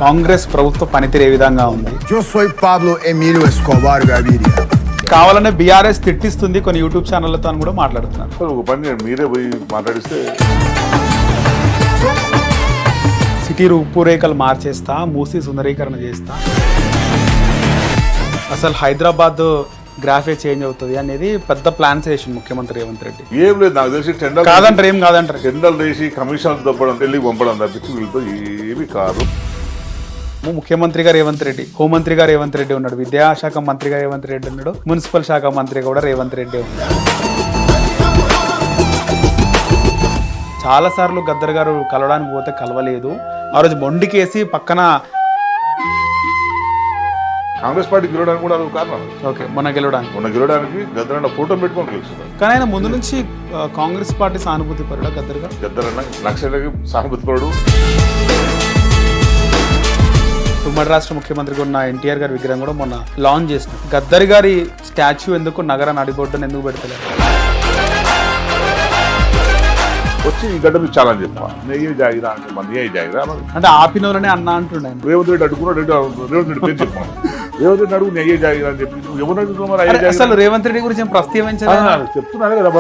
కాంగ్రెస్ ప్రభుత్వ పనితీరు ఏ విధంగా ఉంది? Yo soy Pablo Emilio Escobar Gaviria. కావాలనే బీఆర్ఎస్ తిట్టిస్తుంది కొన్ని యూట్యూబ్ ఛానళ్లతో అని కూడా మాట్లాడుతున్నారు. ఒక పని చేయండి, మీరే పోయి మాట్లాడిస్తే సిటీ రూపురేఖలు మార్చేస్తా, మూసి సుందరీకరణ చేస్తా, అసలు హైదరాబాద్ గ్రాఫే చేంజ్ అవుతుంది అనేది పెద్ద ప్లాన్స్ వేసింది ముఖ్యమంత్రి రేవంత్ రెడ్డి. ఏం లేదు, నాకు తెలిసి టెండర్ కాదంటారు, ఏం కాదంటారు, టెండర్లు వేసి కమిషన్ దొబ్బడం, ఢిల్లీకి పంపడం తప్పించి వీళ్ళతో ఏమి కాదు. ముఖ్యమంత్రిగా రేవంత్ రెడ్డి, హోంమంత్రిగా రేవంత్ రెడ్డి ఉన్నాడు, విద్యాశాఖ మంత్రిగా రేవంత్ రెడ్డి ఉన్నాడు, మున్సిపల్ శాఖ మంత్రిగా కూడా రేవంత్ రెడ్డి ఉన్నాడు. చాలాసార్లు గద్దర్ గారు కలవడానికి పోతే కలవలేదు. ఆ రోజు మొండికేసి పక్కన కాంగ్రెస్ పార్టీ గెలవడానికి కూడా అది కారణం. ఓకే, మొన్న గెలవడానికి గద్దరన్న ఫోటో పెట్టుకొని గెలుస్తున్నారు. కానీ ఆయన ముందు నుంచి కాంగ్రెస్ పార్టీ సానుభూతి పరుడా గద్దర్ గారు? గద్దరన్న లక్షలకి సానుభూతి పరుడు. ఉమ్మడి రాష్ట్ర ముఖ్యమంత్రిగా ఉన్న ఎన్టీఆర్ గారి విగ్రహం కూడా మొన్న లాంచ్ చేసిన. గద్దర్ గారి స్టాచ్యూ ఎందుకు నగర నడిబొడ్డును ఎందుకు పెడతలేదు? వచ్చి ఈ గడ్డ మీద ఛాలెంజ్ చెప్తా, నెయ్యి జాగిరా అంటే మన నెయ్యి జాగిరా అంటే ఆపిన వాళ్ళనే అన్న అంటుండే. రేవంత్ రెడ్డి అడుగున్నాడు, రేవంత్ రెడ్డి పేరు చెప్పాను, రేవంత్ రెడ్డి అడుగు నెయ్యి జాగిరా అని చెప్పి నువ్వు ఎవరు అడుగుతున్నావు? మరి అసలు రేవంత్ రెడ్డి గురించి ఏం ప్రస్తావించాలి? చెప్తున్నాను కదా,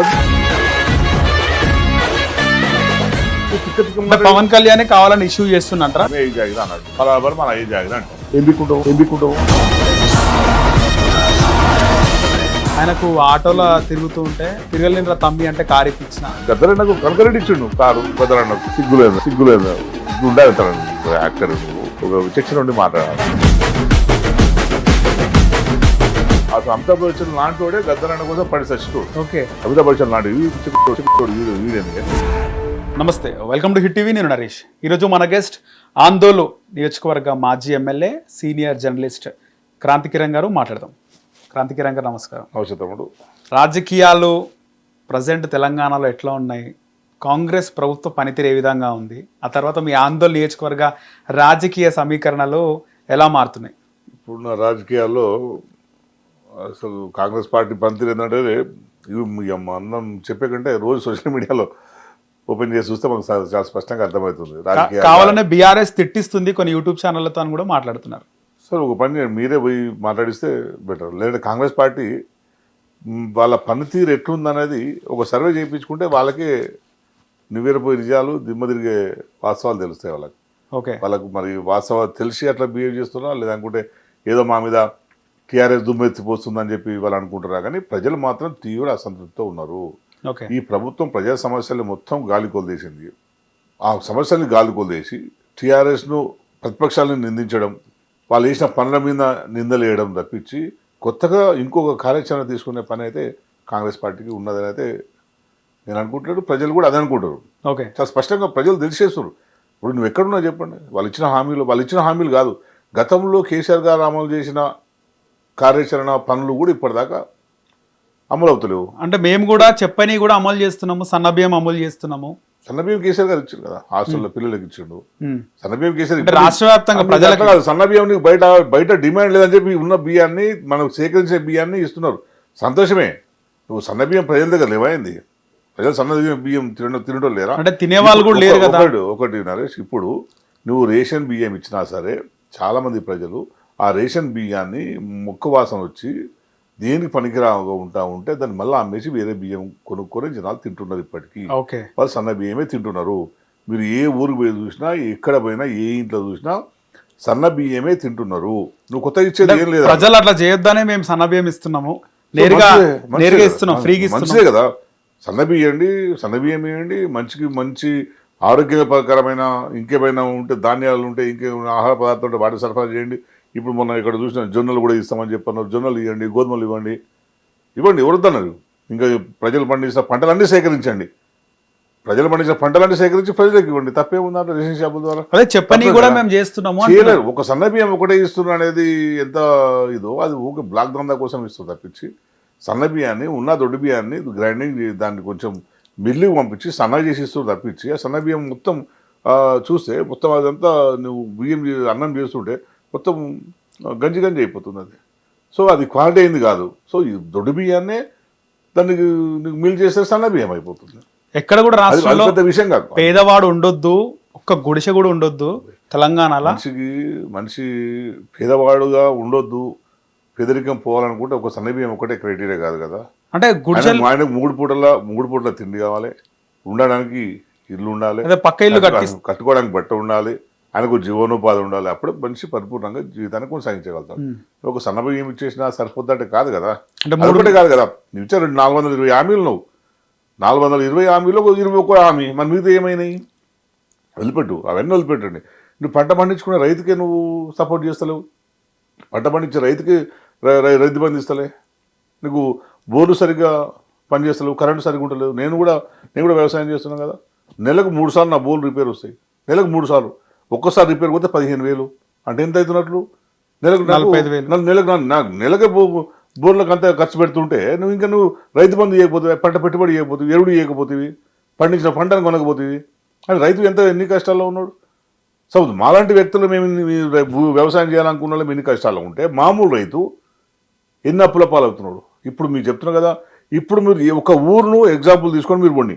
పవన్ కళ్యాణ్ కావాలని ఇష్యూ చేస్తున్నట్రా? నెయ్యి జాగిరా అన్నాడు, బరాబర్ మన నెయ్యి జాగిరా అంటే ఎందుకుంటావు ఆయనకు ఆటోలో తిరుగుతూ ఉంటే తిరగలేని తమ్మి అంటే కారు ఇప్పించిన. గద్దరన్నకు కనకరెడ్డి ఇచ్చిండు కారు. గద్దరన్నకు సిగ్గులేదు ఉండాలి తన యాక్టర్, ఒక విచక్షణ నుండి మాట్లాడాలి. అసలు అమితాబ్ బచ్చన్ లాంటి వాడే గద్దరన్న కోసం పడి సచ్చిటోడు. ఓకే, అమితాబ్ బచ్చన్ లాంటి వీడేందుకే. నమస్తే, వెల్కమ్ టు హిట్ టీవీ. నేను నరేష్. ఈరోజు మన గెస్ట్ ఆందోళన నియోజకవర్గ మాజీ MLA, senior journalist Kranti Kiran garu. మాట్లాడదాం. క్రాంతి కిరణ్ గారు నమస్కారం. అవసరముడు. రాజకీయాలు ప్రజెంట్ తెలంగాణలో ఎట్లా ఉన్నాయి? కాంగ్రెస్ ప్రభుత్వ పనితీరు ఏ విధంగా ఉంది? ఆ తర్వాత మీ ఆందోళన నియోజకవర్గ రాజకీయ సమీకరణలు ఎలా మారుతున్నాయి? ఇప్పుడున్న రాజకీయాల్లో అసలు కాంగ్రెస్ పార్టీ పనితీరు ఏంటంటే, ఇవి అన్నం చెప్పే కంటే రోజు సోషల్ మీడియాలో ఓపెన్ చేసి చూస్తే మనకు చాలా స్పష్టంగా అర్థమవుతుంది. కావాలనే బీఆర్ఎస్ తిట్టిస్తుంది కొన్ని యూట్యూబ్ ఛానళ్లతో అని కూడా మాట్లాడుతున్నారు. సార్ ఒక పని మీరే పోయి మాట్లాడిస్తే బెటర్. లేదంటే కాంగ్రెస్ పార్టీ వాళ్ళ పనితీరు ఎట్లుందనేది ఒక సర్వే చేయించుకుంటే వాళ్ళకే నివేరపోయే నిజాలు, దిమ్మ తిరిగే వాస్తవాలు తెలుస్తాయి వాళ్ళకి. ఓకే, వాళ్ళకు మరి వాస్తవాలు తెలిసి అట్లా బిహేవ్ చేస్తున్నా, లేదనుకుంటే ఏదో మా మీద టీఆర్ఎస్ దుమ్మెత్తిపోస్తుందని చెప్పి వాళ్ళు అనుకుంటున్నారు. కానీ ప్రజలు మాత్రం తీవ్ర అసంతృప్తితో ఉన్నారు. ఈ ప్రభుత్వం ప్రజా సమస్యలు మొత్తం గాలికొల్దేసింది. ఆ సమస్యల్ని గాలికొల్దేసి టీఆర్ఎస్ను, ప్రతిపక్షాలను నిందించడం, వాళ్ళు వేసిన పనుల మీద నిందలు వేయడం తప్పించి కొత్తగా ఇంకొక కార్యాచరణ తీసుకునే పని అయితే కాంగ్రెస్ పార్టీకి ఉన్నదని అయితే నేను అనుకుంటున్నాడు. ప్రజలు కూడా అదే అనుకుంటారు. ఓకే, చాలా స్పష్టంగా ప్రజలు తెలిసేస్తారు. ఇప్పుడు నువ్వు ఎక్కడున్నా చెప్పండి, వాళ్ళు ఇచ్చిన హామీలు కాదు, గతంలో కేసీఆర్ గారు అమలు చేసిన కార్యాచరణ పనులు కూడా ఇప్పటిదాకా అమలు అవుతలేవు. అంటే మేము కూడా చెప్పని కూడా అమలు చేస్తున్నాము, సన్నబియ్యం అమలు చేస్తున్నాము. సన్నబియ్యం కేసీఆర్ గారు ఇచ్చారు కదా, హాస్టల్లో పిల్లలకి ఇచ్చిండు. సన్నబియ్యం కేసీఆర్ రాష్ట్ర వ్యాప్తంగా ప్రజలకు కాదు, సన్నబియ్యం బయట డిమాండ్ లేదని చెప్పి ఉన్న బియ్యాన్ని, మనం సేకరించే బియ్యాన్ని ఇస్తున్నారు. సంతోషమే. నువ్వు సన్నబియ్యం ప్రజల దగ్గర లేవైంది, ప్రజలు సన్న బియ్యం తినడం లేరా? అంటే తినేవాళ్ళు కూడా లేరు కదా. ఒకటి నరేష్, ఇప్పుడు నువ్వు రేషన్ బియ్యం ఇచ్చినా సరే చాలా మంది ప్రజలు ఆ రేషన్ బియ్యాన్ని ముక్క వాసన వచ్చి దేనికి పనికిరాగా ఉంటే దాన్ని మళ్ళీ అమ్మేసి వేరే బియ్యం కొనుక్కొని జనాలు తింటున్నారు. ఇప్పటికీ వాళ్ళు సన్న బియ్యమే తింటున్నారు. మీరు ఏ ఊరికి పోయి చూసినా, ఎక్కడ పోయినా, ఏ ఇంట్లో చూసినా సన్న బియ్యమే తింటున్నారు. నువ్వు కొత్తగా ఇచ్చేది ఏం లేదు. ప్రజలు అట్లా చేయొద్దానే మేము సన్న బియ్యం ఇస్తున్నాము, నేరుగా ఇస్తున్నాం, ఫ్రీగా ఇస్తున్నాం. మంచిదే కదా, సన్న బియ్యం ఇవ్వండి. మంచి ఆరోగ్యకరమైన ఇంకేమైనా ఉంటే, ధాన్యాలు ఉంటే, ఇంకేమైనా ఆహార పదార్థాలు ఉంటే వాటిని సరఫరా చేయండి. ఇప్పుడు మొన్న ఇక్కడ చూసిన జొన్నలు కూడా ఇస్తామని చెప్పన్నారు. జొన్నలు ఇవ్వండి, గోధుమలు ఇవ్వండి, ఎవరుద్దన్నారు. ఇంకా ప్రజలు పండించిన పంటలన్నీ సేకరించండి. ప్రజలు పండించిన పంటలన్నీ సేకరించి ప్రజలకు ఇవ్వండి. తప్పేముందంటే రేషన్ షాపుల ద్వారా అదే చెప్పని కూడా మేము చేస్తున్నాము. చేయలేరు. ఒక సన్న బియ్యం ఒకటే ఇస్తున్నారు అనేది ఎంత ఇదో, అది ఊకే బ్లాక్ దందా కోసం ఇస్తుంది తప్పించి సన్న బియ్యాన్ని, ఉన్న దొడ్డు బియ్యాన్ని గ్రైండింగ్ దాన్ని కొంచెం మిల్లుకి పంపించి సన్నగా చేసి ఇస్తుంది తప్పించి ఆ సన్న బియ్యం మొత్తం చూస్తే మొత్తం అదంతా నువ్వు బియ్యం అన్నం చేస్తుంటే మొత్తం గంజి అయిపోతుంది అది. సో అది క్వాలిటీ అయింది కాదు. సో ఈ దొడ్డు బియ్యాన్నే దానికి మిల్ చేస్తే సన్న బియ్యం అయిపోతుంది. ఎక్కడ కూడా రాష్ట్రంలో విషయం కాదు. పేదవాడు ఉండొద్దు, ఒక్క ఒక్క గుడిసె కూడా ఉండొద్దు తెలంగాణలో. మనిషి పేదవాడుగా ఉండొద్దు, పేదరికం పోవాలనుకుంటే ఒక సన్నబియ్యం ఒకటే క్రైటీరియా కాదు కదా. అంటే గుడిసె ఆయనకు మూడు పూటల తిండి కావాలి, ఉండడానికి ఇల్లు ఉండాలి, పక్క ఇల్లు కట్టుకోవడానికి బట్ట ఉండాలి, ఆయనకు జీవనోపాధి ఉండాలి. అప్పుడు మనిషి పరిపూర్ణంగా జీవితాన్ని కొనసాగించగలుగుతాడు. ఒక సన్నబియ్యం ఇచ్చేసినా సరిపోద్దంటే కాదు కదా. అంటే కాదు కదా, నువ్వు ఇచ్చా 420 హామీలు, నువ్వు 420 హామీలో 21 హామీ, మన మిగతా ఏమైనాయి వదిలిపెట్టు, అవన్నీ వదిలిపెట్టండి. నువ్వు పంట పండించుకునే రైతుకే నువ్వు సపోర్ట్ చేస్తలేవు, పంట పండించే రైతుకి రైతు బంధు ఇస్తలే, నీకు బోర్లు సరిగ్గా పనిచేస్తలేవు, కరెంటు సరిగ్గా ఉంటలేవు. నేను కూడా వ్యవసాయం చేస్తున్నాను కదా, నెలకు 3 సార్లు నా బోర్లు రిపేర్ వస్తాయి, నెలకు 3 సార్లు. ఒక్కసారి రిపేర్ పోతే 15,000 అంటే ఎంత అవుతున్నట్లు, నెలకు 45,000. నెలకే బోర్లకు అంతా ఖర్చు పెడుతుంటే నువ్వు రైతు బంధు చేయకపోతే, పంట పెట్టుబడి చేయకపోతే, ఎరువుడు చేయకపోతేవి, పండించిన పంటను కొనకపోతేవి అని రైతు ఎన్ని కష్టాల్లో ఉన్నాడు. సో మాలాంటి వ్యక్తులు మేము వ్యవసాయం చేయాలనుకున్న వాళ్ళు ఎన్ని కష్టాల్లో ఉంటే మామూలు రైతు ఎన్ని అప్పుల పాలవుతున్నాడు. ఇప్పుడు మీరు చెప్తున్నారు కదా, ఇప్పుడు మీరు ఒక ఊరును ఎగ్జాంపుల్ తీసుకొని మీరు పోండి,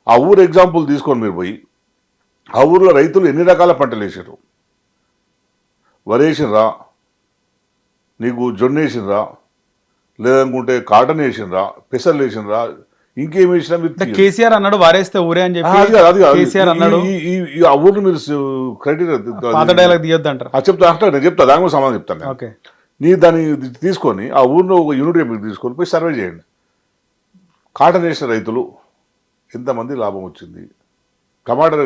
ఆ ఊరు ఎగ్జాంపుల్ తీసుకొని మీరు పోయి ఆ ఊర్లో రైతులు ఎన్ని రకాల పంటలు వేసారు. వరి వేసినరా, నీకు జొన్న వేసినరా, లేదనుకుంటే కాటన్ వేసినరా, పెసర్లు వేసినరా, ఇంకేం వేసినా మీరు కేసీఆర్ అన్నాడు వారేస్తే ఊరే అని చెప్పి ఆ ఊర్లు మీరు క్రైటీరియా చెప్తా దాని కూడా సమాధానం చెప్తాను. నీ దాన్ని తీసుకొని ఆ ఊరిలో ఒక యూనిట్ మీరు తీసుకొని పోయి సర్వే చేయండి. కాటన్ వేసిన రైతులు ఎంతమంది లాభం వచ్చింది, టమాటా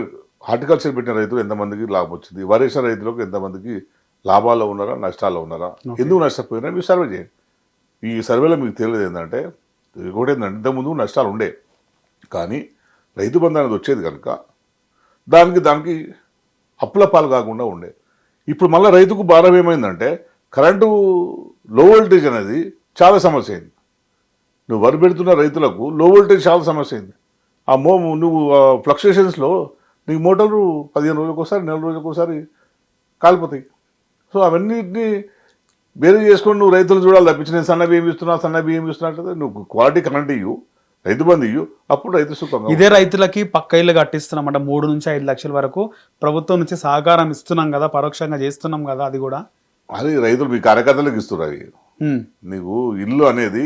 హార్టికల్చర్ పెట్టిన రైతులు ఎంతమందికి లాభం వచ్చింది, వరి వేసిన రైతులకు ఎంతమందికి లాభాల్లో ఉన్నారా నష్టాల్లో ఉన్నారా, ఎందుకు నష్టపోయినా మీరు సర్వే చేయండి. ఈ సర్వేలో మీకు తెలియదు ఏంటంటే, ఇంకోటి ఏంటంటే ఇంతకుముందు నష్టాలు ఉండే కానీ రైతు బంధు అనేది వచ్చేది కనుక దానికి అప్పుల పాలు కాకుండా ఉండే. ఇప్పుడు మళ్ళీ రైతుకు భారం ఏమైందంటే కరెంటు లో వోల్టేజ్ అనేది చాలా సమస్య అయింది. నువ్వు వరి పెడుతున్న రైతులకు లో వోల్టేజ్ చాలా సమస్య అయింది. నువ్వు ఫ్లక్చుయేషన్స్లో నీకు మోటార్లు 15 రోజులకు ఒకసారి, 4 రోజులకు ఒకసారి కాలిపోతాయి. సో అవన్నిటిని వేరే చేసుకొని నువ్వు రైతులు చూడాలి తప్పించి నేను సన్న బియ్యం ఇస్తున్నా అంటే నువ్వు క్వాలిటీ కరెంట్ ఇవ్వు, రైతు బంధు ఇవ్వు, అప్పుడు రైతు సుఖంగా. ఇదే రైతులకి పక్క ఇల్లు కట్టిస్తున్నాం అంటే 3 నుంచి 5 లక్షల వరకు ప్రభుత్వం నుంచి సహకారం ఇస్తున్నాం కదా, పరోక్షంగా చేస్తున్నాం కదా. అది కూడా అది రైతులు మీ కార్యకర్తలకు ఇస్తున్నారు. అవి నీకు ఇల్లు అనేది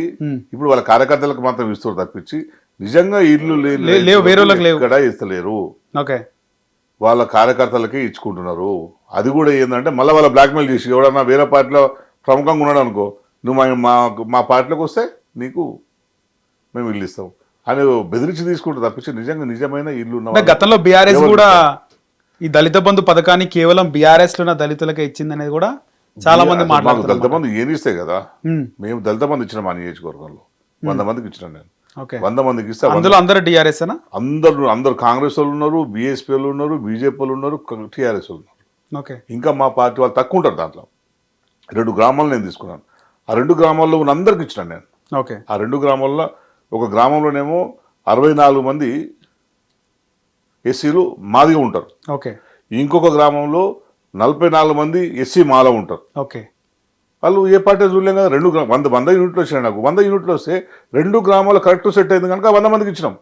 ఇప్పుడు వాళ్ళ కార్యకర్తలకు మాత్రం ఇస్తారు తప్పించి నిజంగా ఇల్లు ఇక్కడ ఇస్తలేరు, వాళ్ళ కార్యకర్తలకే ఇచ్చుకుంటున్నారు. అది కూడా ఏంటంటే మళ్ళీ వాళ్ళ బ్లాక్మెయిల్ చేసి ఎవడన్నా వేరే పార్టీలో ప్రముఖంగా ఉన్నాడు అనుకో, నువ్వు మా పార్టీలోకి వస్తే నీకు మేము ఇల్లు ఇస్తాం అని బెదిరించి తీసుకుంటారు తప్పించి నిజమైన ఇల్లు ఉన్న. గతంలో బీఆర్ఎస్ కూడా ఈ దళిత బంధు పథకాన్ని కేవలం బీఆర్ఎస్ లో దళితులకే ఇచ్చింది అనేది కూడా చాలా మంది మాట్లాడుతున్నారు. దళిత బంధు ఏనిస్తే కదా, మేము దళిత బంధు ఇచ్చిన మా నియోజకవర్గంలో 100 మందికి ఇచ్చినాను నేను. 100 మందికి ఇస్తే అందరూ టీఆర్ఎస్ అందరు కాంగ్రెస్ వాళ్ళు ఉన్నారు, బీఎస్పీ వాళ్ళు ఉన్నారు, బీజేపీ వాళ్ళు ఉన్నారు, టీఆర్ఎస్ వాళ్ళు ఉన్నారు. ఇంకా మా పార్టీ వాళ్ళు తక్కువ ఉంటారు. దాంట్లో 2 గ్రామాలు నేను తీసుకున్నాను. ఆ 2 గ్రామాల్లో ఉన్న అందరికి ఇచ్చినాను నేను. ఆ 2 గ్రామాల్లో ఒక గ్రామంలోనేమో 64 మంది ఎస్సీలు మాదిగా ఉంటారు. ఇంకొక గ్రామంలో 44 మంది ఎస్సీ మాలో ఉంటారు. వాళ్ళు ఏ పార్టీ చూడలేం కదా. 100 యూనిట్లు వచ్చినాయి నాకు. 100 యూనిట్లు వస్తే 2 గ్రామాలు కరెక్ట్ సెట్ అయింది కనుక 100 మందికి ఇచ్చినాం.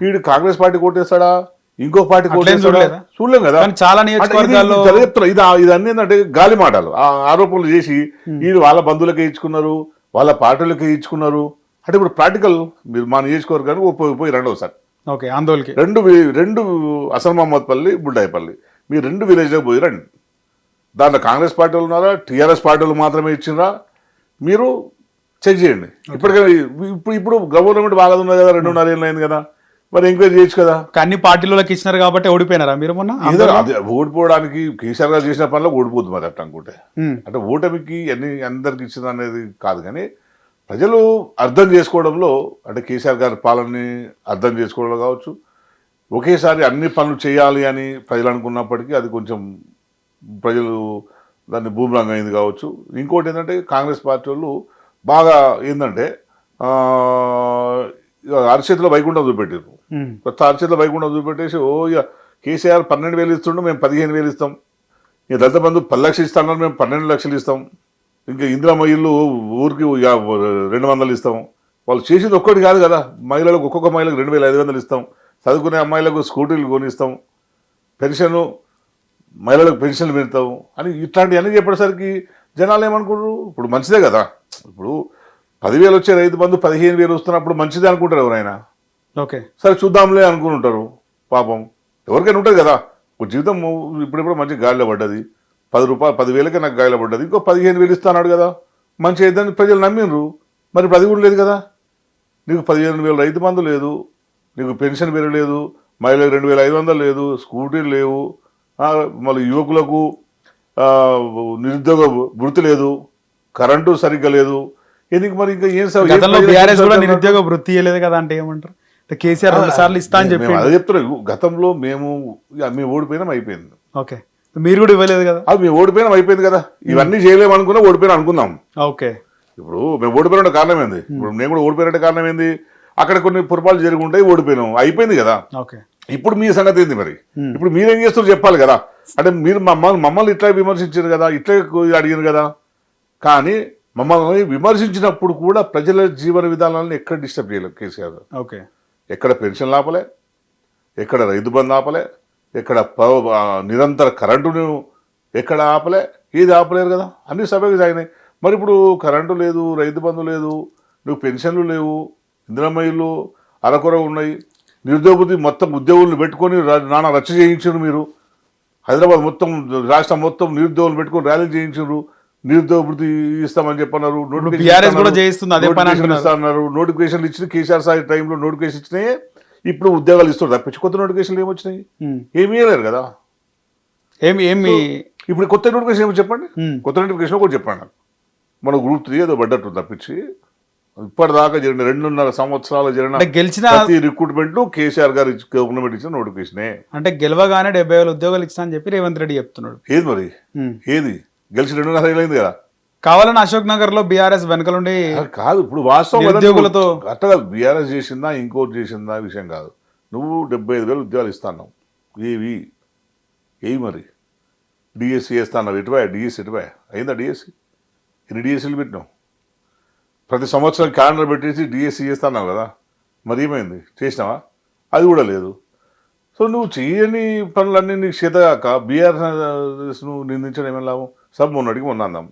వీడు కాంగ్రెస్ పార్టీ కోటేస్తాడా, ఇంకో పార్టీ కోటేస్తాడా చూడలేం కదా. చాలా నియోజకవర్గాల్లో ఇదన్నీ ఏంటంటే గాలి మాటలు, ఆరోపణలు చేసి వీళ్ళు వాళ్ళ బంధువులకే ఇచ్చుకున్నారు, వాళ్ళ పార్టీలకే ఇచ్చుకున్నారు. అంటే ఇప్పుడు ప్రాక్టికల్ మీరు మా నియోజకవర్గానికి పోయి రెండవసారి ఆందోళనకి 2 అసలు మహమ్మద్పల్లి, బుడ్డాయిపల్లి, మీరు 2 విలేజ్లో పోయి రండి. దాంట్లో కాంగ్రెస్ పార్టీ వాళ్ళు ఉన్నారా, టీఆర్ఎస్ పార్టీ వాళ్ళు మాత్రమే ఇచ్చినరా మీరు చెక్ చేయండి. ఇప్పటికైనా ఇప్పుడు గవర్నమెంట్ బాగా ఉన్నది కదా, 2.5 ఏళ్ళు అయింది కదా, మరి ఎంక్వైరీ చేయొచ్చు కదా. అన్ని పార్టీలకు ఇచ్చినారు కాబట్టి ఓడిపోయినారా మీరు మొన్న? ఓడిపోవడానికి కేసీఆర్ గారు చేసిన పనిలో ఓడిపోతుంది మరి అట్లా అనుకుంటే. అంటే ఓటమికి అందరికి ఇచ్చింది అనేది కాదు, కానీ ప్రజలు అర్థం చేసుకోవడంలో, అంటే కేసీఆర్ గారి పాలనని అర్థం చేసుకోవడంలో కావచ్చు, ఒకేసారి అన్ని పనులు చేయాలి అని ప్రజలు అనుకున్నప్పటికీ అది కొంచెం ప్రజలు దాన్ని బూమరాంగ్ అయింది కావచ్చు. ఇంకోటి ఏంటంటే కాంగ్రెస్ పార్టీ వాళ్ళు బాగా ఏంటంటే అరచేతిలో వైకుంఠం చూపెట్టారు. కొత్త అరచేతిలో వైకుంఠం చూపెట్టేసి ఇక కేసీఆర్ 12,000 ఇస్తుండే మేము 15,000 ఇస్తాం, ఇక దళిత బంధు 10 లక్షలు ఇస్తామన్నారు మేము 12 లక్షలు ఇస్తాం, ఇంకా ఇందిరమ్మ ఇల్లు ఊరికి 200 ఇస్తాం. వాళ్ళు చేసేది ఒక్కటి కాదు కదా, మహిళలకు ఒక్కొక్క మహిళకు 2,500 ఇస్తాం, చదువుకునే అమ్మాయిలకు స్కూటీలు కొనిస్తాం, పెన్షన్ మహిళలకు పెన్షన్లు పెడతావు అని ఇట్లాంటివన్నీ చెప్పేసరికి జనాలు ఏమనుకుంటారు? ఇప్పుడు మంచిదే కదా, ఇప్పుడు 10,000 వచ్చే రైతు బంధు 15,000 వస్తున్నప్పుడు మంచిదే అనుకుంటారు ఎవరైనా. ఓకే, సరే చూద్దాంలే అనుకుని ఉంటారు. పాపం ఎవరికైనా ఉంటుంది కదా, ఒక జీవితం ఇప్పుడిప్పుడు మంచి గాలిలో పడ్డది, 10,000కే నాకు గాలిలో పడ్డది, ఇంకో 15,000 ఇస్తాడు కదా, మంచి అయిద్దని ప్రజలు నమ్మిండ్రు. మరి ఇప్పుడు అది కూడా లేదు కదా, నీకు 15,000 రైతు బంధు లేదు, నీకు పెన్షన్ పెరగలేదు, మహిళలకు 2,500 లేదు, స్కూటీలు లేవు, మళ్ళీ యువకులకు నిరుద్యోగ వృత్తి లేదు, కరెంటు సరిగ్గా లేదు. ఎందుకు మరి ఇంకా ఏం గతంలో బీఆర్ఎస్ కూడా నిరుద్యోగ వృత్తి ఇవ్వలేదు కదా అంటే ఏమంటారు? కేసీఆర్ 2 సార్లు ఇస్తా అని చెప్పి అదే చెప్తున్నారు. గతంలో మేము ఓడిపోయినాం, అయిపోయింది. ఓకే, మీరు కూడా ఇవ్వలేదు కదా. అది మేము ఓడిపోయినాం, అయిపోయింది కదా. ఇవన్నీ చేయలేము అనుకున్నా ఓడిపోయినా అనుకుందాం. ఓకే, ఇప్పుడు మేము ఓడిపోయిన కారణం ఏంది? ఇప్పుడు నేను కూడా ఓడిపోయినట్టు కారణం ఏంది? అక్కడ కొన్ని పొరపాట్లు జరిగి ఉంటాయి, ఓడిపోయినాం, అయిపోయింది కదా. ఓకే, ఇప్పుడు మీ సంగతి ఏంది మరి? ఇప్పుడు మీరేం చేస్తారు చెప్పాలి కదా. అంటే మీరు మమ్మల్ని ఇట్లా విమర్శించారు కదా, ఇట్లా అడిగారు కదా. కానీ మమ్మల్ని విమర్శించినప్పుడు కూడా ప్రజల జీవన విధానాలను ఎక్కడ డిస్టర్బ్ చేయలేదు కేసీఆర్. ఓకే, ఎక్కడ పెన్షన్ ఆపలే, ఎక్కడ రైతు బంధు ఆపలే, ఎక్కడ నిరంతర కరెంటును ఎక్కడ ఆపలే, ఏది ఆపలేరు కదా, అన్ని సభకు సాగినాయి. మరి ఇప్పుడు కరెంటు లేదు, రైతు బంధు లేదు, నువ్వు పెన్షన్లు లేవు, ఇందిరమ్మ ఇళ్ళు అరకొర ఉన్నాయి, నిరుద్యోగ మొత్తం ఉద్యోగులను పెట్టుకొని నానా రచ్చ చేయించారు మీరు. హైదరాబాద్ మొత్తం, రాష్ట్రం మొత్తం నిరుద్యోగులు పెట్టుకొని ర్యాలీ చేయించారు. నిరుద్యోగ వృత్తి ఇస్తామని చెప్పన్నారు, నోటిఫికేషన్లు ఇచ్చిన కేసీఆర్ సాయి టైంలో నోటిఫికేషన్ ఇచ్చినాయి. ఇప్పుడు ఉద్యోగాలు ఇస్తారు తప్పించి కొత్త నోటిఫికేషన్లు ఏమొచ్చినాయి? ఏమి ఇవ్వలేరు కదా. ఇప్పుడు కొత్త నోటిఫికేషన్ ఏమో చెప్పండి, కొత్త నోటిఫికేషన్ కూడా చెప్పండి నాకు. మన గ్రూప్ 3 ఏదో పడ్డట్టు తప్పించి ఇప్పటిదాకా జరిగిన 2.5 సంవత్సరాలు జరిగిన గెలిచిన ప్రతి రిక్రూట్మెంట్ కేసీఆర్ గారు గవర్నమెంట్ ఇచ్చిన నోటిఫికేషనే. అంటే గెలవగానే 70,000 ఉద్యోగాలు ఇచ్చినా అని చెప్పి రేవంత్ రెడ్డి చెప్తున్నాడు. ఏది మరి, ఏది గెలిచి 2.5 ఏళ్ళైంది కదా. కావాలని అశోక్ నగర్ లో బీఆర్ఎస్ వెనకలుండి కాదు, ఇప్పుడు వాస్తవం ఉద్యోగులతో అట్టగా బీఆర్ఎస్ చేసిందా ఇంకోటి చేసిందా విషయం కాదు. నువ్వు 75,000 ఉద్యోగాలు ఇస్తాను, ఏవి మరి డిఎస్సి వేస్తాను, ఎటువా డిఎస్సి ఎటువా అయిందా? డిఎస్సి ఎన్ని డిఎస్సీలు పెట్టినావు? ప్రతి సంవత్సరం క్యాలెండర్ పెట్టేసి డిఎస్సి చేస్తున్నావు కదా, మరి ఏమైంది? చేసినావా? అది కూడా లేదు. సో నువ్వు చేయని పనులన్నీ నీకు చేతగాక బీఆర్ఎస్ నువ్వు నిందించడం ఏమైనా లాభం? మొన్నటికి మొన్న అందాం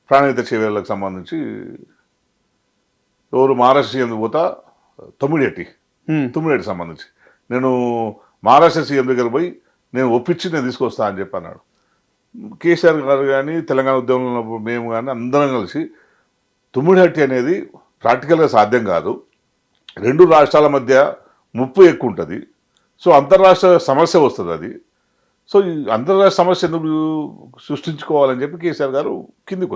ప్రాణహిత చర్యలకు సంబంధించి ఎవరు మహారాష్ట్ర సీఎం పోతా తొమ్మిడేటికి సంబంధించి నేను మహారాష్ట్ర సీఎం దగ్గర పోయి నేను ఒప్పించి నేను తీసుకొస్తా అని చెప్పి అన్నాడు. కేసీఆర్ గారు కానీ తెలంగాణ ఉద్యమంలో మేము కానీ అందరం కలిసి తుమ్మిడిహట్టి అనేది ప్రాక్టికల్గా సాధ్యం కాదు, 2 రాష్ట్రాల మధ్య ముప్పు ఎక్కువ ఉంటుంది, సో అంతర్రాష్ట్ర సమస్య వస్తుంది అది. సో ఈ అంతర్రాష్ట్ర సమస్య ఎందుకు సృష్టించుకోవాలని చెప్పి కేసీఆర్ గారు కిందికి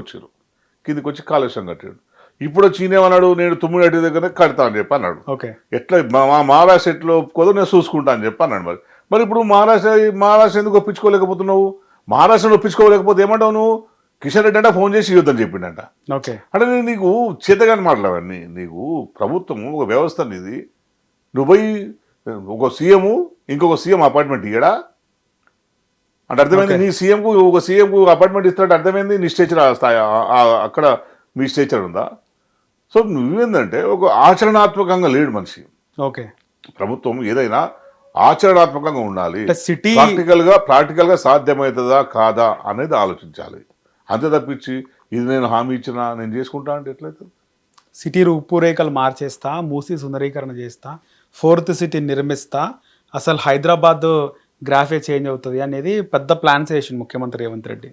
వచ్చి కాళేశ్వరం కట్టాడు. ఇప్పుడు చీనేమన్నాడు, నేను తుమ్మిడి దగ్గర కడతా అని చెప్పి అన్నాడు. ఎట్లా మా మహారాష్ట్ర ఎట్లా ఒప్పుకోదో నేను చూసుకుంటా అని చెప్పి అన్నాడు. మరి ఇప్పుడు మహారాష్ట్ర ఎందుకు ఒప్పించుకోలేకపోతున్నావు? మహారాష్ట్రను ఒప్పించుకోలేకపోతే ఏమంటావు నువ్వు? కిషన్ రెడ్డి అంటే ఫోన్ చేసి ఇవ్వద్దని చెప్పిండంట. అంటే నీకు చేతగాని మాట్లాడవన్నీ, నీకు ప్రభుత్వం ఒక వ్యవస్థ అనేది, నువ్వు పోయి ఒక సీఎం ఇంకొక సీఎం అపాయింట్మెంట్ ఇయ్యడా అంటే అర్థమైంది? నీ సీఎంకు ఒక సీఎంకు అపాయింట్మెంట్ ఇస్తాడు అర్థమైంది? నీ స్టేచర్ అక్కడ మీ స్టేచర్ ఉందా? సో నువ్వేందంటే ఒక ఆచరణాత్మకంగా లేడు మనిషి. ప్రభుత్వం ఏదైనా ఆచరణాత్మకంగా ఉండాలి, ప్రాక్టికల్ గా సాధ్యమవుతుందా కాదా అనేది ఆలోచించాలి. అంతే తప్పించి ఇది నేను హామీ ఇచ్చినా నేను చేసుకుంటా అంటే ఎట్లయితే? సిటీ రూపురేఖలు మార్చేస్తా, మూసి సుందరీకరణ చేస్తా, 4th సిటీ నిర్మిస్తా, అసలు హైదరాబాద్ గ్రాఫే చేంజ్ అవుతుంది అనేది పెద్ద ప్లాన్స్ వేసింది ముఖ్యమంత్రి రేవంత్ రెడ్డి.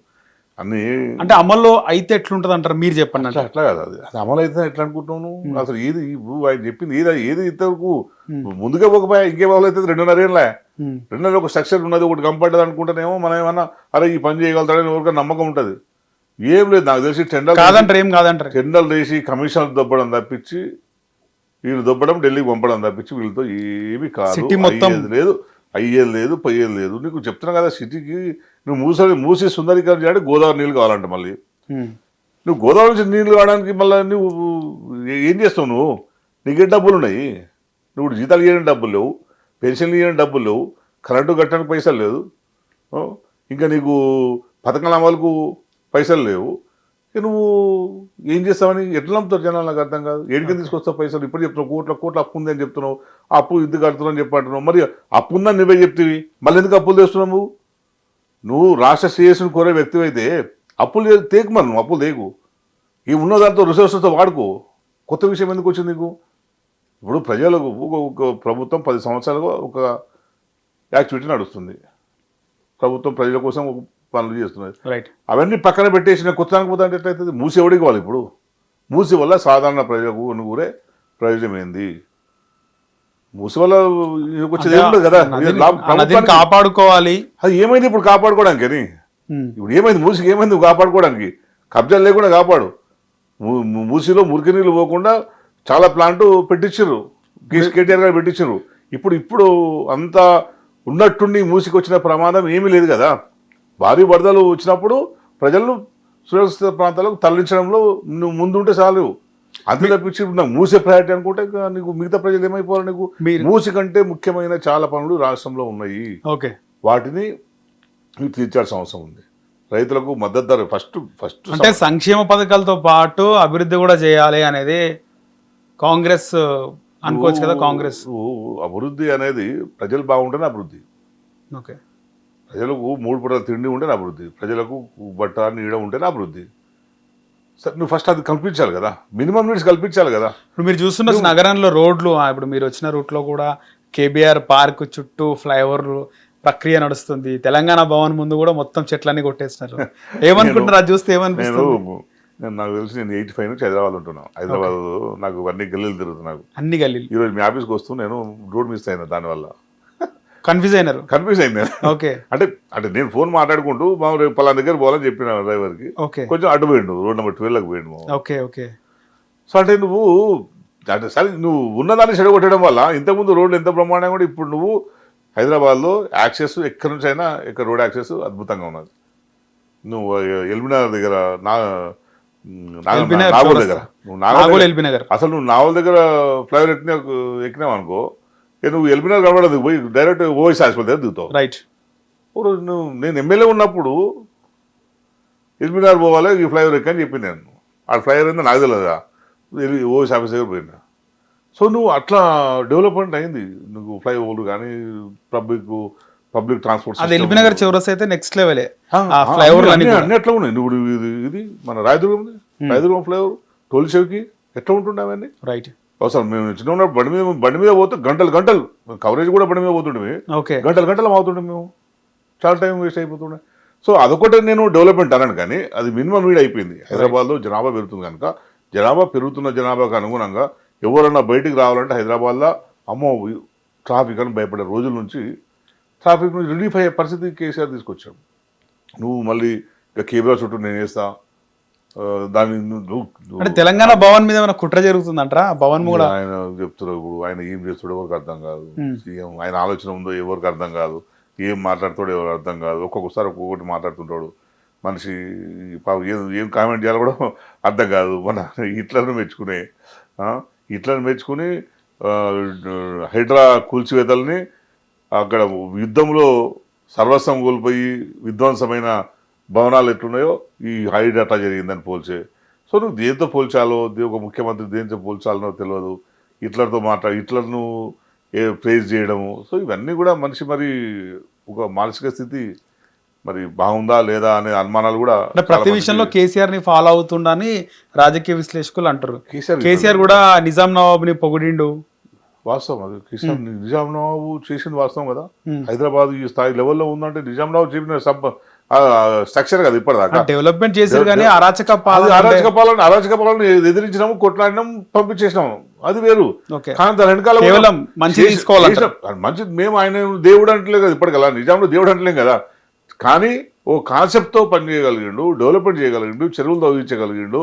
అన్ని అంటే అమల్లో అయితే ఎట్లుంటది అంటారు మీరు చెప్పండి. అంటే అట్లా కాదు, అది అమలు అయితే ఎట్లా అనుకుంటున్నాను అసలు? ఏది ఆయన చెప్పింది ఏది ఇంతవరకు ముందుగా పోకపోయా, ఇంకే వాళ్ళు అయితే 2.5 ఏళ్ళ 2.5 ఒక స్ట్రక్చర్ ఉన్నది, ఒకటి కంపడ్డది అనుకుంటేనేమో మనం ఏమన్నా అరే ఈ పని చేయగలుగుతాడని ఎవరికైనా నమ్మకం ఉంటుంది. ఏం లేదు, నాకు తెలిసి టెండర్లు వేసి కమిషన్లు దొబ్బడం తప్పించి, వీళ్ళు దొబ్బడం ఢిల్లీకి పంపడం తప్పించి వీళ్ళతో ఏమి కాదు. అయ్యేది లేదు పోయేది లేదు. నీకు చెప్తున్నా కదా, సిటీకి నువ్వు మూసి సుందరీకరణ చేయడానికి గోదావరి నీళ్ళు కావాలంట. మళ్ళీ నువ్వు గోదావరి నుంచి నీళ్ళు కావడానికి మళ్ళీ నువ్వు ఏం చేస్తావు? నీకే డబ్బులు ఉన్నాయి, నువ్వు జీతాలు ఇవ్వడానికి డబ్బులు లేవు, పెన్షన్లు ఇవ్వడానికి డబ్బులు లేవు, కరెంటు కట్టడానికి పైసలు లేదు, ఇంకా నీకు పథకాల అమలుకు పైసలు లేవు. నువ్వు ఏం చేస్తావని ఎట్లా నమ్ముతారు జనాలు? నాకు అర్థం కాదు. ఏడికి తీసుకొస్తావు పైసలు? ఇప్పుడు చెప్తున్నావు కోట్ల అప్పు ఉంది అని చెప్తున్నావు, అప్పు ఇది కడుతున్నావు అని చెప్పంటున్నావు. మరి అప్పు ఉందని నువ్వే చెప్తివి, మళ్ళీ ఎందుకు అప్పులు తెస్తున్నావు? నువ్వు రాష్ట్ర శ్రేయస్సును కోరే వ్యక్తి అయితే అప్పులు తేకు, మరి నువ్వు అప్పులు తేకు, ఈ ఉన్న దాంతో రిసోర్సెస్తో వాడుకో. కొత్త విషయం ఎందుకు వచ్చింది నీకు? ఇప్పుడు ప్రజలకు ఒక ప్రభుత్వం 10 సంవత్సరాలుగా ఒక యాక్టివిటీ నడుస్తుంది, ప్రభుత్వం ప్రజల కోసం పనులు చేస్తున్నది. రైట్. అవన్నీ పక్కన పెట్టేసిన కొత్తడానికి పోతా అంటే ఎట్లయితుంది? మూసి ఎవడికి వాళ్ళు ఇప్పుడు మూసి వల్ల సాధారణ ప్రజలకు అనుకూరే ప్రయోజనం ఏంది? మూసి వల్ల వచ్చేది ఏముండదు కదా. నదిని కాపాడుకోవాలి. అది ఏమైంది ఇప్పుడు కాపాడుకోవడానికి? అని ఇప్పుడు ఏమైంది? మూసికి ఏమైంది నువ్వు కాపాడుకోవడానికి? కబ్జాలు లేకుండా కాపాడు. మూసిలో మురికి నీళ్ళు పోకుండా చాలా ప్లాంట్ పెట్టించారు, కేటీఆర్ గారు పెట్టించారు. ఇప్పుడు అంత ఉన్నట్టుండి మూసికి వచ్చిన ప్రమాదం ఏమీ లేదు కదా. భారీ వరదలు వచ్చినప్పుడు ప్రజలను సురక్షిత ప్రాంతాలకు తరలించడంలో నువ్వు ముందుంటే చాలు. అంతే తప్పించి నాకు మూసే ప్రయారిటీ అనుకుంటే నీకు మిగతా ప్రజలు ఏమైపోవాలి? నీకు మూసి కంటే ముఖ్యమైన చాలా పనులు రాష్ట్రంలో ఉన్నాయి. ఓకే, వాటిని నువ్వు తీర్చాల్సిన అవసరం ఉంది. రైతులకు మద్దతు ధర ఫస్ట్ అంటే సంక్షేమ పథకాలతో పాటు అభివృద్ధి కూడా చేయాలి అనేది కాంగ్రెస్ అనుకోవచ్చు కదా. కాంగ్రెస్ అభివృద్ధి అనేది ప్రజలు బాగుంటేనే అభివృద్ధి. ఓకే, ప్రజలకు 3 పూటల తిండి ఉంటేనే అభివృద్ధి, ప్రజలకు బట్ట నీడ ఉంటేనే అభివృద్ధి. సరే, నువ్వు ఫస్ట్ అది కల్పించాలి కదా, మినిమం నీడ్స్ కల్పించాలి కదా. ఇప్పుడు మీరు చూస్తున్న నగరంలో రోడ్లు, ఇప్పుడు మీరు వచ్చిన రూట్లో కూడా కేబీఆర్ పార్క్ చుట్టూ ఫ్లైఓవర్లు ప్రక్రియ నడుస్తుంది. తెలంగాణ భవన్ ముందు కూడా మొత్తం చెట్లన్నీ కొట్టేస్తున్నారు. ఏమనుకుంటున్నారు అది చూస్తే? ఏమనిపిస్తుంది? నాకు తెలిసి నేను 85 నుంచి హైదరాబాద్ ఉంటున్నాను. హైదరాబాద్ నాకు అన్ని గల్లీలు తిరుగుతున్నాను, అన్ని గల్లీలు. ఈరోజు మీ ఆఫీస్కి వస్తూ నేను రోడ్ మిస్ అయినా, దానివల్ల కన్ఫ్యూజ్ అయింది. ఓకే, అంటే నేను ఫోన్ మాట్లాడుకుంటూ మా పలానా దగ్గర పోవాలని చెప్పిన డ్రైవర్కి, కొంచెం అటు పోయిండు, రోడ్ నెంబర్ 12కి పోయిండు. Okay okay. సో అంటే నువ్వు అంటే సరే నువ్వు ఉన్నదాన్ని చెడగొట్టడం వల్ల ఇంతకుముందు రోడ్లు ఎంత బ్రహ్మాండంగా కూడా ఇప్పుడు నువ్వు హైదరాబాద్లో యాక్సెస్ ఎక్కడి నుంచి అయినా ఇక్కడ రోడ్ యాక్సెస్ అద్భుతంగా ఉన్నది. నువ్వు ఎల్బీనగర్ దగ్గర నాగోల్ దగ్గర అసలు నువ్వు నాగోల్ దగ్గర ఫ్లైఓవర్ ఎక్కినావు అనుకో, నువ్వు ఎల్బీనగర్ కనబడదు, పోయి డైరెక్ట్ ఓఎస్ హాస్పిటల్ దగ్గర దిగుతావు. రైట్. నేను ఎమ్మెల్యే ఉన్నప్పుడు ఎల్బీనగర్ పోవాలి, ఈ ఫ్లైఓవర్ ఎక్కని చెప్పి నేను ఆ ఫ్లైఓవర్ ఏందో నాకు తెలియదుగా, ఓఎస్ ఆఫీస్ దగ్గర పోయినా. సో నువ్వు అట్లా డెవలప్మెంట్ అయింది. నువ్వు ఫ్లైఓవర్ కానీ పబ్లిక్ ట్రాన్స్పోర్ట్ ఎల్బీనగర్ చౌరస్ అయితే నెక్స్ట్ లెవెల్. అన్ని ఎట్లా ఉన్నాయి. నువ్వు ఇది మన రాయదుర్గం ఫ్లైఓవర్ టోల్ చెవికి ఎట్లా ఉంటుండే అవన్నీ. రైట్. అవసరం మేము చిన్న ఉన్నప్పుడు బండి మీద పోతే గంటలు కవరేజ్ కూడా బండి మీద పోతుండే, గంటలు అవుతుండే, మేము చాలా టైం వేస్ట్ అయిపోతుండే. సో అదొకటి నేను డెవలప్మెంట్ అన్నాను, కానీ అది మినిమం నీడ్ అయిపోయింది. హైదరాబాద్లో జనాభా పెరుగుతుంది కనుక పెరుగుతున్న జనాభాకు అనుగుణంగా ఎవరన్నా బయటికి రావాలంటే హైదరాబాద్లో అమ్మో ట్రాఫిక్ అని భయపడే రోజుల నుంచి ట్రాఫిక్ నుంచి రిలీఫ్ అయ్యే పరిస్థితి కేసీఆర్ తీసుకొచ్చాడు. నువ్వు మళ్ళీ ఇక కేబీఆర్ చుట్టూ నేను వేస్తా దాన్ని అంటే తెలంగాణ భవన్ మీద ఏమైనా కుట్ర జరుగుతుందంటారా? భవన్ కూడా ఆయన చెప్తున్నారు. ఇప్పుడు ఆయన ఏం చేస్తాడో ఎవరికి అర్థం కాదు. సీఎం ఆయన ఆలోచన ఉందో ఎవరికి అర్థం కాదు, ఏం మాట్లాడుతాడో ఎవరికి అర్థం కాదు. ఒక్కొక్కసారి ఒక్కొక్కటి మాట్లాడుతుంటాడు మనిషి. ఏం కామెంట్ చేయాలో కూడా అర్థం కాదు. మన హిట్లర్ను మెచ్చుకుని హైడ్రా కూల్చివేతల్ని అక్కడ యుద్ధంలో సర్వస్వం కోల్పోయి విధ్వంసమైన భవనాలు ఎట్లున్నాయో ఈ హైడ్ అట్లా జరిగిందని పోల్చే. సో నువ్వు దేంతో పోల్చాలో, ఒక ముఖ్యమంత్రి దేంతో పోల్చాలనో తెలియదు. హిట్లర్ను ప్రేజ్ చేయడము. సో ఇవన్నీ కూడా మనిషి మరి ఒక మానసిక స్థితి మరి బాగుందా లేదా అనే అనుమానాలు కూడా. ప్రతి విషయంలో కేసీఆర్ ని ఫాలో అవుతుండని రాజకీయ విశ్లేషకులు అంటారు. కేసీఆర్ కూడా నిజాం నవాబుని పొగిడిండు. వాస్తవం, అది కేసీఆర్ నిజాం నవాబు చేసింది వాస్తవం కదా. హైదరాబాద్ ఈ స్థాయి లెవెల్లో ఉందంటే నిజాం నవాబు చెప్పిన స్ట్రక్చర్ కదా. ఇప్పటిదాకా డెవలప్మెంట్ చేశారు కానీ అరాచక పాలన ఎదిరించినాము, కొట్లాడినాము, పంపించేసినాము, అది వేరు. కానీ దాని వెనకాల మంచి తీసుకోవాలి. మంచిది మేము ఆయన దేవుడు అంటలే కదా, ఇప్పటికల్లా నిజాంలో దేవుడు అంటలేం కదా. కానీ ఓ కాన్సెప్ట్తో పని చేయగలిగిండు, డెవలప్మెంట్ చేయగలిగిండు, చెరువులు తవ్వించగలిగిండు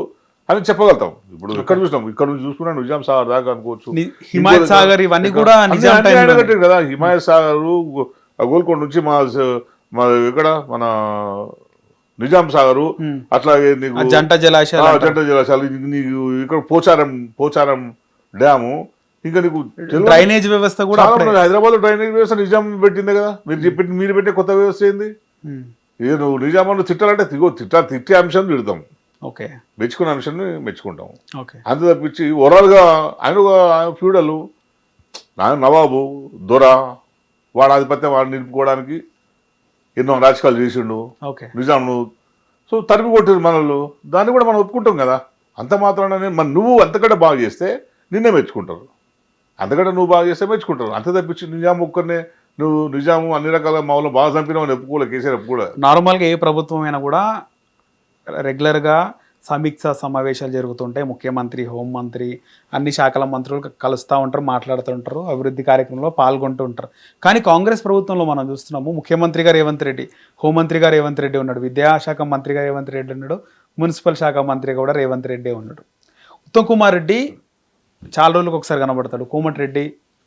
అని చెప్పగలుగుతాం. ఇప్పుడు ఇక్కడ చూసినాం, ఇక్కడ నుంచి చూసుకున్నాం నిజాం సాగర్ దాకా అనుకోవచ్చు, హిమాయత్ సాగర్ ఇవన్నీ కూడా కట్టారు కదా. హిమాయత్ సాగర్ గోల్కొండ నుంచి మా ఇక్కడ మన నిజాం సాగరు, అట్లాగే నీకు జంట జలాశయాలు, నీకు ఇక్కడ పోచారం డ్యాము, ఇంకా నీకు డ్రైనేజ్ వ్యవస్థ కూడా హైదరాబాద్ లో డ్రైనేజ్ వ్యవస్థ నిజాం పెట్టిందే కదా. మీరు పెట్టే కొత్త వ్యవస్థ ఏంది? నువ్వు నిజామాను తిట్టాలంటే తిట్టే అంశం తిడతాం, ఓకే మెచ్చుకున్న అంశాన్ని మెచ్చుకుంటాం. ఓకే అంత తప్పించి ఓవరాల్గా ఆయన ఫ్యూడలు నవాబు దొర వాడు ఆధిపత్యం వాడు నిలుపుకోవడానికి ఎన్నో రాజకీయాలు చేసిండు. ఓకే నిజాంను సో తరిమి కొట్టారు మనల్ని, దాన్ని కూడా మనం ఒప్పుకుంటాం కదా. అంత మాత్రాన మరి నువ్వు అంతకంటే బాగా చేస్తే నిన్నే మెచ్చుకుంటారు, అంతకంటే నువ్వు బాగా చేస్తే మెచ్చుకుంటారు. అంత తప్పించి నిజాం ఒక్కరినే నువ్వు నిజాము అన్ని రకాల మామూలు బాగా చంపినావు అని ఒప్పుకోలే కేసీఆర్ ఒప్పుకోలే. నార్మల్గా ఏ ప్రభుత్వం అయినా కూడా రెగ్యులర్గా సమీక్ష సమావేశాలు జరుగుతుంటాయి. ముఖ్యమంత్రి, హోంమంత్రి, అన్ని శాఖల మంత్రులు కలుస్తూ ఉంటారు, మాట్లాడుతుంటారు, అభివృద్ధి కార్యక్రమంలో పాల్గొంటూ ఉంటారు. కానీ కాంగ్రెస్ ప్రభుత్వంలో మనం చూస్తున్నాము, ముఖ్యమంత్రిగా రేవంత్ రెడ్డి, హోంమంత్రిగా రేవంత్ రెడ్డి ఉన్నాడు, విద్యాశాఖ మంత్రిగా రేవంత్ రెడ్డి ఉన్నాడు, మున్సిపల్ శాఖ మంత్రిగా కూడా రేవంత్ రెడ్డి ఉన్నాడు. ఉత్తమ్ కుమార్ రెడ్డి చాలా రోజులకు ఒకసారి కనబడతాడు, కోమటిరెడ్డి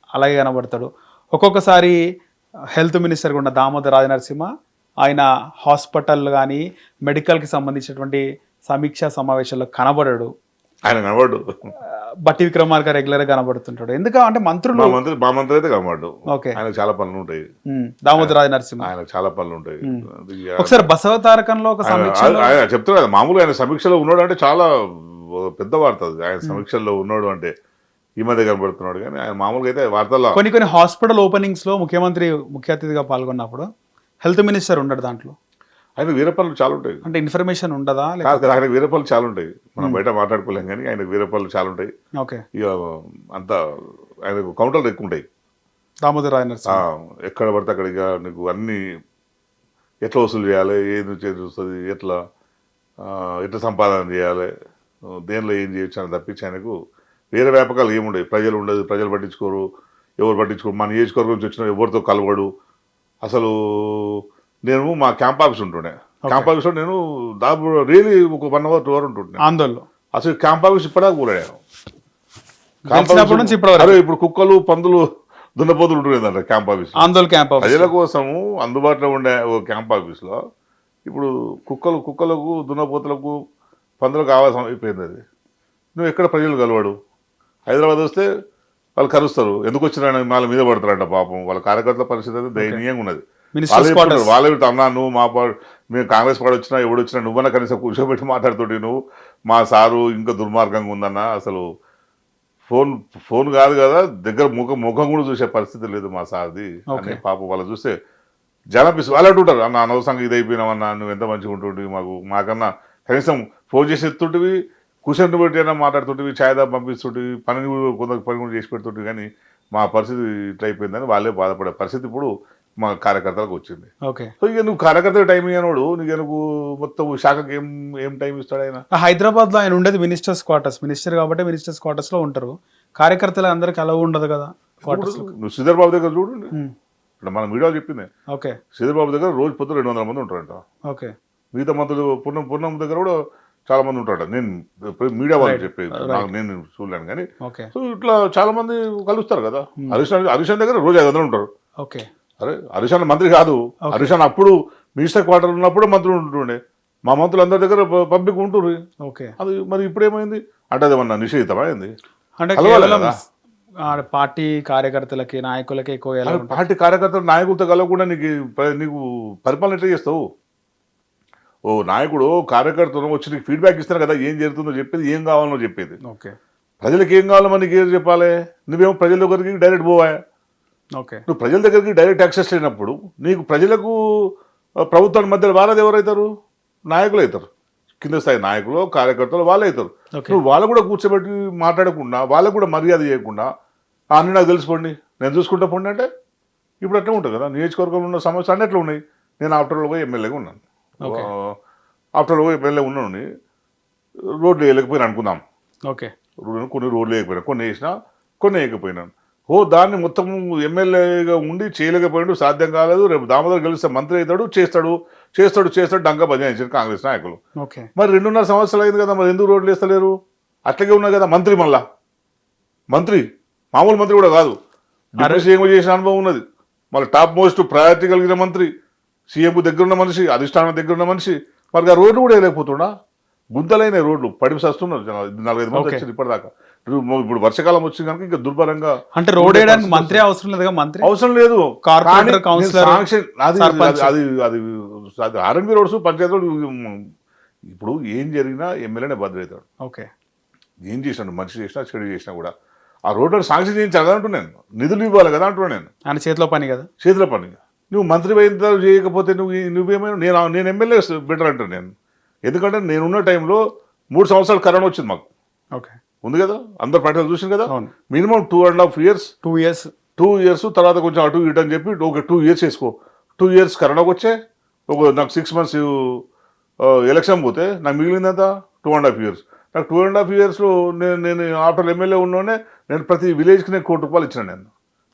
అలాగే కనబడతాడు. ఒక్కొక్కసారి హెల్త్ మినిస్టర్గా ఉన్న దామోదర్ రాజనరసింహ ఆయన హాస్పిటల్ కానీ మెడికల్కి సంబంధించినటువంటి సమీక్షా సమావేశాల్లో కనబడడు. ఆయన కనబడు. బట్టి విక్రమార్క రెగ్యులర్గా కనబడుతుంటాడు. ఎందుకు అంటే మంత్రులు మా మంత్రి అయితే కనబడు. ఓకే ఆయన చాలా పనులు ఉంటాయి. దామోదర్ రాజనరసింహ ఆయన చాలా పనులు ఉంటాయి. ఒకసారి బసవతారకంలో ఒక సమీక్ష ఆయన చెప్తున్నా కదా, మామూలుగా ఆయన సమీక్షలో ఉన్నాడు అంటే చాలా పెద్ద వార్త అది. ఆయన సమీక్షల్లో ఉన్నాడు అంటే ఈ మధ్య కనబడుతున్నాడు, కానీ ఆయన మామూలుగా అయితే వార్తల్లో కొన్ని హాస్పిటల్ ఓపెనింగ్స్ లో ముఖ్యమంత్రి ముఖ్య అతిథిగా పాల్గొన్నప్పుడు హెల్త్ మినిస్టర్ ఉండడు దాంట్లో. ఆయన వీర పనులు చాలా ఉంటాయి. అంటే ఇన్ఫర్మేషన్ ఉండదా? ఆయన వీర పనులు చాలా ఉంటాయి, మనం బయట మాట్లాడుకోలేం, కానీ ఆయన వీర పనులు చాలా ఉంటాయి. ఓకే ఇక అంతా ఆయన కౌంటర్లు ఎక్కువ ఉంటాయి. దామోదర్ రాజనరసింహ ఎక్కడ పడితే అక్కడ ఇక నీకు అన్ని ఎట్లా వసూలు చేయాలి, ఏది చేస్తుంది, ఎట్లా సంపాదన చేయాలి, దేనిలో ఏం చేయొచ్చు అని తప్పించి ఆయనకు వేరే వ్యాపకాలు ఏముండవు. ప్రజలు ఉండదు, ప్రజలు పట్టించుకోరు, ఎవరు పట్టించుకోరు. మన నియోజకవర్గం నుంచి వచ్చిన ఎవరితో కలవడు. అసలు నేను మా క్యాంప్ ఆఫీస్ ఉంటుండే, క్యాంప్ ఆఫీస్లో నేను దాదాపు రియలీ ఒక 1 hour 2 hours ఉంటుండే ఆందోళన. అసలు క్యాంప్ ఆఫీస్ ఇప్పటిదాకా కూడాను. ఇప్పుడు కుక్కలు, పందులు, దున్నపోతులు ఉంటుండేదంట క్యాంప్ ఆఫీస్. ఆందోళన క్యాంప్ ఆఫీస్ ప్రజల కోసము అందుబాటులో ఉండే ఓ క్యాంప్ ఆఫీస్లో ఇప్పుడు కుక్కలకు, దున్నపోతులకు, పందులకు ఆవాసం అయిపోయింది. అది నువ్వు ఎక్కడ ప్రజలు కలవాడు. హైదరాబాద్ వస్తే వాళ్ళు కరుస్తారు, ఎందుకు వచ్చినా వాళ్ళ మీద పడతారంట. పాపం వాళ్ళ కార్యకర్తల పరిస్థితి అయితే దయనీయంగా ఉన్నది. వాళ్ళే అన్నా నువ్వు మేము కాంగ్రెస్ పార్టీ వచ్చినా ఎవడు వచ్చినా నువ్వన్నా కనీసం కూర్చోబెట్టి మాట్లాడుతుంటే నువ్వు మా సారు ఇంకా దుర్మార్గంగా ఉందన్న. అసలు ఫోన్ కాదు కదా, దగ్గర ముఖం కూడా చూసే పరిస్థితి లేదు మా సార్ది అని పాపం వాళ్ళు చూస్తే జనపిస్తు వాళ్ళు అంటుంటారు, అన్న అనవసరంగా ఇది అయిపోయినామన్నా, నువ్వు ఎంత మంచిగా ఉంటుంటివి, మాకన్నా కనీసం ఫోన్ చేసి ఎత్తుంటివి, కూర్చొని పెట్టి అయినా మాట్లాడుతుంటివి, ఛాయ్ దాకా పంపిస్తుంటివి, పని కూడా చేసి పెడుతుంటివి. కానీ మా పరిస్థితి ఇట్లా అయిపోయిందని వాళ్ళే బాధపడే పరిస్థితి ఇప్పుడు మా కార్యకర్తలకు వచ్చింది. ఓకే సో ఇక నువ్వు కార్యకర్తలకు టైం ఇవ్వనోడు నువ్వు మొత్తం శాఖకి ఏం టైం ఇస్తాడు ఆయన? హైదరాబాద్ లో ఆయన ఉండేది మినిస్టర్స్ క్వార్టర్స్, మినిస్టర్ కాబట్టి మినిస్టర్స్ క్వార్టర్స్ లో ఉంటారు. కార్యకర్తలు అందరికి అలా ఉండదు కదా. నువ్వు శ్రీధర్ బాబు దగ్గర చూడండి, ఇక్కడ మన మీడియాలో చెప్పింది. ఓకే శ్రీధర్ బాబు దగ్గర రోజు పొద్దు 200 మంది ఉంటారంట. ఓకే మిగతా మంత్రులు పూర్ణం దగ్గర కూడా చాలా మంది ఉంటారట. నేను మీడియా వాళ్ళు చెప్పేది, నేను చూడలేను కానీ. సో ఇట్లా చాలా మంది కలుస్తారు కదా. హరీష్ దగ్గర రోజు 500 ఉంటారు. ఓకే అరే హరీష్ మంత్రి కాదు, హరీష్ అప్పుడు మినిస్టర్ క్వార్టర్ ఉన్నప్పుడు మంత్రులు ఉంటుండే. మా మంత్రులు అందరి దగ్గర పంపిక ఉంటుంది. ఓకే అది మరి ఇప్పుడు ఏమైంది అంటే అది ఏమన్నా నిషేధితమా అయింది? అంటే పార్టీ కార్యకర్తలకి, నాయకులకి ఎక్కువ పార్టీ కార్యకర్తలు నాయకులతో కలవకుండా నీకు పరిపాలన ఎట్లా చేస్తావు? ఓ నాయకుడు కార్యకర్తలు వచ్చి నీకు ఫీడ్బ్యాక్ ఇస్తారు కదా, ఏం జరుగుతుందో చెప్పేది, ఏం కావాలో చెప్పేది. ఓకే ప్రజలకు ఏం కావాలో మనకి ఏం చెప్పాలి? నువ్వేమో ప్రజల దగ్గరికి డైరెక్ట్ పోవా. ఓకే నువ్వు ప్రజల దగ్గరికి డైరెక్ట్ యాక్సెస్ అయినప్పుడు నీకు ప్రజలకు ప్రభుత్వానికి మధ్యలో వారది ఎవరైతారు? నాయకులు అవుతారు. కింద స్థాయి నాయకులు, కార్యకర్తలు వాళ్ళే అవుతారు. నువ్వు వాళ్ళు కూడా కూర్చోబెట్టి మాట్లాడకుండా, వాళ్ళకు కూడా మర్యాద చేయకుండా అన్నీ నాకు తెలుసుకోండి, నేను చూసుకుంటా పోండి అంటే ఇప్పుడు అట్లా ఉంటుంది కదా. నియోజకవర్గంలో ఉన్న సమస్యలు అన్నీ ఎట్లా ఉన్నాయి. నేను ఆఫ్టర్లో పోయి ఎమ్మెల్యేగా ఉన్నాను, ఆఫ్టర్లో పోయి ఎమ్మెల్యే ఉన్నాను, రోడ్లు వేయలేకపోయినా అనుకుందాం. ఓకే కొన్ని రోడ్లు వేయకపోయినా, కొన్ని వేసినా, కొన్ని వేయకపోయినాను. దాన్ని మొత్తం ఎమ్మెల్యేగా ఉండి చేయలేకపోయాడు, సాధ్యం కాలేదు. రేపు దామోదర్ గెలిస్తే మంత్రి అవుతాడు, చేస్తాడు డంకా బజాయించారు కాంగ్రెస్ నాయకులు. మరి 2.5 సంవత్సరాలు అయింది కదా, మరి ఎందుకు రోడ్లు వేస్తలేరు? అట్లాగే ఉన్నాయి కదా. మంత్రి మామూలు మంత్రి కూడా కాదు, సీఎం చేసిన అనుభవం ఉన్నది. మళ్ళీ టాప్ మోస్ట్ ప్రయారిటీ కలిగిన మంత్రి, సీఎంకు దగ్గర ఉన్న మనిషి, అధిష్టానం దగ్గర ఉన్న మనిషి. మరి ఆ రోడ్లు కూడా వేయలేకపోతున్నా. గుంతలైన రోడ్లు పడి వస్తున్నారు 4-5 మంది వచ్చారు ఇప్పటిదాకా. ఇప్పుడు వర్షాకాలం వచ్చింది కనుక ఇంకా దుర్భరంగా. అంటే రోడ్ వేయడానికి మంత్రి అవసరం లేదు, మంత్రి అవసరం లేదు. కార్పొరేటర్, కౌన్సిలర్, అది ఆర్ఎంబీ రోడ్స్, పంచాయతీ రోడ్డు ఇప్పుడు ఏం జరిగినా ఎమ్మెల్యేనే భద్రవుతాడు. ఓకే. ఏం చేసినాడు, మంచి చేసినా చెడు చేసినా కూడా ఆ రోడ్డు శాంక్షన్ చేయించాలి కదా అంటున్నాను, నిధులు ఇవ్వాలి కదా అంటున్నాను నేను. ఆయన చేతిలో పని కదా. చేతిలో పని. నువ్వు మంత్రి అయిన తర్వాత చేయకపోతే నువ్వేమైనా నేను ఎమ్మెల్యే బెటర్ అంటాను నేను. ఎందుకంటే నేనున్న టైంలో 3 సంవత్సరాలు కరోనా వచ్చింది మాకు. ఓకే. ఉంది కదా, అందరు పార్టీలు చూసింది కదా. అవును. మినిమం 2.5 years 2 years తర్వాత కొంచెం అటు ఇటు అని చెప్పి ఒక 2 years వేసుకో. 2 years కరోనాకు వచ్చే నాకు 6 months ఎలక్షన్ పోతే నాకు మిగిలిందంతా 2.5 years. నాకు 2.5 yearsలో నేను ఆఫ్టర్ ఎమ్మెల్యే ఉన్నోనే నేను ప్రతి విలేజ్కి నేను ₹1,00,00,000 ఇచ్చిన. నేను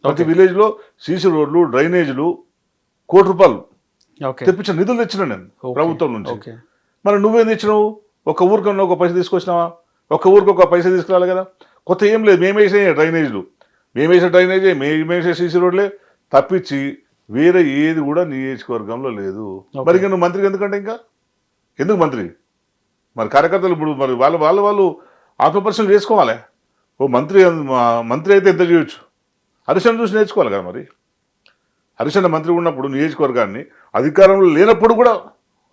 ప్రతి విలేజ్లో సీసీ రోడ్లు, డ్రైనేజీలు ₹1,00,00,000 తెప్పించిన, నిధులు తెచ్చిన నేను ప్రభుత్వం నుంచి. మరి నువ్వేం తెచ్చినావు? ఒక ఊరికన్నా ఒక పైసా తీసుకొచ్చినావా? ఒక ఊరికి ఒక పైసా తీసుకురాలి కదా. కొత్త ఏం లేదు, మేమేసే డ్రైనేజీలు, మేమేసే డ్రైనేజీ, మేమేసే సీసీ రోడ్లే తప్పించి వేరే ఏది కూడా నియోజకవర్గంలో లేదు. మరి ఇంకా నువ్వు మంత్రికి ఎందుకంటే ఇంకా ఎందుకు మంత్రి? మరి కార్యకర్తలు ఇప్పుడు మరి వాళ్ళు ఆత్మపరిశీలన చేసుకోవాలి. ఓ మంత్రి అయితే ఎంత చేయొచ్చు, హరిశన్న చూసి నేర్చుకోవాలి కదా. మరి హరిశన్న మంత్రి ఉన్నప్పుడు నియోజకవర్గాన్ని అధికారంలో లేనప్పుడు కూడా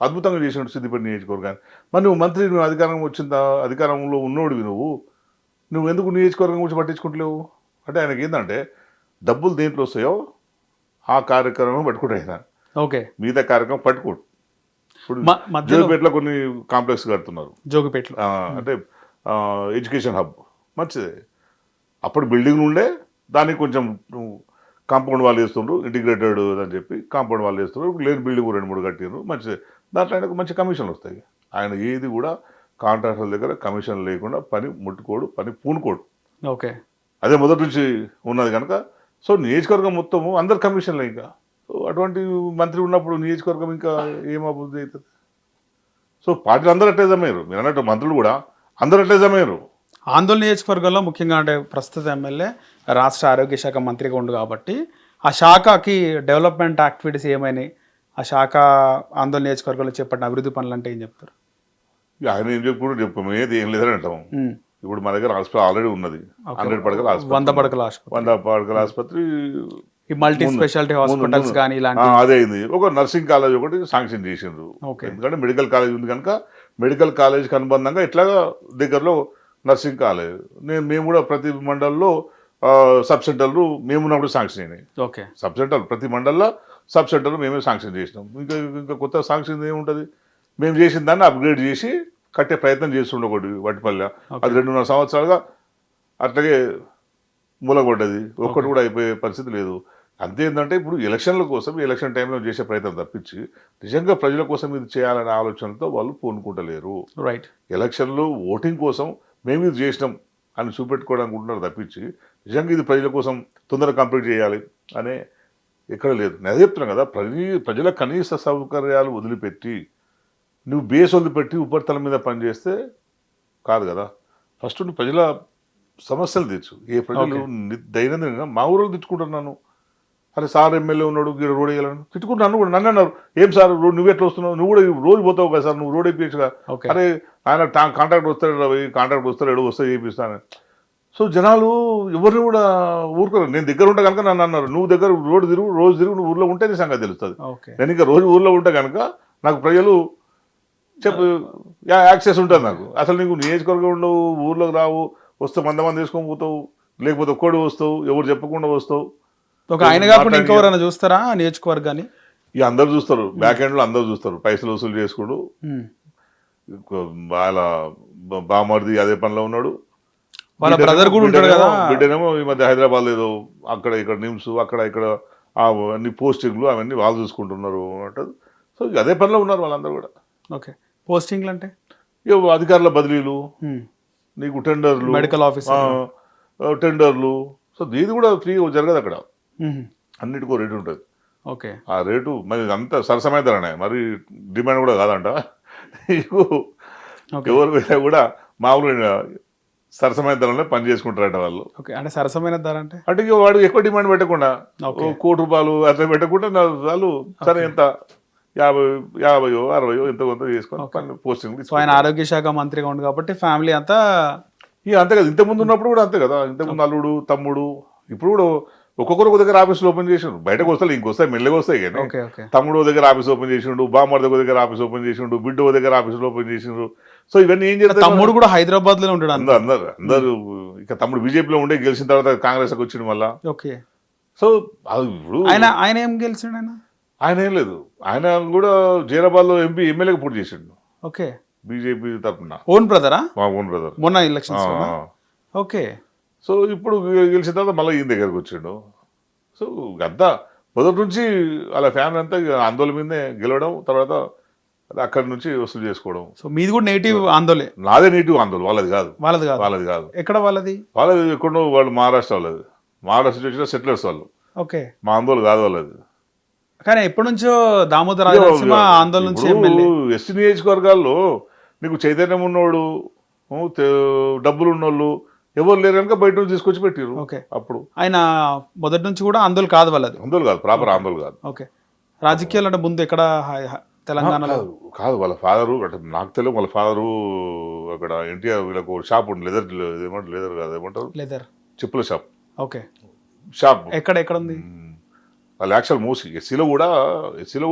అద్భుతంగా చేసినట్టు సిద్దిపేట నియోజకవర్గాన్ని. మరి నువ్వు మంత్రి, నువ్వు అధికారంలో ఉన్నోడివి, నువ్వు ఎందుకు నియోజకవర్గం గురించి పట్టించుకుంటలేవు? అంటే ఆయనకి ఏంటంటే డబ్బులు దేంట్లో వస్తాయో ఆ కార్యక్రమం పట్టుకుంటాయి ఆయన. ఓకే. మిగతా కార్యక్రమం పట్టుకోడు. ఇప్పుడు జోగిపేటలో కొన్ని కాంప్లెక్స్ కడుతున్నారు, జోగిపేటలో అంటే ఎడ్యుకేషన్ హబ్ మంచిదే. అప్పుడు బిల్డింగ్ ఉండే దానికి కొంచెం కాంపౌండ్ వాళ్ళు వేస్తుండ్రు, ఇంటిగ్రేటెడ్ అని చెప్పి కాంపౌండ్ వాళ్ళు వేస్తున్నారు. లేని బిల్డింగ్ 2-3 కట్టిండ్రు, మంచిదే. దాంట్లో ఆయనకు మంచి కమిషన్లు వస్తాయి. ఆయన ఏది కూడా కాంట్రాక్టర్ల దగ్గర కమిషన్ లేకుండా పని ముట్టుకోడు, పని పూనుకోడు. ఓకే. అదే మొదటి నుంచి ఉన్నది కనుక. సో నియోజకవర్గం మొత్తము అందరు కమిషన్లే. ఇంకా సో అటువంటి మంత్రి ఉన్నప్పుడు నియోజకవర్గం ఇంకా ఏం అభివృద్ధి అవుతుంది? సో పార్టీలు అందరూ అట్టే జమయ్యారు. మీరు అన్నట్టు మంత్రులు కూడా అందరూ అట్టే జమయ్యారు. ఆందోళన నియోజకవర్గంలో ముఖ్యంగా అంటే ప్రస్తుత ఎమ్మెల్యే రాష్ట్ర ఆరోగ్య శాఖ మంత్రిగా ఉండు కాబట్టి ఆ శాఖకి డెవలప్మెంట్ యాక్టివిటీస్ ఏమైనాయి, ఆ శాఖ ఆందోళన నియోజకవర్గంలో చేపట్టిన అభివృద్ధి పనులు అంటే ఏం చెప్తారు? ఆయన ఏం చెప్పాము, ఏది ఏం లేదని అంటాము. ఇప్పుడు మన దగ్గర హాస్పిటల్ ఆల్రెడీ ఉన్నది, 100 పడకల ఆసుపత్రి, 100 పడకల ఆసుపత్రి, మల్టీ స్పెషాలిటీ హాస్పిటల్స్ కానీ ఇలాంటి అదే అయింది. ఒక నర్సింగ్ కాలేజ్ ఒకటి శాంక్షన్ చేసిండ్రు. ఎందుకంటే మెడికల్ కాలేజ్ ఉంది కనుక మెడికల్ కాలేజ్కి అనుబంధంగా ఇట్లాగా దగ్గరలో నర్సింగ్ కాలేజ్. మేము కూడా ప్రతి మండల్లో సబ్ సెంటర్లు మేమున్నప్పుడు శాంక్షన్ అయినాయి. ఓకే. సబ్ సెంటర్ ప్రతి మండల్లో సబ్ సెంటర్లు మేమే శాంక్షన్ చేసినాం. ఇంకా కొత్త శాంక్షన్ ఏముంటుంది? మేము చేసిన దాన్ని అప్గ్రేడ్ చేసి కట్టే ప్రయత్నం చేస్తుండే ఒకటి వటిపల్లె. అది 2.5 సంవత్సరాలుగా అట్లాగే మూలగొడ్డది, ఒక్కటి కూడా అయిపోయే పరిస్థితి లేదు. అంతే. ఏంటంటే ఇప్పుడు ఎలక్షన్ల కోసం ఎలక్షన్ టైంలో చేసే ప్రయత్నం తప్పించి నిజంగా ప్రజల కోసం ఇది చేయాలనే ఆలోచనతో వాళ్ళు పూనుకుంటలేరు. రైట్. ఎలక్షన్లో ఓటింగ్ కోసం మేము ఇది చేసినాం అని చూపెట్టుకోవడానికి ఉంటున్నారు తప్పించి నిజంగా ఇది ప్రజల కోసం తొందరగా కంప్లీట్ చేయాలి అనే ఎక్కడ లేదు. నేను చెప్తున్నాను కదా, ప్రజల కనీస సౌకర్యాలు వదిలిపెట్టి నువ్వు బేస్ వదిలిపెట్టి ఉపరితల మీద పనిచేస్తే కాదు కదా. ఫస్ట్ నువ్వు ప్రజల సమస్యలు తెచ్చు. ఏ ప్రజలు దైనందినంగా మా ఊళ్ళో తెచ్చుకుంటున్నాను, అరే సార్ ఎమ్మెల్యే ఉన్నాడు గీడ రోడ్ వేయాలని తిట్టుకుంటున్నాను కూడా. నన్ను అన్నారు, ఏం సార్ నువ్వు ఎట్లా వస్తున్నావు, నువ్వు కూడా రోజు పోతావు కదా సార్, నువ్వు రోడ్ వేయించగా. అరే ఆయన కాంట్రాక్ట్ వస్తాడు వస్తే చేపిస్తాను. సో జనాలు ఎవరిని కూడా ఊరుకోరు. నేను దగ్గర ఉంటే కనుక నన్ను అన్నారు, నువ్వు దగ్గర రోజు తిరుగు నువ్వు ఊర్లో ఉంటే నీ సంగతి తెలుస్తుంది. నేను ఇంకా రోజు ఊర్లో ఉంటే కనుక నాకు ప్రజలు యాక్సెస్ ఉంటుంది నాకు. అసలు నీకు నియోజకవర్గం ఉండవు, ఊర్లోకి రావు, వస్తే మంది తీసుకొని పోతావు, లేకపోతే ఒక్కడు వస్తావు, ఎవరు చెప్పకుండా వస్తావు. ఒక ఆయన కాకుండా ఇంకెవరైనా చూస్తారా నియోజకవర్గాన్ని? ఇక అందరు చూస్తారు, బ్యాక్ ఎండ్ లో అందరు చూస్తారు. పైసలు వసూలు చేసుకుడు, వాళ్ళ బామర్ది అదే పనిలో ఉన్నాడు, వాళ్ళ బ్రదర్ కూడా ఉంటాడు కదా. బిడ్డనేమో ఈ మధ్య హైదరాబాద్ ఏదో అక్కడ ఇక్కడ నిమ్స్ అక్కడ ఇక్కడ అన్ని పోస్టింగ్లు అవన్నీ వాళ్ళు చూసుకుంటున్నారు అంటారు. సో అదే పనిలో ఉన్నారు వాళ్ళందరూ కూడా. ఓకే. పోస్టింగ్లు అంటే అధికారుల బదిలీలు, నీకు టెండర్లు, మెడికల్ ఆఫీసర్ టెండర్లు. సో దీని కూడా ఫ్రీగా జరగదు అక్కడ, అన్నిటికో రేటు ఉంటుంది. ఓకే. ఆ రేటు మరి అంత సరసమైన ధరనే, మరి డిమాండ్ కూడా కాదంట. ఎవరు వెళ్ళా కూడా మామూలుగా సరసమైన ధరలో పని చేసుకుంటారట వాళ్ళు. అంటే సరసమైన ధర అంటే అంటే వాడు ఎక్కువ డిమాండ్ పెట్టకుండా ₹1,00,00,000 అట్లా పెట్టకుండా వాళ్ళు సరే ఎంత 50, 60 ఎంత కొంత చేసుకొని పోస్టింగ్. ఆయన ఆరోగ్య శాఖ మంత్రిగా ఉంది కాబట్టి ఫ్యామిలీ అంతా ఇక అంతే కదా. ఇంతకుముందు ఉన్నప్పుడు కూడా అంతే కదా. ఇంతకుముందు అల్లుడు తమ్ముడు, ఇప్పుడు కూడా ఒక్కొక్కరు ఒక దగ్గర ఆఫీసులు ఓపెన్ చేసిండు. బయటకు వస్తాయి ఇంకొస్తాయి మెల్లగా వస్తాయి కానీ ఓకే ఓకే తమ్ముడు ఓ దగ్గర ఆఫీస్ ఓపెన్ చేసిండు, బామ్మడి ఒక దగ్గర ఆఫీస్ ఓపెన్ చేసిండు, బిడ్డ ఓ దగ్గర ఆఫీసులు ఓపెన్ చేసిండ్రు. సో ఇవన్నీ ఏం చేస్తారు? తమ్ముడు కూడా హైదరాబాద్ లోనే ఉంటాడు అందరు ఇక తమ్ముడు బీజేపీలో ఉండే గెలిచిన తర్వాత కాంగ్రెస్ వచ్చిండు మళ్ళా. ఓకే. సో అది ఇప్పుడు ఆయన ఏం గెలిచాడు ఆయన ఏం లేదు, ఆయన కూడా జైరాబాద్ లో ఎమ్మెల్యేగా పోటీ చేసిండు ఓకే బీజేపీ తరఫున. ఓన్ బ్రదరా? మా ఓన్ బ్రదర్. మొన్న ఎలక్షన్స్ ఓకే. సో ఇప్పుడు గెలిచిన తర్వాత మళ్ళీ ఈయన దగ్గరకు వచ్చిండు. సో అంతా మొదటి నుంచి వాళ్ళ ఫ్యామిలీ అంతా ఆందోళన మీదనే గెలవడం, తర్వాత అక్కడి నుంచి వసూలు చేసుకోవడం. సో మీది కూడా నెగిటివ్ ఆందోళన? నాదే నెగిటివ్ ఆందోళన, వాళ్ళది కాదు. వాళ్ళది కాదు. ఎక్కడ వాళ్ళది? ఎక్కడో వాళ్ళు మహారాష్ట్ర వాళ్ళది, మహారాష్ట్ర నుంచి వచ్చిన సెటిలర్స్ వాళ్ళు. ఓకే. మా ఆందోళన కాదు వాళ్ళది. కానీ ఎప్పటి నుంచో దామోదర రాజనరసింహ ఆందోళన నుంచి ఎస్టీ నియోజకవర్గాల్లో నీకు చైతన్యం ఉన్నోడు, డబ్బులు ఉన్నోళ్ళు ఎవరు లేరు కనుక బయట నుంచి తీసుకొచ్చి పెట్టారు. ఓకే. అప్పుడు ఆయన మొదటి నుంచి కూడా ఆందోళన కాదు వాళ్ళది? ఆందోళన కాదు, ప్రాపర్ ఆందోళన కాదు. ఓకే. రాజకీయాలు అంటే ముందు ఎక్కడ తెలంగాణలో? కాదు వాళ్ళ ఫాదరు అంటే నాకు తెలియదు, వాళ్ళ ఫాదరు అక్కడ ఎన్టీఆర్ వీళ్ళకు షాప్ ఉంది, లెదర్ కాదు ఏమంటారు, లెదర్ చెప్పుల షాప్. ఓకే. షాప్ ఎక్కడ ఉంది? వాళ్ళు యాక్చువల్ మూసి ఎస్సీలో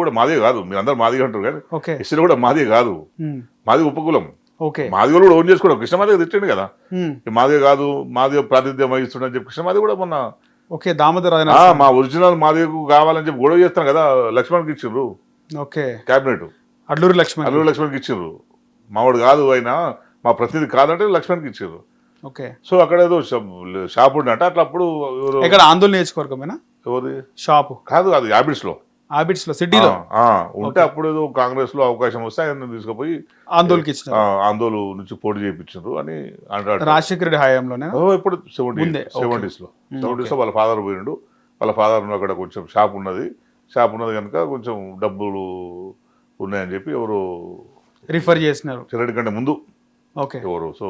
కూడా మాదే కాదు, మీరు అందరు మాది అంటారు కానీ ఓకే. ఎస్సీలో కూడా మాదే కాదు, మాది ఉపకులం. ఓకే. మాదిగలు కూడా ఓన్ చేసుకోవడం. కృష్ణమాదిగ తెచ్చండి కదా, మాదిగ కాదు మాదిగ ప్రాతినిధ్యం వహిస్తుండని చెప్పి కృష్ణమాదిగ కూడా మొన్న ఓకే దామోదర మా ఒరిజినల్ మాదిగకు కావాలని చెప్పి గొడవ చేస్తాను కదా, లక్ష్మణ్కి ఇచ్చిండ్రు. ఓకే. క్యాబినెట్ అల్లూరి లక్ష్మణ్కి ఇచ్చిండ్రు. మావాడు కాదు అయినా మా ప్రతినిధి కాదంటే లక్ష్మణ్కి ఇచ్చిండ్రు. ఓకే. సో అక్కడ ఏదో షాప్ ఉండే అంటే అట్లా అప్పుడు ఇక్కడ ఆందోళన నియోజకవర్గమేనా ఎవరి షాపు? కాదు అది హ్యాబిట్స్ లో సిటీలో ఉంటే అప్పుడు ఏదో కాంగ్రెస్ లో అవకాశం వస్తే ఆయన తీసుకుపోయి ఆందోళన నుంచి పోటీ చేయించారు అని అంటారు. రాజశేఖర రెడ్డి హయాంలోనే ఇప్పుడు 70s లో వాళ్ళ ఫాదర్ పోయిండు. వాళ్ళ ఫాదర్ అక్కడ కొంచెం షాప్ ఉన్నది కనుక కొంచెం డబ్బులు ఉన్నాయని చెప్పి ఎవరు రిఫర్ చేసినారు చిరటి కంటే ముందు ఎవరు. సో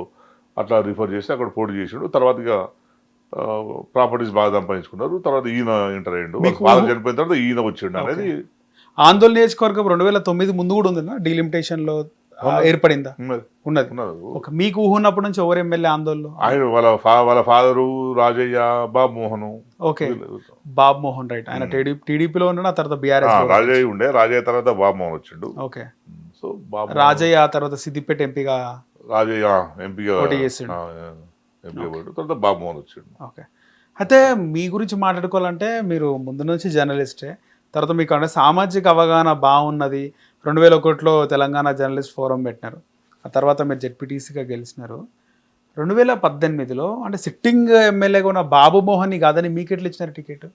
అట్లా రిఫర్ చేసి అక్కడ పోటీ చేసిండు. తర్వాత ఇక ప్రాపర్టీస్ బాగా సంపాదించుకున్నారు. తర్వాత ఈయన ఎంటర్ అయ్యిండు. ఫాదర్ చనిపోయిన తర్వాత ఈయన వచ్చిండు అనేది. ఆందోళన నియోజకవర్గం 2009 ముందు కూడా ఉందా డిలిమిటేషన్ లో ఏర్పడిందా? ఉన్నది. మీకు ఊహన్నప్పటి నుంచి ఎవరు ఎమ్మెల్యే ఆందోళన? ఆయన వాళ్ళ ఫాదరు రాజయ్య, బాబు మోహన్. ఓకే. బాబు మోహన్ రైట్. ఆయన టీడీపీలో ఉన్నాడు, ఆ తర్వాత బీఆర్ఎస్. రాజయ్య ఉండే, రాజయ్య తర్వాత బాబు మోహన్ వచ్చిండు. ఓకే. సో బాబు రాజయ్య ఆ తర్వాత సిద్దిపేట ఎంపీగా రాజయ్య ఎంపీగా పోటీ చేసిండు. తర్వాత బాబు మోహన్ వచ్చిండు. ఓకే. అయితే మీ గురించి మాట్లాడుకోవాలంటే మీరు ముందు నుంచి జర్నలిస్టే, తర్వాత మీకు అంటే సామాజిక అవగాహన బాగున్నది. 2001లో తెలంగాణ జర్నలిస్ట్ ఫోరం పెట్టినారు, ఆ తర్వాత మీరు జెడ్పీటీసీగా గెలిచినారు. 2018లో అంటే సిట్టింగ్ ఎమ్మెల్యేగా ఉన్న బాబు మోహన్ని కాదని మీకు ఎట్లా ఇచ్చినారు టికెట్?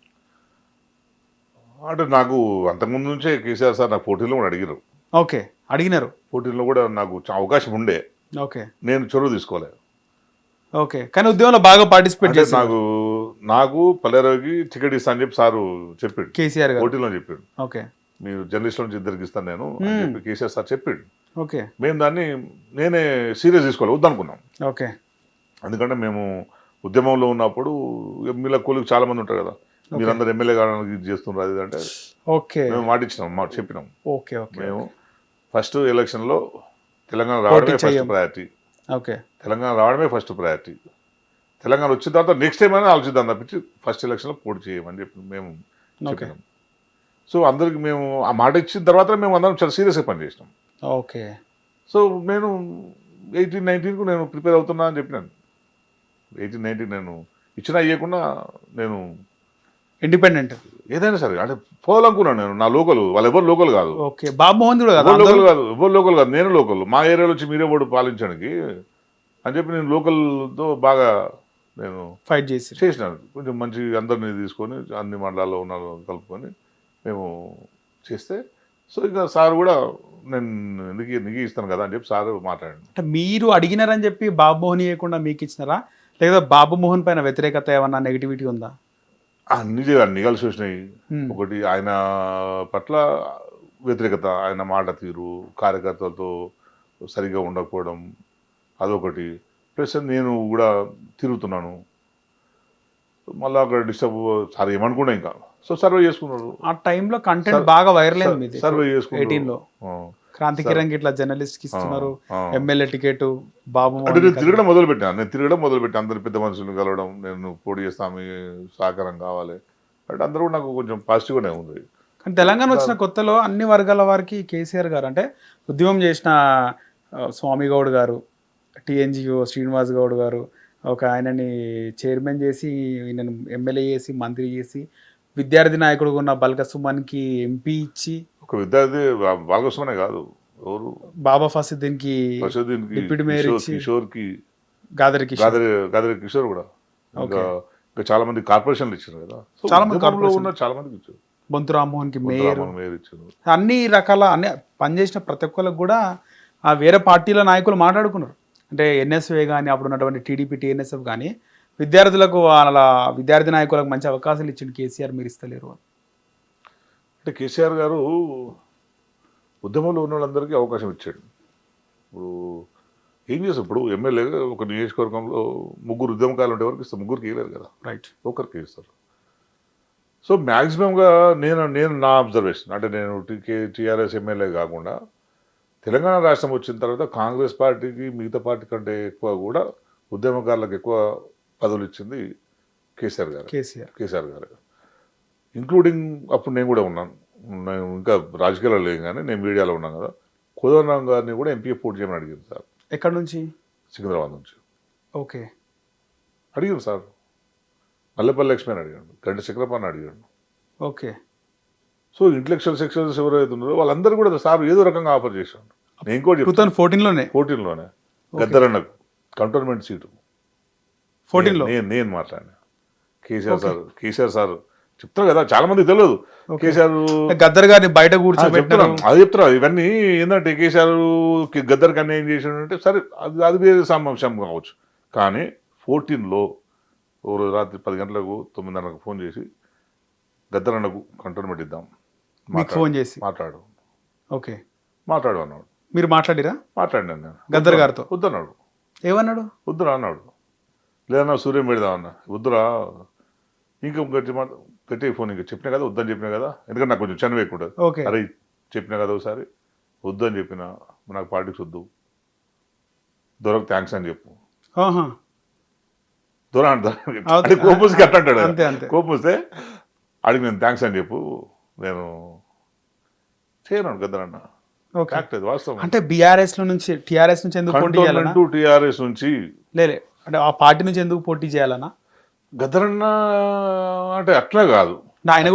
అంటే నాకు అంతకుముందు నుంచే కేసీఆర్ సార్ నాకు పోటీలో కూడా అడిగారు. ఓకే. అడిగినారు. పోటీలో కూడా నాకు అవకాశం ఉండే. ఓకే. నేను చొరవ తీసుకోలేదు. ఓకే. కానీ ఉద్యమంలో బాగా పార్టిసిపేట్ చేసి నాకు పల్లెరావుకి టికెట్ ఇస్తా అని చెప్పి సారు చెప్పాడు, కేసీఆర్ గారు పోటీలో చెప్పాడు. ఓకే. మీరు జర్నలిస్టుల నుంచి ఇద్దరికి ఇస్తాను నేను అని చెప్పి కేసీఆర్ సార్ చెప్పాడు. ఓకే. మేము దాన్ని నేనే సీరియస్ తీసుకోవాలి వద్దనుకున్నాం. ఓకే. ఎందుకంటే మేము ఉద్యమంలో ఉన్నప్పుడు ఎమ్మెల్యే కూలికి చాలా మంది ఉంటారు కదా, మీరందరూ ఎమ్మెల్యే కావడానికి ఇది చేస్తున్నారు అది అంటే ఓకే మేము మాట చెప్పినాం. ఓకే. ఓకే. మేము ఫస్ట్ ఎలక్షన్లో తెలంగాణ రావడమే ఫస్ట్ ప్రయారిటీ. ఓకే. తెలంగాణ రావడమే ఫస్ట్ ప్రయారిటీ. తెలంగాణ వచ్చిన తర్వాత నెక్స్ట్ టైం అయినా ఆలోచిద్దాం తప్పించి ఫస్ట్ ఎలక్షన్లో పోటీ చేయమని చెప్పి మేము చెప్పినాం. సో అందరికి మేము ఆ మాట ఇచ్చిన తర్వాత మేము అందరం చాలా సీరియస్గా పనిచేసినాం. ఓకే. సో నేను 18-19కు నేను ప్రిపేర్ అవుతున్నా అని చెప్పినాను. 18-19 నేను ఇచ్చినా ఇవ్వకుండా నేను ఇండిపెండెంట్ ఏదైనా సరే అంటే పోవాలనుకున్నాను. నేను నా లోకల్, వాళ్ళు ఎవరు లోకల్ కాదు. ఓకే. బాబు మోహన్ కూడా లోకల్ కాదు, ఎవరు లోకల్ కాదు, నేను లోకల్. మా ఏరియాలో వచ్చి మీరే ఓడి పాలించడానికి అని చెప్పి నేను లోకల్తో బాగా నేను ఫైట్ చేసినాను. కొంచెం మంచి అందరినీ తీసుకొని అన్ని మండలాల్లో ఉన్న కలుపుకొని మేము చేస్తే, సో ఇక సార్ కూడా నేను ఎందుకు ఇస్తాను కదా అని చెప్పి సార్ మాట్లాడండి. అంటే మీరు అడిగినారని చెప్పి బాబు మోహన్ ఇవ్వకుండా మీకు ఇచ్చినారా, లేదా బాబు మోహన్ పైన వ్యతిరేకత ఏమన్నా నెగిటివిటీ ఉందా? అన్ని కలిసి వచ్చినాయి. ఒకటి ఆయన పట్ల వ్యతిరేకత, ఆయన మాట తీరు, కార్యకర్తలతో సరిగ్గా ఉండకపోవడం అదొకటి. ప్లస్ నేను కూడా తిరుగుతున్నాను, మళ్ళీ అక్కడ డిస్టర్బ్ సార్ ఏమనుకున్నా ఇంకా. సో సర్వే చేసుకున్నాడు. ఆ టైంలో కంటెంట్ బాగా వైరల్ అయింది. సర్వే చేసుకున్నాడు. 18లో క్రాంతి కిరణ్ ఇట్లా జర్నలిస్ట్ ఇస్తున్నారు ఎమ్మెల్యే టికెట్. బాబు అంటే నేను తిరగడం మొదలుపెట్టాను. అందరి పెద్ద మనుషులను కలవడం, నేను పోటీ చేస్తాను, సహకారం కావాలి అంటే అందరూ కూడా నాకు కొంచెం పాజిటివ్గానే ఉంది. కానీ తెలంగాణ వచ్చిన కొత్తలో అన్ని వర్గాల వారికి కేసీఆర్ గారు అంటే ఉద్యమం చేసిన స్వామి గౌడ్ గారు, టీఎన్జిఓ శ్రీనివాస్ గౌడ్ గారు ఒక ఆయనని చైర్మన్ చేసి, ఈయనను ఎమ్మెల్యే చేసి, మంత్రి చేసి, విద్యార్థి నాయకుడు ఉన్న బల్క సుమన్కి ఎంపీ ఇచ్చి, ఒక విద్యార్థి బాలకృష్ణనే కాదు, ఎవరు బాబా ఫసీద్దీన్కి డిప్యూటీ మేయర్ ఇచ్చి, కిషోర్కి గాదరి కిషోర్, గాదరి కిషోర్ కూడా ఇంకా చాలా మంది కార్పొరేషన్లు ఇచ్చారు కదా. చాలా మంది కార్పొరేషన్ ఉన్న చాలా మందికి ఇచ్చారు. బొంతు రామ్మోహన్కి మేయర్ ఇచ్చారు. అన్ని రకాల అన్ని పనిచేసిన ప్రతి ఒక్కరికి కూడా ఆ వేరే పార్టీల నాయకులు మాట్లాడుకున్నారు. అంటే ఎన్ఎస్ఏ కానీ అప్పుడు ఉన్నటువంటి టీడీపీ టీఎన్ఎస్ఎఫ్ కానీ విద్యార్థులకు వాళ్ళ విద్యార్థి నాయకులకు మంచి అవకాశాలు ఇచ్చింది కేసీఆర్, మీరు ఇస్తలేరు అని. అంటే కేసీఆర్ గారు ఉద్యమంలో ఉన్న వాళ్ళందరికీ అవకాశం ఇచ్చాడు. ఇప్పుడు ఏం చేస్తాం, ఇప్పుడు ఎమ్మెల్యే ఒక నియోజకవర్గంలో 3 ఉద్యమకాలు ఉంటే వరకు ఇస్తారు, 3కి వేయలేరు కదా, రైట్, ఒకరికి ఇస్తారు. సో మ్యాక్సిమంగా నేను నా అబ్జర్వేషన్ అంటే నేను టీఆర్ఎస్ ఎమ్మెల్యే కాకుండా తెలంగాణ రాష్ట్రం వచ్చిన తర్వాత కాంగ్రెస్ పార్టీకి మిగతా పార్టీ కంటే ఎక్కువ కూడా ఉద్యమకారులకు ఎక్కువ పదవులు ఇచ్చింది కేసీఆర్ గారు, ఇంక్లూడింగ్ అప్పుడు నేను కూడా ఉన్నాను. నేను ఇంకా రాజకీయాల్లో లేను కానీ నేను మీడియాలో ఉన్నాను కదా. కోదండరాం గారిని కూడా ఎంపీ పోటీ చేయమని అడిగింది సార్. ఎక్కడి నుంచి? సికింద్రాబాద్ నుంచి. ఓకే, అడిగాను సార్. మల్లెపల్లి లక్ష్మి అని అడిగాడు, గంట చక్రపాణి అడిగాడు. ఓకే. సో ఇంటలెక్చువల్ సెక్షన్స్ ఎవరైతే ఉన్నారో వాళ్ళందరూ కూడా సార్ ఏదో రకంగా ఆఫర్ చేశాను. నేను కూడా 2014లోనే గద్దరన్నకు కంటోన్మెంట్ సీటు 14లో నేను మాట్లాడినా. కేసీఆర్ సార్ చెప్తారు కదా, చాలా మంది తెలియదు. కేసీఆర్ గద్దర్ గారిని బయట కూర్చోబెట్టారు, అది చెప్తున్నారు. ఇవన్నీ ఏంటంటే కేసీఆర్ గద్దర్ కన్నా ఏం చేసాడంటే సరే అది వేరే సాంశం కావచ్చు. కానీ 14లో ఓ రోజు రాత్రి 10 గంటలకు 9:30 ఫోన్ చేసి గద్దర్ అన్నకు కంటోన్మెంట్ ఇద్దాం, ఫోన్ చేసి మాట్లాడు. ఓకే, మాట్లాడు అన్నాడు. మీరు మాట్లాడిరా? మాట్లాడినాను నేను గద్దర్ గారితో. వద్దన్నాడు. ఏమన్నాడు? వద్దురా అన్నాడు. లేదన్నా సూర్యం పెడదాం అన్న. వద్దురా, ఇంకా గట్టి ఫోన్ ఇంకా చెప్పినా కదా, వద్దని చెప్పినా కదా, ఎందుకంటే నాకు కొంచెం చనువు ఎక్కువ ఉంటుంది. ఓకే, అరే చెప్పినా కదా ఒకసారి, వద్దని చెప్పిన నాకు పార్టీకి వద్దు, దొరకు థ్యాంక్స్ అని చెప్పు. దొర అంటే కోపూసి అంటాడు, కోపూస్తే అడిగి నేను థ్యాంక్స్ అని చెప్పు, నేను చేయను గద్దరన్న. వాస్తవం. అంటే బీఆర్ఎస్ నుంచి టీఆర్ఎస్ నుంచి ఎందుకు పోటీ చేయాలన్నా? టీఆర్ఎస్ నుంచి లేదు, అంటే ఆ పార్టీ నుంచి ఎందుకు పోటీ చేయాలన్నా? గద్దరన్న అంటే అట్లా కాదు, ఆయన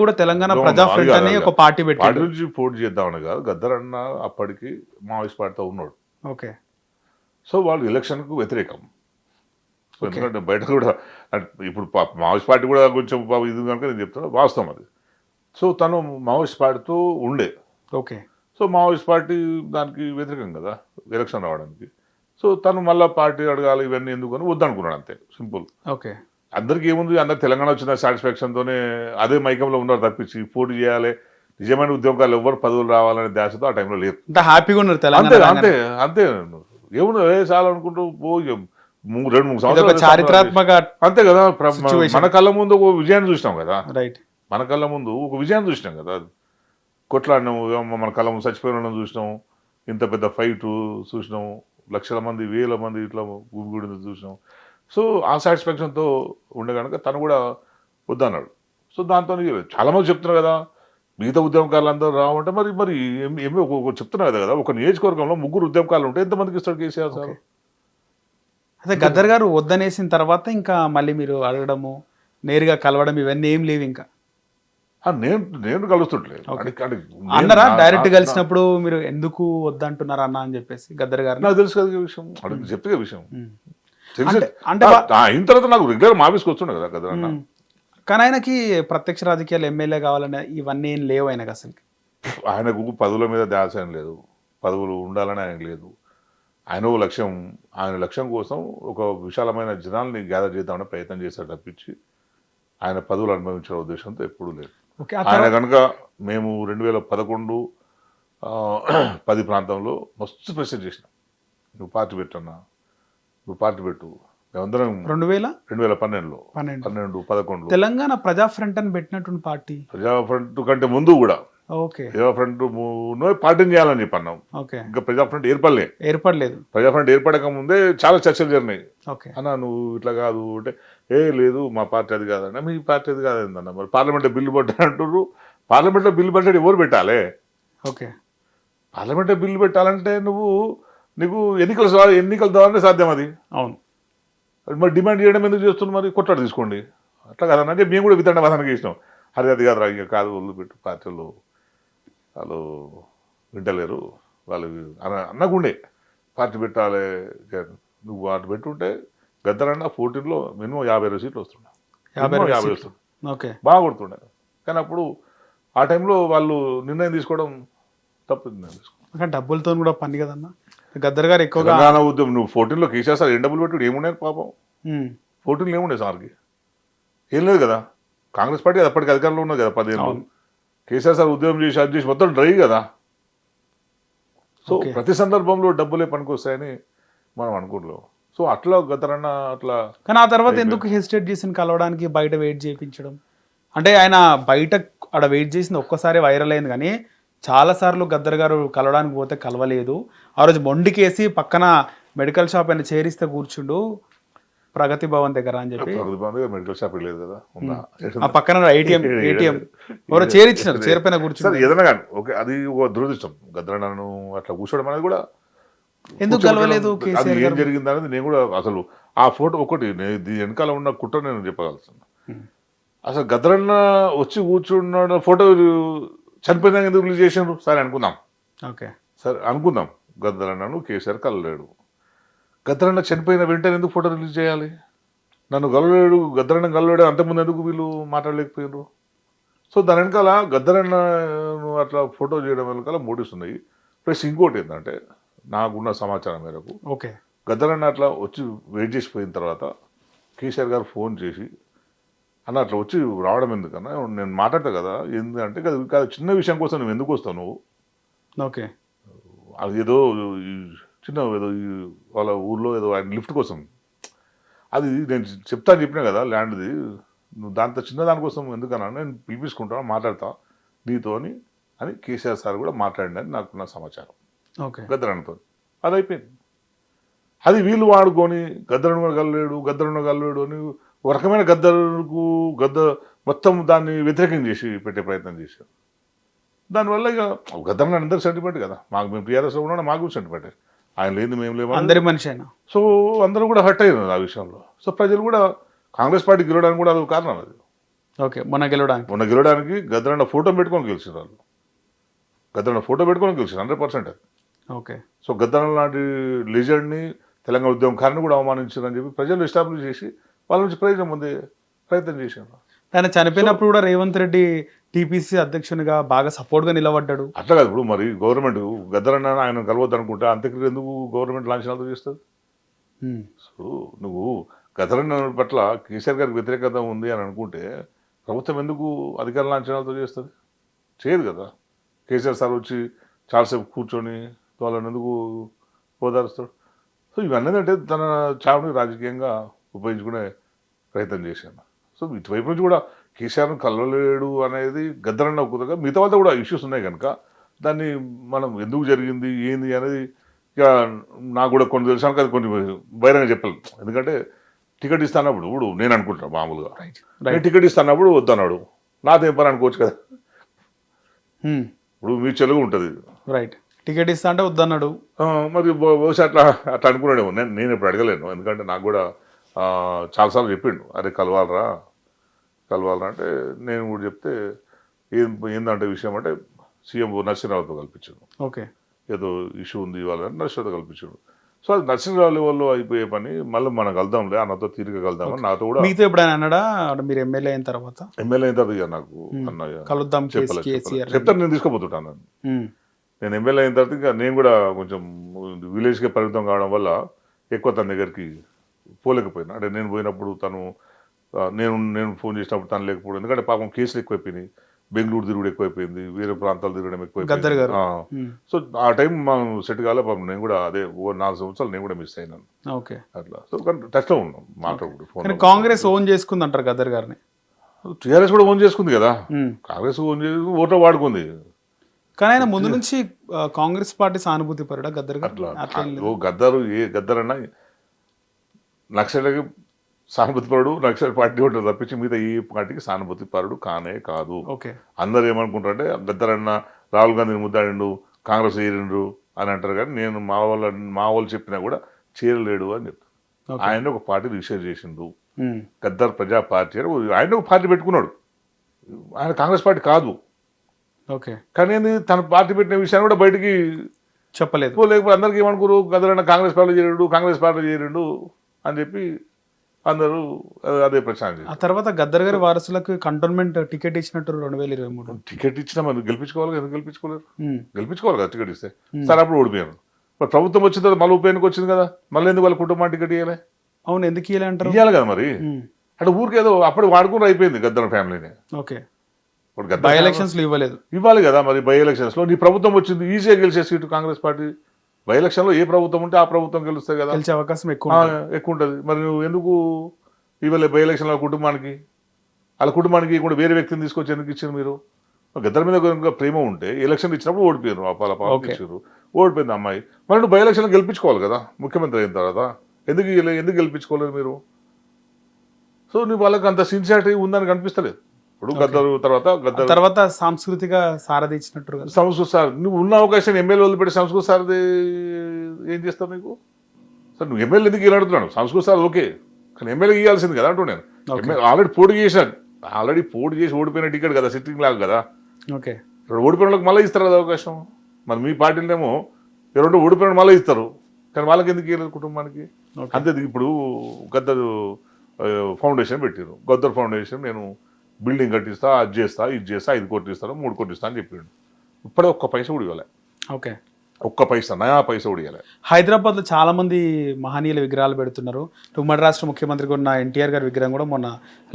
కూడా తెలంగాణ ప్రజా ఫ్రంట్ అనే ఒక పార్టీ పెట్టి పార్టీ నుంచి పోటీ చేద్దామని కాదు. గద్దరన్న అప్పటికి మావోయిస్ట్ పార్టీతో ఉన్నాడు. ఓకే. సో వాళ్ళు ఎలక్షన్కు వ్యతిరేకం. సో ఎందుకంటే బయట కూడా ఇప్పుడు మావోయిస్ట్ పార్టీ కూడా కొంచెం ఇది కనుక నేను చెప్తాను, వాస్తవం అది. సో తను మావోయిస్ట్ పార్టీతో ఉండే. ఓకే. సో మావోయిస్ట్ పార్టీ దానికి వ్యతిరేకం కదా ఎలక్షన్ రావడానికి. సో తను మళ్ళీ పార్టీ అడగాలి ఇవన్నీ ఎందుకు అని వద్దనుకున్నాడు, అంతే, సింపుల్. ఓకే. అందరికీ ఏముంది, అందరు తెలంగాణ వచ్చిన సాటిస్ఫాక్షన్తోనే అదే మైకంలో ఉన్నారు తప్పించి పోటీ చేయాలి, నిజమైన ఉద్యోగాలు ఎవరు పదవులు రావాలనే ధ్యాసతో ఆ టైంలో లేదు. హ్యాపీగా ఉన్నారు అంతే అంతే ఏముంది చాలా అనుకుంటూ 2-3 సంవత్సరాలు చారిత్రాత్మక అంతే కదా. మన కళ్ళ ముందు ఒక విజయాన్ని చూసినాం కదా, రైట్, మన కళ్ళ ముందు ఒక విజయాన్ని చూసినాం కదా, కొట్లాడినాము, మన కళ్ళ ముందు చచ్చిపోయిన చూసినాం, ఇంత పెద్ద ఫైట్ చూసినాం, లక్షల మంది 1000 మంది ఇట్లా గుడి చూసినాం. సో ఆ సాటిస్ఫాక్షన్తో ఉండే కనుక తను కూడా వద్దన్నాడు. సో దాంతో చాలా మంది చెప్తున్నారు కదా మిగతా ఉద్యమకారులు అందరూ రావంటే మరి చెప్తున్నారు కదా, ఒక నియోజకవర్గంలో 3 ఉద్యమకారులు ఉంటే ఎంతమందికి ఇస్తాడు కేసీఆర్ సార్? అదే గద్దర్ గారు వద్దనేసిన తర్వాత ఇంకా మళ్ళీ మీరు అడగడము, నేరుగా కలవడం ఇవన్నీ ఏం లేవు ఇంకా? నేను కలుస్తుంటలేదు అన్నారా? డైరెక్ట్ కలిసినప్పుడు మీరు ఎందుకు వద్దంటున్నారు అన్న అని చెప్పేసి గద్దర్ గారు? నాకు తెలుసు కదా విషయం, చెప్తే విషయం అంటే అయిన తర్వాత నాకు రెగ్యులర్ ఆఫీస్కి వస్తుండే కదా గద్దర్ అన్న. కానీ ఆయనకి ప్రత్యక్ష రాజకీయాలు ఎమ్మెల్యే కావాలని ఇవన్నీ ఏం లేవు ఆయనకు. అసలు ఆయనకు పదవుల మీద ధ్యాస ఏం లేదు, పదవులు ఉండాలని ఆయనకు లేదు. ఆయన లక్ష్యం, ఆయన లక్ష్యం కోసం ఒక విశాలమైన జనాల్ని గ్యాదర్ చేద్దామని ప్రయత్నం చేశాడు తప్పించి ఆయన పదవులు అనుభవించే ఉద్దేశంతో ఎప్పుడూ లేదు. ఆయన కనుక మేము 2011-10 ప్రాంతంలో మస్తు ప్రెషర్ చేసినాం, నువ్వు పార్టీ పెట్టన్నా, నువ్వు పార్టీ పెట్టు. మేమందరం 2012-11 తెలంగాణ ప్రజా ఫ్రంట్ అని పెట్టినటువంటి పార్టీ, ప్రజా ఫ్రంట్ కంటే ముందు కూడా ఓకే ప్రజా ఫ్రంట్ పార్టీని చేయాలని చెప్పి అన్నాం. ఓకే ఇంకా ప్రజా ఫ్రంట్ ఏర్పడలే. ఏర్పడలేదు. ప్రజా ఫ్రంట్ ఏర్పడక ముందే చాలా చర్చలు జరిగినాయి. ఓకే అన్న నువ్వు ఇట్లా కాదు అంటే లేదు మా పార్టీ అది కాదన్న. మీ పార్టీ అది కాదన్న. మరి పార్లమెంట్లో బిల్లు పడ్డా అంటున్నారు. పార్లమెంట్లో బిల్లు పడ్డాడు ఎవరు పెట్టాలి? ఓకే పార్లమెంట్లో బిల్లు పెట్టాలంటే నీకు ఎన్నికల ద్వారానే సాధ్యం అది. అవును. మరి డిమాండ్ చేయడం ఎందుకు చేస్తున్నారు? మరి కొట్లాడు తీసుకోండి. అట్లా కాదన్న అంటే మేము కూడా వితండవాదానికి ఇచ్చినాం. అది కాదు ఇక కాదు వదిలిపెట్టు, పార్టీలు వాళ్ళు వింటలేరు వాళ్ళు అన్నకుండే పార్టీ పెట్టాలి. నువ్వు పార్టీ పెట్టుంటే గద్దరన్న 14లో మినిమం 52 సీట్లు వస్తుండే. 50 వస్తుండే. ఓకే బాగా కొడుతుండే. కానీ అప్పుడు ఆ టైంలో వాళ్ళు నిర్ణయం తీసుకోవడం తప్పు నిర్ణయం తీసుకోవడం. డబ్బులతో కూడా పని కదన్నా. గద్దర్ గారు ఎక్కువగా తెలంగాణ ఉద్యమం నువ్వు 14లో కేసీఆర్ సార్ ఏం డబ్బులు పెట్టుడు ఏమున్నాయి పాపం? 14లో ఏముండే సార్కి? ఏం లేదు కదా. కాంగ్రెస్ పార్టీ అప్పటికి అధికారంలో ఉన్నది కదా 10 ఏళ్ళు. కేసీఆర్ సార్ ఉద్యమం చేసి అది చేసి మొత్తం డ్రై కదా. సో ప్రతి సందర్భంలో డబ్బులే పనికొస్తాయని మనం అనుకుంటున్నాం. సో అట్లా గద్దరన్న అట్లా. కానీ ఆ తర్వాత ఎందుకు హెసిటేట్ చేసిన కలవడానికి, బయట వెయిట్ చేయించడం? అంటే ఆయన బయట అక్కడ వెయిట్ చేసింది ఒక్కసారి వైరల్ అయింది, కానీ చాలాసార్లు గద్దర్ గారు కలవడానికి పోతే కలవలేదు. ఆ రోజు మొండికేసి పక్కన మెడికల్ షాప్ అయినా చేరిస్తే కూర్చుండు ప్రగతి భవన్ దగ్గర అని చెప్పి. మెడికల్ షాప్ లేదు కదా, ఆ పక్కన ఏటీఎం ఎవరో చేరిచ్చినారు, చేరిపోయిన కూర్చుంటారు. ఏదైనా కానీ ఓకే, అది ఒక దురదృష్టం. గద్దరన్నను అట్లా కూర్చోవడం అనేది కూడా ఎందుకు కలవలేదు? అది ఏం జరిగింది అనేది నేను కూడా అసలు ఆ ఫోటో ఒకటి దీని వెనకాల ఉన్న కుట్ర నేను చెప్పగలుగుతాను. అసలు గద్దరన్న వచ్చి కూర్చున్నాడు ఫోటో చనిపోయినాక ఎందుకు రిలీజ్ చేసినారు? సరే అనుకుందాం, ఓకే సరే అనుకుందాం. గద్దరన్నను కేసీఆర్ కలలేడు. గద్దరన్న చనిపోయిన వెంటనే ఎందుకు ఫోటో రిలీజ్ చేయాలి? నన్ను గలలేడు, గద్దరన్న గలలేడు అంతకుముందు ఎందుకు వీళ్ళు మాట్లాడలేకపోయారు? సో దాని వెనకాల గద్దరన్న అట్లా ఫోటో చేయడం వెనకాల మోటివ్స్ ఉన్నాయి. ప్లస్ ఇంకోటి ఏంటంటే నాకున్న సమాచారం మేరకు ఓకే గద్దరన్న అట్లా వచ్చి వెయిట్ చేసిపోయిన తర్వాత కేసీఆర్ గారు ఫోన్ చేసి అన్న అట్లా వచ్చి రావడం ఎందుకన్నా నేను మాట్లాడతా కదా, ఎందుకంటే కాదు చిన్న విషయం కోసం నువ్వు ఎందుకు వస్తావు నువ్వు? ఓకే అది ఏదో చిన్న ఏదో వాళ్ళ ఊర్లో ఏదో ఆయన లిఫ్ట్ కోసం అది నేను చెప్తాను చెప్పినా కదా ల్యాండ్ది, నువ్వు దాంతో చిన్న దానికోసం ఎందుకన్నా నేను పిలిపించుకుంటాను మాట్లాడతా నీతో అని కేసీఆర్ సార్ కూడా మాట్లాడింది అని నాకు సమాచారం. ఓకే గద్దరన్నతో అది అయిపోయింది. అది వీళ్ళు వాడుకొని గద్దరన్న గల్లలేడు అని ఒక రకమైన గద్ద మొత్తం దాన్ని వ్యతిరేకం చేసి పెట్టే ప్రయత్నం చేశారు. దానివల్ల ఇక గద్దరన్న అందరు సెంటిమెంట్ కదా, మాకు మేము టీఆర్ఎస్లో ఉన్నా మాకు సెంటిమెంట్, ఆయన లేదు మేము లేవు అందరి మనిషి అయినా. సో అందరూ కూడా హర్ట్ అయ్యారు ఆ విషయంలో. సో ప్రజలు కూడా కాంగ్రెస్ పార్టీ గెలవడానికి కూడా అది కారణం. అది ఓకే మొన్న గెలవడానికి గద్దరన్న ఫోటో పెట్టుకొని గెలిచారు వాళ్ళు. గద్దరన్న ఫోటో పెట్టుకొని గెలిచారు 100%. అది ఓకే. సో గద్దరన్న లాంటి లెజెండ్ని తెలంగాణ ఉద్యమకారిని కూడా అవమానించారని చెప్పి ప్రజలు ఎస్టాబ్లిష్ చేసి వాళ్ళ నుంచి ప్రయోజనం పొందే ప్రయత్నం చేశారు. ఆయన చనిపోయినప్పుడు కూడా రేవంత్ రెడ్డి టీపీసీ అధ్యక్షునిగా బాగా సపోర్ట్గా నిలబడ్డాడు. అట్లా కాదు, ఇప్పుడు మరి గవర్నమెంట్ గద్దరన్న ఆయన కలవద్దు అనుకుంటే అంత్యక్రియ ఎందుకు గవర్నమెంట్ లాంఛనాలతో చేస్తుంది? సో నువ్వు గద్దరన్న పట్ల కేసీఆర్ గారికి వ్యతిరేకత ఉంది అని అనుకుంటే ప్రభుత్వం ఎందుకు అధికార లాంఛనాలతో చేస్తుంది? చేయదు కదా. కేసీఆర్ సార్ వచ్చి చాలాసేపు కూర్చొని వాళ్ళని ఎందుకు ఓదారుస్తాడు? సో ఇవన్నీ అంటే తన చావుని రాజకీయంగా ఉపయోగించుకునే ప్రయత్నం చేశాను. సో ఇటువైపు నుంచి కూడా కేసీఆర్ను కలవలేడు అనేది గద్దరన్న ఒక్కగా, మిగతా వాళ్ళతో కూడా ఇష్యూస్ ఉన్నాయి కనుక దాన్ని మనం ఎందుకు జరిగింది ఏంది అనేది ఇక నాకు కూడా కొన్ని తెలిసాను కదా, కొన్ని బహిరంగ చెప్పాలి. ఎందుకంటే టికెట్ ఇస్తానప్పుడు ఇప్పుడు నేను అనుకుంటున్నాను మామూలుగా నేను టికెట్ ఇస్తానప్పుడు వద్దన్నాడు, నాతో ఏం పని అనుకోవచ్చు కదా. ఇప్పుడు మీ చెలుగు ఉంటుంది రైట్, టికెట్ ఇస్తా అంటే వద్దన్నాడు. మరి బహుశా అట్లా అనుకున్నాడేమో. నేను ఇప్పుడు అడగలేను, ఎందుకంటే నాకు కూడా చాలాసార్లు చెప్పిండు అరే కలవాలరా అంటే నేను కూడా చెప్తే ఏందంటే విషయం అంటే సీఎం నరసింహరావుతో కల్పించాడు. ఓకే ఏదో ఇష్యూ ఉంది ఇవాళ నరసింహరావుతో కల్పించాడు. సో అది నరసింహరావు లెవెల్లో అయిపోయే పని, మళ్ళీ మనం కలుద్దాంలే అన్నతో తీరిక కలుద్దామని నాతో కూడా. మీతో ఎప్పుడైనా అన్నాడా మీరు ఎమ్మెల్యే అయిన తర్వాత? ఎమ్మెల్యే అయిన తర్వాత నాకు అన్నయ్య కలుద్దాం చెప్తాను, నేను తీసుకుపోతుంటాను. నేను ఎమ్మెల్యే అయిన తర్వాత ఇంకా నేను కూడా కొంచెం విలేజ్కే పరిమితం కావడం వల్ల ఎక్కువ తన దగ్గరికి పోలేకపోయినా. అంటే నేను పోయినప్పుడు తను నేను ఫోన్ చేసినప్పుడు తను లేకపోవడం, ఎందుకంటే పాపం కేసులు ఎక్కువైపోయినాయి, బెంగళూరు తిరుగుడు ఎక్కువైపోయింది, వేరే ప్రాంతాలు తిరగడం ఎక్కువైపోయింది. సో ఆ టైం మనం సెట్ కాలే. పాపం నేను కూడా అదే 4 సంవత్సరాలు నేను కూడా మిస్ అయినాను. ఓకే అట్లా. సో టచ్లో ఉన్నాం మాట్లాడు. ఫోన్ కాంగ్రెస్ ఓన్ చేసుకుంది అంటారు గద్దర్ గారిని. టీఆర్ఎస్ కూడా ఓన్ చేసుకుంది కదా. కాంగ్రెస్ ఓన్ చేసి ఓట్లో వాడుకుంది. కానీ ఆయన ముందు నుంచి కాంగ్రెస్ పార్టీ సానుభూతి పరుడా గద్దర్ గారు అట్లా ఏం లేదు. ఓ గద్దరన్నా నక్సలకి సానుభూతి పరుడు నక్సల్ పార్టీ ఉంటుంది తప్పించి మీద ఈ పార్టీకి సానుభూతి పరుడు కానే కాదు. ఓకే అందరు ఏమనుకుంటారంటే గద్దరన్న రాహుల్ గాంధీని ముద్దాడిండు, కాంగ్రెస్ చేరిండు అని అంటారు. కానీ నేను మా వాళ్ళు చెప్పినా కూడా చేరలేడు అని చెప్తాను. ఆయన ఒక పార్టీ రిజిస్టర్ చేసిండు, గద్దర్ ప్రజా పార్టీ అని ఆయన ఒక పార్టీ పెట్టుకున్నాడు. ఆయన కాంగ్రెస్ పార్టీ కాదు. ఓకే కానీ తన పార్టీ పెట్టిన విషయాన్ని కూడా బయటికి చెప్పలేదు. లేకపోతే అందరికి ఏమనుకోరు, గద్దరన్న కాంగ్రెస్ పార్టీలో చేరిండు అని చెప్పి అందరూ అదే ప్రచారం చేశారు. ఆ తర్వాత గద్దర్ గారి వారసులకు కంటోన్మెంట్ టికెట్ ఇచ్చినట్టు 2023 టికెట్ ఇచ్చినా మనం గెలిపించుకోవాలి, ఎందుకు గెలిపించుకోలేరు? గెలిపించుకోవాలి కదా టికెట్ ఇస్తే. సరే అప్పుడు ఓడిపోయాను. మరి ప్రభుత్వం వచ్చిన తర్వాత మళ్ళీ ఉప ఎన్నిక వచ్చింది కదా, మళ్ళీ ఎందుకు వాళ్ళ కుటుంబానికి టికెట్ ఇవ్వాలి? అవును, ఎందుకు ఇవ్వాలి అంటారు? ఇవ్వాలి కదా మరి. అంటే ఊరికేదో అప్పుడు వాడుకుని అయిపోయింది గద్దర్ ఫ్యామిలీని. ఓకే, ఇప్పుడు బై ఎలక్షన్స్ లో ఇవ్వలేదు, ఇవ్వాలి కదా మరి. బై ఎలక్షన్స్ లో నీ ప్రభుత్వం వచ్చింది, ఈజీగా గెలిచే seat Congress party. By election లో ఏ ప్రభుత్వం ఉంటే ఆ ప్రభుత్వం గెలుస్తాయి కదా, గెలిచే అవకాశం ఎక్కువ ఉంటుంది. మరి నువ్వు ఎందుకు ఇవ్వలే బై ఎలక్షన్ లో కుటుంబానికి? వాళ్ళ కుటుంబానికి కూడా వేరే వ్యక్తిని తీసుకొచ్చి ఎందుకు ఇచ్చారు మీరు? గద్దర్ మీద కనుక ప్రేమ ఉంటే ఎలక్షన్ ఇచ్చినప్పుడు ఓడిపోయారు, ఇచ్చారు, ఓడిపోయింది అమ్మాయి. మరి నువ్వు బై ఎలక్షన్ గెలిపించుకోవాలి కదా ముఖ్యమంత్రి అయిన తర్వాత. ఎందుకు గెలిపించుకోలేదు మీరు? సో నువ్వు వాళ్ళకి అంత సిన్సియారిటీ ఉందని కనిపిస్తలేదు. ఇప్పుడు తర్వాత సాంస్కృతిక సారథి ఇచ్చినట్టు సంస్కృత సార్ నువ్వు ఉన్న అవకాశం ఎమ్మెల్యే వదిలిపెట్టి సంస్కృత సారథి ఏం చేస్తావు నీకు? సార్ నువ్వు ఎమ్మెల్యే ఎందుకు ఇలాడుతున్నాను? సంస్కృత సార్ ఓకే, కానీ ఎమ్మెల్యే ఇవ్వాల్సింది కదా అంటూ నేను. ఆల్రెడీ పోటీ చేసి ఓడిపోయిన టికెట్ కదా, సిట్టింగ్ లాగా కదా. ఓకే, ఇప్పుడు ఓడిపోయిన వాళ్ళకి మళ్ళీ ఇస్తారు కదా అవకాశం. మరి మీ పార్టీలోనేమో ఎవరంటే ఓడిపోయిన మళ్ళీ ఇస్తారు, కానీ వాళ్ళకి ఎందుకు ఇవ్వలేదు కుటుంబానికి? అంతే. ఇప్పుడు గద్దర్ ఫౌండేషన్ పెట్టారు, గద్దర్ ఫౌండేషన్ నేను బిల్డింగ్ కట్టిస్తా, అది చేస్తా, ఇది చేస్తా, 5 కోట్లు ఇస్తాను, 3 కోట్లు ఇస్తా అని చెప్పాడు. ఇప్పుడే ఒక్క పైసా కూడా ఇవ్వాలి. ఓకే, ఒక్క పైసా, నయా పైసా కూడా ఇవ్వాలి. హైదరాబాద్ లో చాలా మంది మహనీయుల విగ్రహాలు పెడుతున్నారు. ఉమ్మడి రాష్ట్ర ముఖ్యమంత్రిగా ఉన్న ఎన్టీఆర్ గారి విగ్రహం కూడా మొన్న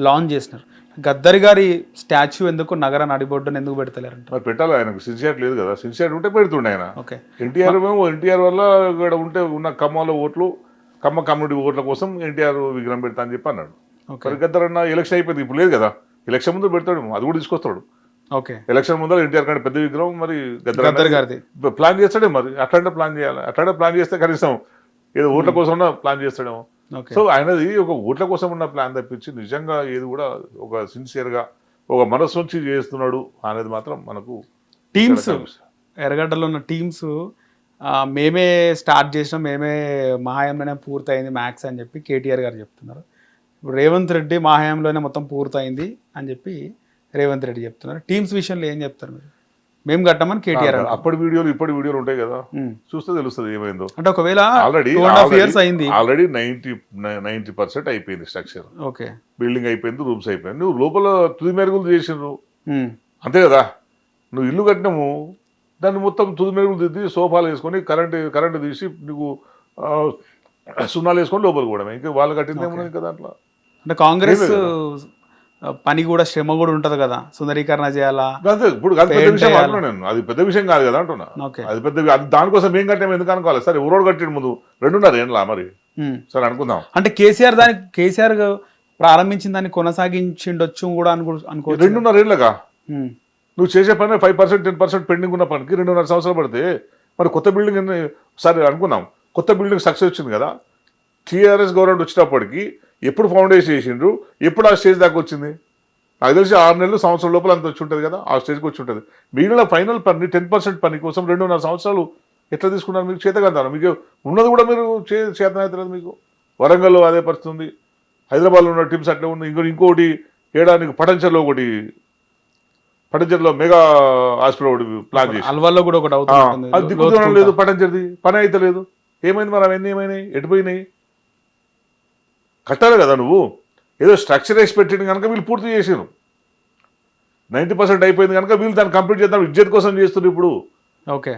లాంచ్ చేసినారు. గద్దర్ గారి స్టాచ్యూ ఎందుకు నగర నడిబొడ్డును ఎందుకు పెడతలేరంట? మరి పెట్టాలి, ఆయనకు సిన్సియారిటీ లేదు కదా. సిన్సియారిటీ ఉంటే పెడుతుండే ఆయన. ఓకే, ఎన్టీఆర్ వల్ల ఇక్కడ ఉంటే ఉన్న ఖమ్మంలో ఓట్లు, ఖమ్మ కమ్యూనిటీ ఓట్ల కోసం ఎన్టీఆర్ విగ్రహం పెడతా అని చెప్పి అన్నాడు. మరి గద్దర్ అన్న ఎలక్షన్ అయిపోయింది, ఇప్పుడు లేదు కదా. ఎలక్షన్ ముందు పెడతాడు, అది కూడా తీసుకొస్తాడు. ఓకే, ఎలక్షన్ ముందర ఎన్టీఆర్ కంటే పెద్ద విగ్రహం మరి గద్దర్ గారిది ప్లాన్ చేస్తాడే. మరి అట్లాంటి ప్లాన్ చేయాలి. అట్లాంటి ప్లాన్ చేస్తే కనీసం ఏదో ఓట్ల కోసం ఉన్న ప్లాన్ చేస్తాడేమో. సో ఆయనది ఒక ఓట్ల కోసం ఉన్న ప్లాన్ తప్పించి నిజంగా ఏది కూడా ఒక సిన్సియర్గా ఒక మనసు నుంచి చేస్తున్నాడు అనేది మాత్రం మనకు. టీమ్స్ ఎర్రగడ్డలో ఉన్న టీమ్స్ మేమే స్టార్ట్ చేసినాం, మేమే మా హయాంలోనే పూర్తయింది మ్యాక్స్ అని చెప్పి కేటీఆర్ గారు చెప్తున్నారు. ఇప్పుడు రేవంత్ రెడ్డి మా హయాంలోనే మొత్తం పూర్తయింది అని చెప్పి రేవంత్ రెడ్డి చెప్తున్నారు. టీమ్స్ విషయంలో ఏం చెప్తారు మీరు? మేము కట్టమని కేటీఆర్ అప్పటి వీడియోలు ఇప్పటి వీడియోలు ఉంటాయి కదా, చూస్తే తెలుస్తుంది ఏమైందో. అంటే ఒకవేళ ఆల్రెడీ 2.5 years అయింది, ఆల్రెడీ 90% అయిపోయింది స్ట్రక్చర్. ఓకే, బిల్డింగ్ అయిపోయింది, రూమ్స్ అయిపోయింది. నువ్వు లోపల తుది మెరుగులు చేసిండ్రు అంతే కదా. నువ్వు ఇల్లు కట్టినాము, దాన్ని మొత్తం తుది మెరుగులు దిద్ది సోఫాలు వేసుకొని కరెంటు తీసి నీకు సున్నాలు వేసుకొని లోపల కూడా ఇంకా వాళ్ళు కట్టిందేమో కదా అట్లా. అంటే కాంగ్రెస్ పని కూడా శ్రమ కూడా ఉంటది కదా, సుందరీకరణ చేయాలా. ఇప్పుడు పెద్ద విషయం అంటున్నా నేను, అది పెద్ద విషయం కాదు కదా అంటున్నా. అది పెద్ద, అది దానికోసం ఏం కట్టాము ఎందుకు అనుకోవాలి? సరే ఊరోడు కట్టిన ముందు 2.5 ఏళ్ళ మరి సరే అనుకుందాం. అంటే కేసీఆర్ ప్రారంభించిన దాన్ని కొనసాగించిండొచ్చు కూడా అనుకో. 2.5 ఏళ్ళగా నువ్వు చేసే పని 5%, 10% పెండింగ్ ఉన్న పనికి 2.5 సంవత్సరాలు పడితే మరి కొత్త బిల్డింగ్ సరే అనుకుందాం. కొత్త బిల్డింగ్ సక్సెస్ వచ్చింది కదా. టీఆర్ఎస్ గవర్నమెంట్ వచ్చినప్పటికీ ఎప్పుడు ఫౌండేషన్ చేసిండ్రు, ఎప్పుడు ఆ స్టేజ్ దాకా వచ్చింది? నాకు తెలిసి 6 నెలలు సంవత్సరం లోపల అంత వచ్చి ఉంటుంది కదా, ఆ స్టేజ్కి వచ్చి ఉంటుంది. మిగిలిన ఫైనల్ పని 10% పని కోసం 2.5 సంవత్సరాలు ఎట్లా తీసుకున్నారు? మీకు చేతకంటారు, మీకు ఉన్నది కూడా మీరు చేతనవుతున్నది. మీకు వరంగల్లో అదే పరిస్థితి ఉంది, హైదరాబాద్లో ఉన్న టీమ్స్ అట్లే ఉంది. ఇంకోటి ఏడానికి పటంచెర్లో మెగా హాస్పిటల్ ఒకటి ప్లాన్ చేసి అల్వాల్లో కూడా ఒకటి అవుతుంది, అది దిక్కుదనం లేదు. పటంచెర్ది పని అయితే లేదు. ఏమైంది మరి? అవన్నీ ఏమైనాయి? ఎటుపోయినాయి? కట్టాలి కదా. నువ్వు ఏదో స్ట్రక్చర్ వేసి పెట్టింది కనుక వీళ్ళు పూర్తి చేసారు. 90% అయిపోయింది కనుక వీళ్ళు దాన్ని కంప్లీట్ చేద్దాం, ఇజ్జత్ కోసం చేస్తున్నారు ఇప్పుడు. ఓకే,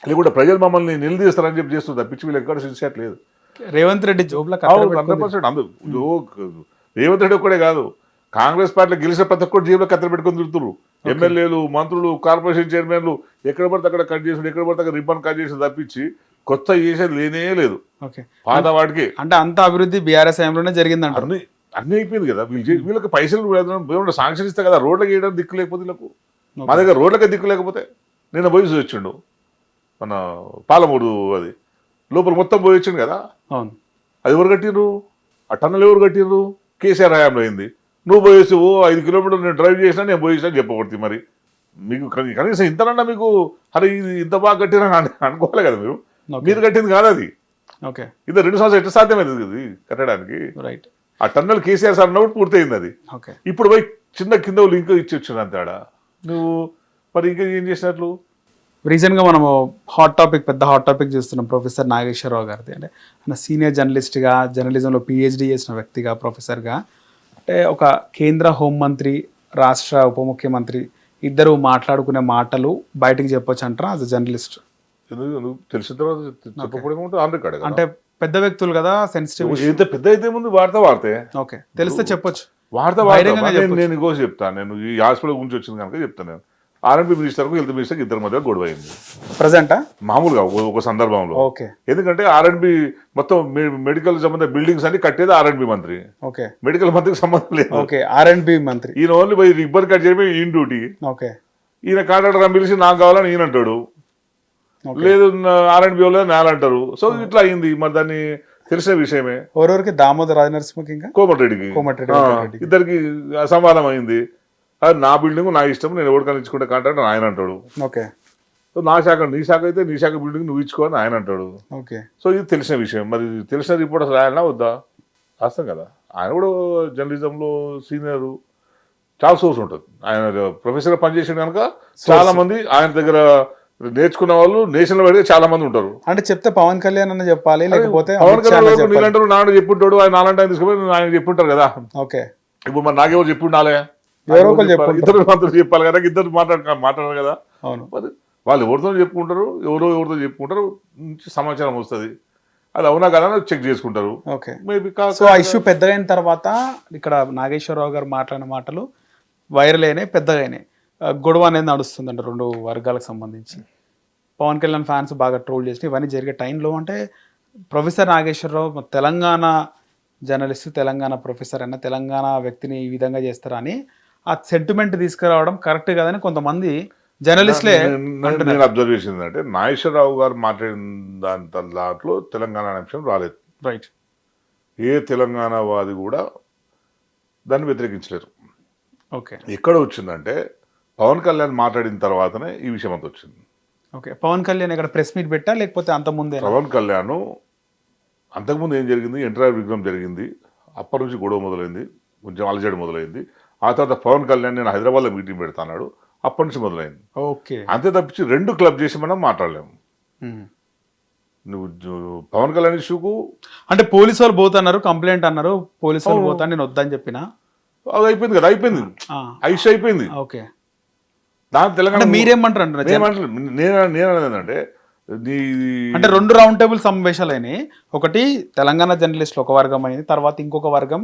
లేకుంటే ప్రజలు మమ్మల్ని నిలదీస్తారని చెప్పి చేస్తుంది తప్పించి వీళ్ళు ఎక్కడ సిన్సియర్ లేదు. రేవంత్ రెడ్డి జోబ్లో 100%. రేవంత్ రెడ్డి ఒక్కడే కాదు, కాంగ్రెస్ పార్టీలో గెలిచిన ప్రతి ఒక్కరు జేబులో కత్తెర పెట్టుకొని తిరుగుతున్నారు. ఎమ్మెల్యేలు, మంత్రులు, కార్పొరేషన్ చైర్మన్లు ఎక్కడ పడితే అక్కడ కట్ చేసి, ఎక్కడ పడితే అక్కడ రిబ్బన్ కట్ చేసి తప్పించి కొత్త చేసేది లేనే లేదు. పాత వాటికి అంటే అంత అభివృద్ధి బీఆర్ఎస్ హయాంలోనే జరిగిందంట. అన్ని అయిపోయింది కదా. వీళ్ళకి పైసలు సాంక్షన్ ఇస్తే కదా రోడ్లకి వేయడం దిక్కు లేకపోతే వీళ్ళకు. మా దగ్గర రోడ్లకే దిక్కు లేకపోతే నిన్న పోయి వచ్చిండు మన పాలమూరు అది లోపల మొత్తం పోయి వచ్చిండు కదా. అవును, అది ఎవరు కట్టిర్రు? ఆ టన్నల్ ఎవరు కట్టిర్రు? కేసీఆర్ హయాంలో అయింది. నువ్వు పోయేసి 5 కిలోమీటర్లు నేను డ్రైవ్ చేసినా నేను పోయేసినా చెప్పకూడదు. మరి మీకు కనీసం ఇంతనన్నా మీకు అరే ఇది ఇంత బాగా కట్టిరని అనుకోవాలి కదా మీరు. మీరు కట్టింది కాదు అది. ఓకే, ఇది 2 సంవత్సరాలు ఎట్లా సాధ్యమైంది ఇది కట్టడానికి? రైట్. ఆ టన్నల్ కేసీఆర్ సార్ ఉన్నప్పుడు పూర్తయింది అది. ఓకే, ఇప్పుడు పోయి చిన్న కింద లింక్ ఇచ్చి వచ్చింది అంతాడా నువ్వు. మరి ఇంకా ఏం చేసినట్లు? రీసెంట్గా మనము పెద్ద హాట్ టాపిక్ చూస్తున్నాం ప్రొఫెసర్ నాగేశ్వరరావు గారిది. అంటే ఆయన సీనియర్ జర్నలిస్ట్గా, జర్నలిజంలో పిహెచ్డి చేసిన వ్యక్తిగా, ప్రొఫెసర్గా, అంటే ఒక కేంద్ర హోంమంత్రి, రాష్ట్ర ఉప ముఖ్యమంత్రి ఇద్దరు మాట్లాడుకునే మాటలు బయటికి చెప్పొచ్చు అంటారా యాజ్ అ జర్నలిస్ట్? నువ్వు తెలిసిన తర్వాత చెప్పకపోవడం ఆన్ రికార్డ్. అంటే పెద్ద వ్యక్తులు కదా, సెన్సిటివ్. ఎంత పెద్ద అయితే ముందు వాడితే ఓకే, తెలిస్తే చెప్పొచ్చు. నేను ఇంకో చెప్తాను. నేను ఈ హాస్పిటల్ గురించి వచ్చింది కనుక చెప్తాను. నేను ఆర్ఎండ్బి మినిస్టర్కు హెల్త్ మినిస్టర్కి ఇద్దరి మధ్య గొడవ అయింది ప్రజెంటా, మామూలుగా ఒక సందర్భంలో. ఓకే, ఎందుకంటే ఆర్ఎండ్బి మొత్తం మెడికల్ సంబంధ బిల్డింగ్స్ అన్ని కట్టేది ఆర్ఎండ్బి మంత్రి. ఓకే, మెడికల్ మంత్రికి సంబంధం లేదు. ఓకే, ఆర్ఎండ్బి మంత్రి. ఈయన ఓన్లీ పోయి రిబ్బర్ కట్ చేయడం ఈయన డ్యూటీ. ఓకే, ఈయన కాంట్రాక్టర్ పిలిచి నాకు కావాలని ఈయన అంటాడు, లేదు ఆర్ఎండ్బి వాళ్ళు నేలంటారు. సో ఇట్లా అయింది. మరి దాన్ని తెలిసిన విషయమే. ఎవరెవరికి? దామోదర్ రాజనరసింహకి, ఇంకా కోమటిరెడ్డికి, ఇద్దరికి అసమాధానం అయింది. అది నా బిల్డింగ్ నా ఇష్టం, నేను ఎవరికైనా ఇచ్చుకుంటే కాంట్రాక్ట్ ఆయన అంటాడు. ఓకే, నా శాఖ నీ శాఖ అయితే నీ శాఖ బిల్డింగ్ నువ్వు ఇచ్చుకోని ఆయన అంటాడు. ఓకే, సో ఇది తెలిసిన విషయం. మరి తెలిసిన రిపోర్ట్ అసలు రాయాలన్నా వద్దా? రాస్తాం కదా. ఆయన కూడా జర్నలిజంలో సీనియర్, చాలా సోర్స్ ఉంటుంది. ఆయన ప్రొఫెసర్ పనిచేసాడు కనుక చాలా మంది ఆయన దగ్గర నేర్చుకున్న వాళ్ళు నేషనల్ వైడ్ చాలా మంది ఉంటారు. అంటే చెప్తే పవన్ కళ్యాణ్ అన్న చెప్పాలి, లేకపోతే పవన్ కళ్యాణ్ నీళ్ళంటారు, నాడు చెప్పుంటాడు, ఆయన నాలంటే ఆయన తీసుకుపోయి ఆయన చెప్పుంటారు కదా. ఓకే, ఇప్పుడు మరి నాకెవరు చెప్పుండాలి? ఇద్దరు మంత్రులు చెప్పాలి కదా, ఇద్దరు మాట్లాడారు కదా. అవును, మరి వాళ్ళు ఎవరితో చెప్పుకుంటారు, ఎవరితో చెప్పుకుంటారు, నుంచి సమాచారం వస్తుంది. అది అవునా కదా చెక్ చేసుకుంటారు. Okay, maybe. సో ఆ ఇష్యూ పెద్దగా అయిన తర్వాత ఇక్కడ నాగేశ్వరరావు గారు మాట్లాడిన మాటలు వైరల్ అయినాయి, పెద్దగా అయినాయి. గొడవ అనేది నడుస్తుందంట 2 వర్గాలకు సంబంధించి. పవన్ కళ్యాణ్ ఫ్యాన్స్ బాగా ట్రోల్ చేసి ఇవన్నీ జరిగే టైంలో అంటే professor Nageswararao Telangana journalist, Telangana professor అయినా తెలంగాణ వ్యక్తిని ఈ విధంగా చేస్తారని ఆ సెంటిమెంట్ తీసుకురావడం కరెక్ట్ కాదని కొంతమంది జర్నలిస్టులే. నేను అబ్జర్వ్ చేసింది అంటే నాగేశ్వరరావు గారు మాట్లాడిన దాంట్లో తెలంగాణ అంశం రాలేదు. రైట్. ఏ తెలంగాణ వాది కూడా దాన్ని వ్యతిరేకించలేరు. ఓకే, ఎక్కడ వచ్చిందంటే పవన్ కళ్యాణ్ మాట్లాడిన తర్వాతనే ఈ విషయం అంతా వచ్చింది. ఓకే, పవన్ కళ్యాణ్ ఇక్కడ ప్రెస్ మీట్ పెట్టా లేకపోతే అంత ముందే? పవన్ కళ్యాణ్ అంతకుముందు ఏం జరిగింది, ఎన్టీఆర్ విగ్రహం జరిగింది, అప్పటి నుంచి గొడవ మొదలైంది, కొంచెం అలజడి మొదలైంది. ఆ తర్వాత పవన్ కళ్యాణ్ నేను హైదరాబాద్లో మీటింగ్ పెడతాడు, అప్పటి నుంచి మొదలైంది. ఓకే, అంతే తప్పించి 2 క్లబ్ చేసి మనం మాట్లాడలేము. నువ్వు పవన్ కళ్యాణ్ ఇష్యూకు అంటే పోలీసు వాళ్ళు పోతున్నారు, కంప్లైంట్ అన్నారు, పోలీసు వాళ్ళు పోతా నేను వద్దని చెప్పినా అది అయిపోయింది కదా, అయిపోయింది, ఐష్ అయిపోయింది. ఓకే, దాని తెలంగాణ మీరేమంటారు? నేనేంటే అంటే 2 రౌండ్ టేబుల్ సమావేశాలు అయినాయి. ఒకటి తెలంగాణ జర్నలిస్టులు ఒక వర్గం అయింది, తర్వాత ఇంకొక వర్గం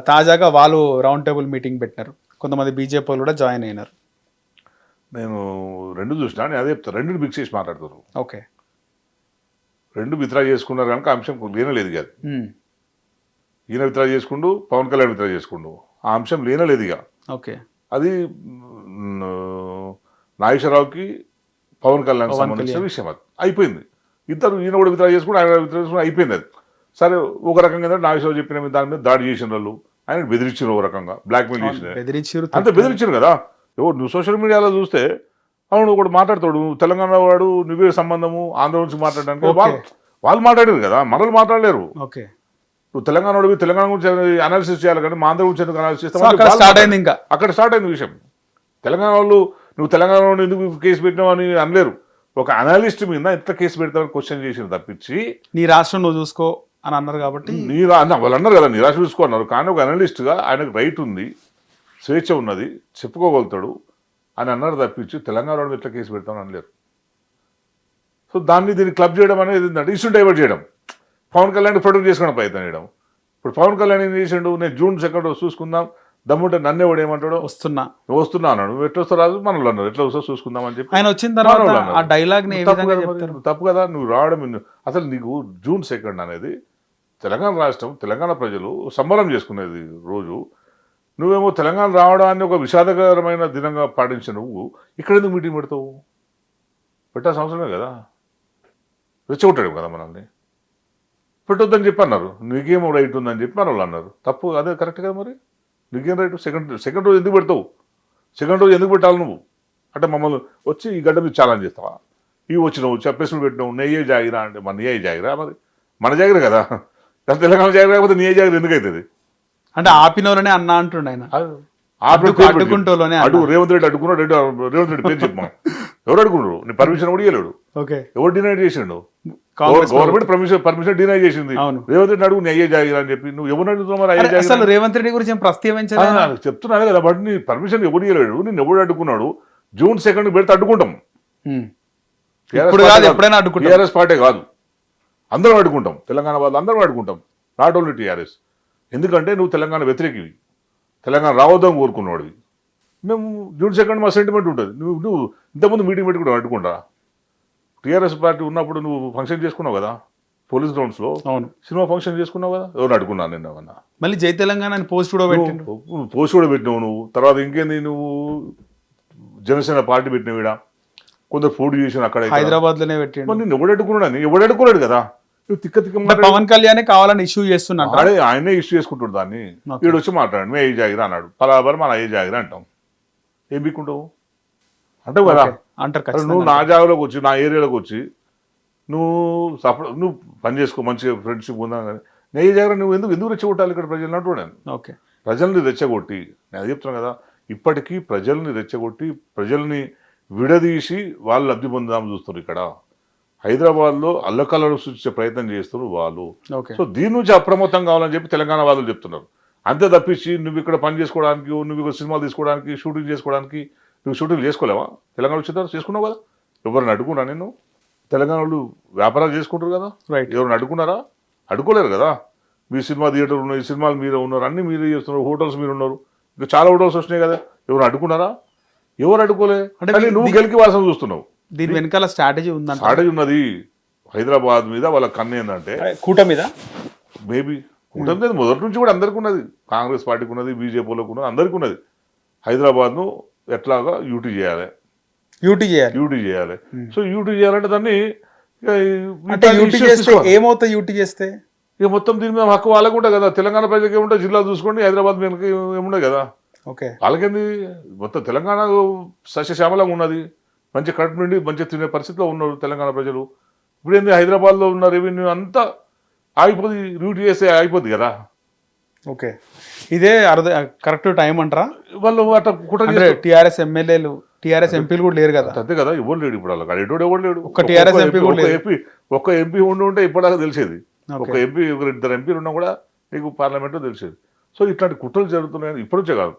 తాజాగా వాళ్ళు రౌండ్ టేబుల్ మీటింగ్ పెట్టినారు, కొంతమంది బీజేపీ వాళ్ళు కూడా జాయిన్ అయినారు. నేను 2 చూసినా, నేను అదే చెప్తాను, 2 మిక్స్ చేసి మాట్లాడతారు. ఓకే, 2 విత్డ్రా చేసుకున్నారు కనుక అంశం లేనలేదు కాదు. ఈయన విత్డ్రా చేసుకుంటూ పవన్ కళ్యాణ్ విత్డ్రా చేసుకుంటూ ఆ అంశం లేనలేదు ఇక. ఓకే, అది నాగేశ్వరరావుకి పవన్ కళ్యాణ్ సంబంధించిన విషయం, అది అయిపోయింది. ఇద్దరు ఈయన కూడా విత్డ్రా చేసుకుంటూ ఆయన విత్డ్రా చేసుకుంటూ అయిపోయింది. అది సరే, ఒక రకంగా నాగేశ్వరరావు చెప్పిన దాని మీద దాడి చేసిన వాళ్ళు ఆయన బెదిరించారు, ఒక రకంగా బ్లాక్మెయిల్ చేసిన అంతే బెదిరించారు కదా. ఎవరు నువ్వు సోషల్ మీడియాలో చూస్తే అవును ఒకటి మాట్లాడతాడు, తెలంగాణ వాడు నువ్వే సంబంధము ఆంధ్ర నుంచి మాట్లాడడానికి వాళ్ళు మాట్లాడారు కదా, మనల్ని మాట్లాడలేరు. ఓకే, నువ్వు తెలంగాణ వాడివి, తెలంగాణ గురించి అనాలిసిస్ చేయాలి కానీ మా ఆంధ్ర గురించి ఎందుకు అనాలిసిస్ చేస్తావు? అక్కడ స్టార్ట్ అయింది విషయం. తెలంగాణ వాళ్ళు నువ్వు తెలంగాణ ఎందుకు కేసు పెట్టినావు అని అనలేరు. ఒక అనలిస్ట్ మీద ఎంత కేసు పెడతామని క్వశ్చన్ చేసిన తప్పించి నీ రాష్ట్రం నువ్వు చూసుకో అని అన్నారు కాబట్టి వాళ్ళు అన్నారు కదా, నీ రాష్ట్రం చూసుకో అన్నారు. కానీ ఒక అనలిస్ట్గా ఆయనకు రైట్ ఉంది, స్వేచ్ఛ ఉన్నది, చెప్పుకోగలుగుతాడు అని అన్నారు తప్పించి తెలంగాణ వాళ్ళు ఎట్లా కేసు పెడతామని అనలేరు. సో దీన్ని క్లబ్ చేయడం అనేది ఏంటంటే ఇష్యూ డైవర్ట్ చేయడం, పవన్ కళ్యాణ్ ప్రొటెక్ట్ చేసుకునే ప్రయత్నం చేయడం. ఇప్పుడు పవన్ కళ్యాణ్ ఏం చేసిండు, నేను June 2 చూసుకుందాం, దమ్ముంటే నన్నే వాడు ఏమంటాడు, వస్తున్నా అన్నాడు. నువ్వు ఎట్లా వస్తావు రాజు, మనలో అన్నారు ఎట్లా వస్తావు చూసుకుందాం అని చెప్పి ఆయన వచ్చిన తర్వాత ఆ డైలాగ్ తప్పు కదా. నువ్వు రావడం అసలు నీకు June 2 అనేది తెలంగాణ రాష్ట్రం, తెలంగాణ ప్రజలు సంబరం చేసుకునేది రోజు. నువ్వేమో తెలంగాణ రావడాన్ని ఒక విషాదకరమైన దినంగా పాటించిన నువ్వు ఇక్కడ ఎందుకు మీటింగ్ పెడతావు? పెట్టాల్సిన అవసరమే కదా, రెచ్చగొట్టాడు కదా మనల్ని. పెట్టొద్దని చెప్పి అన్నారు, నీకేమో రైట్ ఉందని చెప్పి మన వాళ్ళు అన్నారు. తప్పు అదే కరెక్ట్ కదా మరి, నీకేం రైట్? సెకండ్ రోజు ఎందుకు పెడతావు? సెకండ్ రోజు ఎందుకు పెట్టాలి నువ్వు? అంటే మమ్మల్ని వచ్చి ఈ గడ్డ మీద ఛాలెంజ్ చేస్తావా? ఇవి వచ్చినావు చెప్పేసి పెట్టినావు, నెయ్యే జాగిరా అంటే మన నెయ్యే జాగిరా, మరి మన జాగిర కదా, తెలంగాణ జాగిర కాకపోతే నీ జాగిర ఎందుకు అవుతుంది? అంటే ఆపినోళ్ళనే అన్న అంటుండే ఆయన. అడ్డుకుంటోళ్ళనే అడుగు రేవంత్ రెడ్డి అడ్డుకున్నాడు, రేవంత్ రెడ్డి పేరు చెప్పమా, ఎవరు అడుగున్నారు? నీ పర్మిషన్ కూడా ఇవ్వలేడు. ఓకే, ఎవరు డినై చేసిండు? గవర్నమెంట్ పర్మిషన్ డినై చేసింది. రేవంత్ రెడ్డి అడుగు నీ అయ్యే జాగిరా అని చెప్పి నువ్వు ఎవరు అడుగుతున్నావు? మరి అయ్యే జాగిరా అసలు రేవంత్ రెడ్డి గురించి ప్రస్తావించాలి చెప్తున్నాను కదా. బట్ నీ పర్మిషన్ ఎవరు ఇవ్వలేడు, నేను ఎవడు అడ్డుకున్నాడు? June 2 పెడితే అడ్డుకుంటాం. టీఆర్ఎస్ పార్టీ కాదు, అందరం అడ్డుకుంటాం. తెలంగాణ వాళ్ళు అందరం అడ్డుకుంటాం, నాట్ ఓన్లీ టీఆర్ఎస్. ఎందుకంటే నువ్వు తెలంగాణ వ్యతిరేకివి, తెలంగాణ రావద్దని కోరుకున్నవాడివి. మేము June 2 మా సెంటిమెంట్ ఉంటుంది. నువ్వు ఇంతకుముందు మీటింగ్ పెట్టుకుంటావు అడ్డుకుంటా. టీఆర్ఎస్ పార్టీ ఉన్నప్పుడు నువ్వు ఫంక్షన్ చేసుకున్నావు కదా పోలీస్ గ్రౌండ్స్లో, అవును, సినిమా ఫంక్షన్ చేసుకున్నావు కదా, ఎవరు అడ్డుకున్నాను నిన్న ఏమన్నా? మళ్ళీ జై తెలంగాణ పోస్ట్ కూడా పెట్టిండు. పోస్ట్ కూడా పెట్టినావు నువ్వు. తర్వాత ఇంకేంది, నువ్వు జనసేన పార్టీ పెట్టిన వీడ కొందరు పోటీ చేసిన అక్కడ హైదరాబాద్ లోనే పెట్టిండు. మరి నేను ఎవడు అడ్డుకున్నాడు? ఎవడు అడ్డుకోలేడు కదా. నువ్వు తిక్క తిక్క పవన్ కళ్యాణ్ కావాలని ఇష్యూ చేస్తున్నాడు, ఆయనే ఇష్యూ చేసుకుంటాడు దాన్ని. వీడు వచ్చి మాట్లాడు మే ఏ జాగిరా అన్నాడు, పలాబర్ మన ఏ జాగిరా అంటాం. ఏం బిక్కుంటావు అంటావు కదా. అంటారు నువ్వు నా జాగాలోకి వచ్చి, నా ఏరియాలోకి వచ్చి నువ్వు పని చేసుకో, మంచిగా ఫ్రెండ్షిప్ ఉందా కానీ నే జాగ్రత్త నువ్వు ఎందుకు రెచ్చగొట్టాలి ఇక్కడ ప్రజలను అంటున్నాను. ఓకే, ప్రజల్ని రెచ్చగొట్టి, నేను చెప్తున్నా కదా, ఇప్పటికీ ప్రజల్ని రెచ్చగొట్టి ప్రజల్ని విడదీసి వాళ్ళు లబ్ధి పొందామని చూస్తారు. ఇక్కడ హైదరాబాద్లో అల్లకల్లలో సృష్టించే ప్రయత్నం చేస్తున్నారు వాళ్ళు. సో దీని నుంచి అప్రమత్తం కావాలని చెప్పి తెలంగాణ వాళ్ళు చెప్తున్నారు. అంతే తప్పించి నువ్వు ఇక్కడ పని చేసుకోవడానికి, నువ్వు ఇక్కడ సినిమాలు తీసుకోవడానికి, షూటింగ్ చేసుకోవడానికి, నువ్వు షూటింగ్ చేసుకోలేవా? తెలంగాణ వచ్చేదారు చేసుకున్నావు కదా. ఎవరిని అడ్డుకున్నా నేను? తెలంగాణ వాళ్ళు వ్యాపారాలు చేసుకుంటారు కదా, ఎవరిని అడ్డుకున్నారా? అడ్డుకోలేరు కదా. మీ సినిమా థియేటర్ ఉన్నాయి, సినిమాలు మీరే ఉన్నారు, అన్ని మీరే చేస్తున్నారు, హోటల్స్ మీరు ఉన్నారు, ఇంకా చాలా హోటల్స్ వచ్చినాయి కదా. ఎవరు అడ్డుకున్నారా? ఎవరు అడ్డుకోలే. అంటే నువ్వు గెలికి వాసం చూస్తున్నావు. దీని వెనకాల స్ట్రాటజీ ఉందా? స్ట్రాటజీ ఉన్నది. హైదరాబాద్ మీద వాళ్ళ కన్ను ఏంటంటే కూటమి మీద మేబీ కూటమి మీద మొదటి నుంచి కూడా అందరికీ ఉన్నది, కాంగ్రెస్ పార్టీకి ఉన్నది, బీజేపీలోకి ఉన్నది, అందరికీ ఉన్నది. హైదరాబాద్ను ఎట్లాగా యూటీ చేయాలి. సో యూటీ చేయాలంటే దాన్ని ఏమవుతాయి? యూటీ చేస్తే ఇక మొత్తం దీని మీద హక్కు వాళ్ళకు ఉంటుంది కదా. తెలంగాణ ప్రజలకు ఏముంటుంది, జిల్లా చూసుకోండి, హైదరాబాద్ మీద ఏముండదు కదా. ఓకే, వాళ్ళకేంది, మొత్తం తెలంగాణ సస్యశ్యామలంగా ఉన్నది, మంచి కడుపు నుండి మంచి తినే పరిస్థితిలో ఉన్నారు తెలంగాణ ప్రజలు. ఇప్పుడు ఏంది, హైదరాబాద్లో ఉన్న రెవెన్యూ అంతా ఆగిపోతుంది, డ్యూటీ చేస్తే అయిపోద్ది కదా. ఓకే, ఇదే కరెక్ట్ టైం అంటారా? వాళ్ళు అట్లా టీఆర్ఎస్ ఎమ్మెల్యేలు, టీఆర్ఎస్ ఎంపీలు కూడా లేరు కదా. అంతే కదా, ఎవరు లేడు ఇప్పుడు వాళ్ళకి. అడేటోడు ఎవరు లేడు. ఒక టీఆర్ఎస్ ఎంపీ కూడా లేదు. ఒక్క ఎంపీ ఉంటే ఇప్పటిదాకా తెలిసేది. ఒక ఎంపీ, ఇద్దరు ఎంపీలు ఉన్నా కూడా నీకు పార్లమెంట్లో తెలిసేది. సో ఇట్లాంటి కుట్రలు జరుగుతున్నాయని ఇప్పటికే కాదు,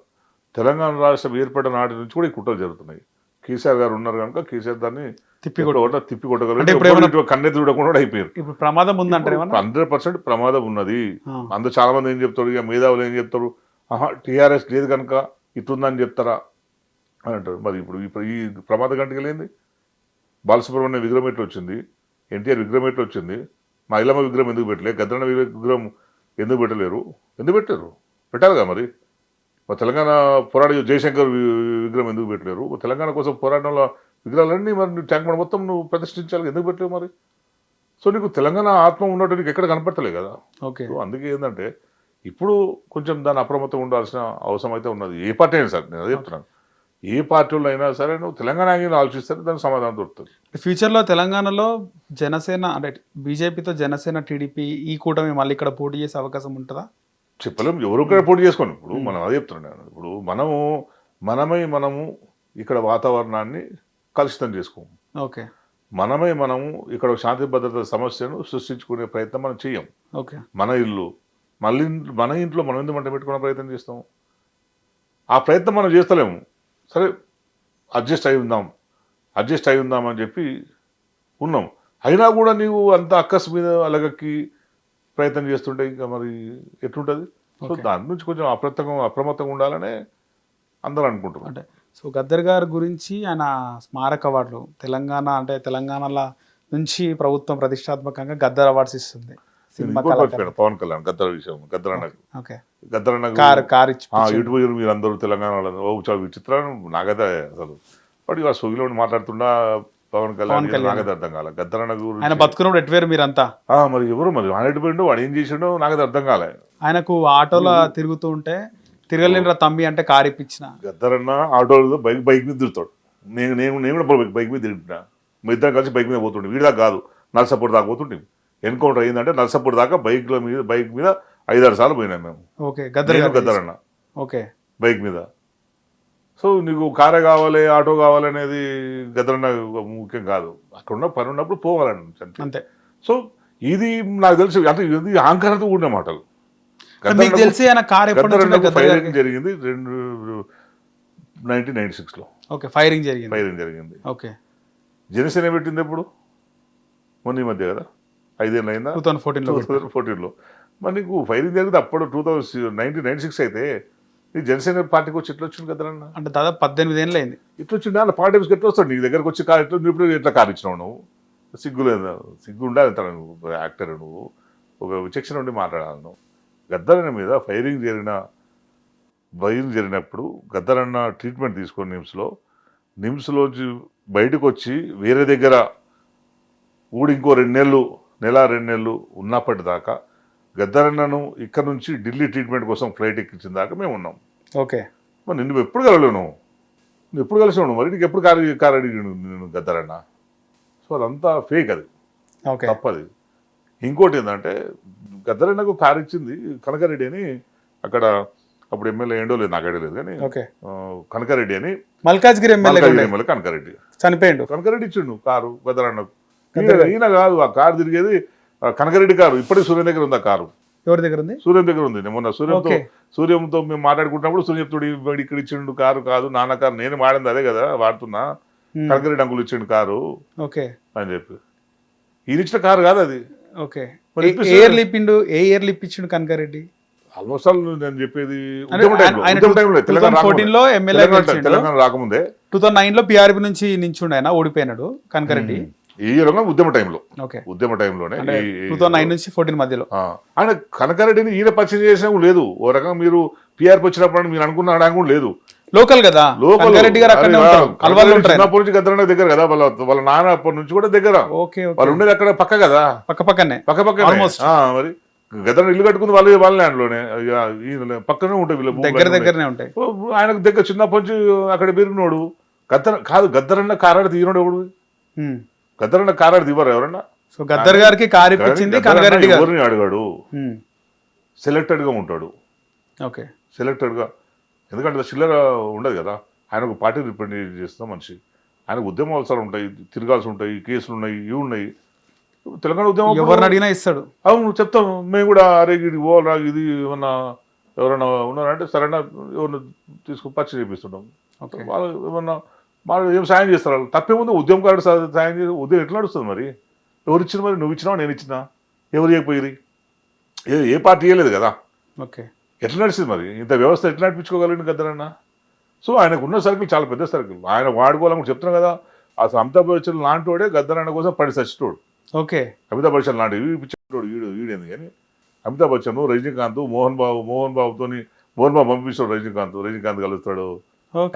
తెలంగాణ రాష్ట్రం ఏర్పడిన నాటి నుంచి కూడా ఈ కుట్రలు జరుగుతున్నాయి. కేసీఆర్ గారు ఉన్నారు కనుక కేసీఆర్ దాన్ని తిప్పి కొట్టగలరు, కన్నెత్తి చూడకుండా అయిపోయారు. ఇప్పుడు ప్రమాదం ఉందంటారు, 100% ప్రమాదం ఉన్నది. అందరూ చాలా మంది ఏం చెప్తారు, ఇక మేధావులు ఏం చెప్తారు, టీఆర్ఎస్ లేదు కనుక ఇట్లుందని చెప్తారా అని అంటారు. మరి ఇప్పుడు ఈ ప్రమాద గంటకి లేనిది బాలసుబ్రహ్మణ్యం విగ్రహం ఎట్లా వచ్చింది, ఎన్టీఆర్ విగ్రహం ఎట్లా వచ్చింది, మా ఇల్లమ్మ విగ్రహం ఎందుకు పెట్టలేదు, గద్దరన్న విగ్రహం ఎందుకు పెట్టలేరు? ఎందుకు పెట్టారు? పెట్టాలి కదా. మరి మా తెలంగాణ పోరాడి జయశంకర్ విగ్రహం ఎందుకు పెట్టలేరు? తెలంగాణ కోసం పోరాటంలో విగ్రహాలన్నీ మరి ట్యాంక్ బండ్ మొత్తం నువ్వు ప్రతిష్ఠించాలి, ఎందుకు పెట్టలేవు మరి? సో నీకు తెలంగాణ ఆత్మ ఉన్నట్టు నీకు ఎక్కడ కనపడతలే కదా. ఓకే, అందుకే ఏంటంటే ఇప్పుడు కొంచెం దాన్ని అప్రమత్తం ఉండాల్సిన అవసరం అయితే ఉన్నది. ఏ పార్టీ అయినా సరే, నేను అదే చెప్తున్నాను, ఏ పార్టీలో అయినా సరే నువ్వు తెలంగాణ ఆలోచిస్తే దానికి సమాధానం దొరుకుతుంది. ఫ్యూచర్లో తెలంగాణలో జనసేన అంటే బీజేపీతో జనసేన, టీడీపీ ఈ కూటమి మళ్ళీ ఇక్కడ పోటీ చేసే అవకాశం ఉంటుందా? చెప్పలేము, ఎవరు పోటీ చేసుకోండి. ఇప్పుడు మనం అదే చెప్తున్నాను, ఇప్పుడు మనము ఇక్కడ వాతావరణాన్ని కలుషితం చేసుకోము. ఓకే, మనము ఇక్కడ శాంతి భద్రత సమస్యను సృష్టించుకునే ప్రయత్నం మనం చెయ్యం. ఓకే, మన ఇల్లు మన ఇంట్లో మనం ఎందుకు మంట పెట్టుకునే ప్రయత్నం చేస్తాం? ఆ ప్రయత్నం మనం చేస్తలేము. సరే అడ్జస్ట్ అయి ఉందాం అని చెప్పి ఉన్నాం. అయినా కూడా నీవు అంత అక్కస్ మీద అలగక్కి ప్రయత్నం చేస్తుంటే ఇంకా మరి ఎట్లుంటుంది? సో దాని నుంచి కొంచెం అప్రమత్తంగా ఉండాలనే అందరూ అనుకుంటున్నారు. అంటే సో గద్దర్ గారి గురించి ఆయన స్మారక అవార్డులు తెలంగాణలో నుంచి ప్రభుత్వం ప్రతిష్టాత్మకంగా గద్దర్ అవార్డ్స్ ఇస్తుంది. పవన్ కళ్యాణ్ గద్దర్ విషయం, గద్దరన్న యూట్యూబ్ మీరు అందరూ తెలంగాణలో చాలా విచిత్రం నాకైతే అసలు. వాడు ఇవాళ సోగిలో మాట్లాడుతున్నా పవన్ కళ్యాణ్ నాకైతే అర్థం కాలే. గద్దరన్న ఆయన గురించి బతుకున్నప్పుడు ఎటువేరు మీరంతా. మరి ఎవరు మరి వాడు ఎటుపోయిండు, వాడు ఏం చేసిండో నాకైతే అర్థం కాలే. ఆయనకు ఆటోలో తిరుగుతూ ఉంటే తిరగలేనురా తమ్మి అంటే కారు ఇప్పించిన. గద్దరన్న ఆటోలో బైక్ మీద తిరుగుతాడు. నేను కూడా బైక్ మీద తిరుగుతున్నా. మీ ఇద్దరం కలిసి బైక్ మీద పోతుండే. వీడి దాకా కాదు, నర్సాపూర్ దాకా పోతుంటే. ఎన్కౌంటర్ అయిందంటే నర్సాపూర్ దాకా బైక్ మీద 5-6 సార్లు పోయినాం మేము. ఓకే, గద్దరన్న ఓకే బైక్ మీద. సో నీకు కారే కావాలి, ఆటో కావాలి అనేది గద్దరన్న ముఖ్యం కాదు. అక్కడ ఉన్న పని ఉన్నప్పుడు పోవాలని అంతే. సో ఇది నాకు తెలిసి అంటే ఇది అహంకారంతో కూడిన మాటలు. మీకు తెలిసి ఆయన కార్ ఫైరింగ్ జరిగింది 1996లో. ఓకే, ఫైరింగ్ జరిగింది. ఓకే, జనసేన పెట్టింది ఎప్పుడు? మొన్న ఈ మధ్య కదా, 5 ఏళ్ళు అయిందా? 2014లో. మరి నీకు ఫైరింగ్ జరిగింది అప్పుడు 1996 అయితే నీ జనసేన పార్టీకి వచ్చి ఎట్లా వచ్చింది కదన్నా? అంటే దాదాపు 18 ఏళ్ళు అయింది. ఇట్లా వచ్చింది అలా పార్టీ ఎట్లా వస్తాడు నీ దగ్గరకు వచ్చి కార్ ఎట్లా? ఇప్పుడు ఎట్లా కార్ ఇచ్చినావు నువ్వు? సిగ్గు ఉండాలి. నువ్వు యాక్టర్, నువ్వు ఒక విచక్షణ ఉండి మాట్లాడాలి. నువ్వు గద్దరన్న మీద ఫైరింగ్ జరిగినప్పుడు గద్దరన్న ట్రీట్మెంట్ తీసుకొని నిమ్స్లోంచి బయటకు వచ్చి వేరే దగ్గర ఇంకో 2 నెలలు ఉన్నప్పటిదాకా గద్దరన్నను ఇక్కడ నుంచి ఢిల్లీ ట్రీట్మెంట్ కోసం ఫ్లైట్ ఎక్కించిన దాకా మేము ఉన్నాం. ఓకే, మరి నిన్ను ఎప్పుడు కలవలేవు, నువ్వు ఎప్పుడు కలిసినావు? మరి నీకు ఎప్పుడు కారు అడిగాడు నేను గద్దరన్న? సో అదంతా ఫేక్, అది తప్పది. ఇంకోటి ఏంటంటే గద్దరన్నకు కారు ఇచ్చింది కనకారెడ్డి అని, అక్కడ అప్పుడు ఎమ్మెల్యే ఏండో లేదు నాకు ఐడియా లేదు కానీ కనకారెడ్డి అని, మల్కాజ్గిరి ఎమ్మెల్యే కనకారెడ్డి చనిపోయిండు. కనకారెడ్డి ఇచ్చిండు కారు గద్దరన్నకు. ఈయన కాదు, ఆ కారు తిరిగేది కనకారెడ్డి కారు. ఇప్పటికి సూర్యం దగ్గర ఉంది ఆ కారు. ఎవరి దగ్గర ఉంది? సూర్యం దగ్గర ఉంది. మొన్న సూర్యంతో మేము మాట్లాడుకుంటున్నప్పుడు సూర్యం చెప్తుడు ఇక్కడ ఇచ్చిండు కారు కాదు నాన్న కారు, నేను వాడింది అదే కదా వాడుతున్నా, కనకారెడ్డి అంకులు ఇచ్చిండు కారు అని చెప్పి. ఈయన ఇచ్చిన కారు కాదు అది. ఓకే, ఏ ఇయర్ ఇప్పించిండు కనకారెడ్డి? ఆల్మోస్ట్ ఆల్ నేను చెప్పేది తెలంగాణ రాకముందే 2009లో పిఆర్బి నుంచి నించుండు ఆయన, ఓడిపోయినాడు కనకారెడ్డి. ఈ ఉద్యమ టైంలోనే 2009 నుంచి 14 మధ్యలో ఆయన కనకారెడ్డిని ఈయన పరిచయం చేసినా లేదు. ఓ రకంగా మీరు పిఆర్పి వచ్చినప్పుడు మీరు అనుకున్న లేదు, లోకల్ కదా. చిన్నప్పటి నుంచి గద్దరన్న దగ్గర కదా, వాళ్ళ నాన్న అప్పటి నుంచి కూడా దగ్గర. వాళ్ళు ఉండేది అక్కడ పక్క కదా, పక్క. మరి గద్దరన్న ఇల్లు కట్టుకుంది వాళ్ళ ల్యాండ్లోనే, పక్కనే ఉంటాయి వీళ్ళ దగ్గరనే ఉంటాయి. ఆయనకు దగ్గర చిన్నప్పటి నుంచి అక్కడ పెరిగినోడు. గద్దరన్న కారాడు తీయనోడు ఎవడు? గద్దరన్న కారాడు ఇవ్వరు ఎవరన్నా? గద్దర్ గారికి కారు ఇప్పించింది కనకారెడ్డి గారు. ఎవరిని అడిగాడు? సెలెక్టెడ్ గా ఉంటాడు. సెలెక్టెడ్ గా, ఎందుకంటే చిల్లర ఉండదు కదా. ఆయన ఒక పార్టీ రిప్రజెంట్ చేస్తున్న మనిషి. ఆయనకు ఉద్యమ అవసరాలు ఉంటాయి, తిరగాల్సి ఉంటాయి, కేసులు ఉన్నాయి, ఇవి ఉన్నాయి. తెలంగాణ ఉద్యమం ఎవరిని అడిగినా ఇస్తాడు. అవును చెప్తాం మేము కూడా. అరే ఇది ఓ ఇది ఏమన్నా ఎవరన్నా ఉన్నారంటే సరైన ఎవరిని తీసుకుని పరిచయం చేపిస్తుంటాం. వాళ్ళు ఏమన్నా వాళ్ళు ఏం సాయం చేస్తారు? వాళ్ళు తప్పేముంది, ఉద్యమకారుడు సాయం చేసి ఉద్యమం ఎట్లా నడుస్తుంది? మరి ఎవరు ఇచ్చిన? మరి నువ్వు ఇచ్చినావు, నేను ఇచ్చినా, ఎవరు చేయకపోయి? ఏ పార్టీ ఇవ్వలేదు కదా. ఎట్లా నడిచింది మరి? ఇంత వ్యవస్థ ఎట్లా నడిపించుకోగలిగిన గద్దరన్న? సో ఆయనకు ఉన్న సర్కిల్ చాలా పెద్ద సర్కిల్. ఆయన వాడుకోవాలని చెప్తున్నాం కదా. అసలు అమితాబ్ బచ్చన్ లాంటి వాడే గద్దరన్న కోసం పడి చచ్చినోడు. అమితాబ్ బచ్చన్ లాంటి పిచ్చినోడు వీడేంది కానీ. అమితాబ్ బచ్చన్, రజనీకాంత్, మోహన్ బాబుతో మోహన్ బాబు పంపిస్తాడు రజనీకాంత్ కలుస్తాడు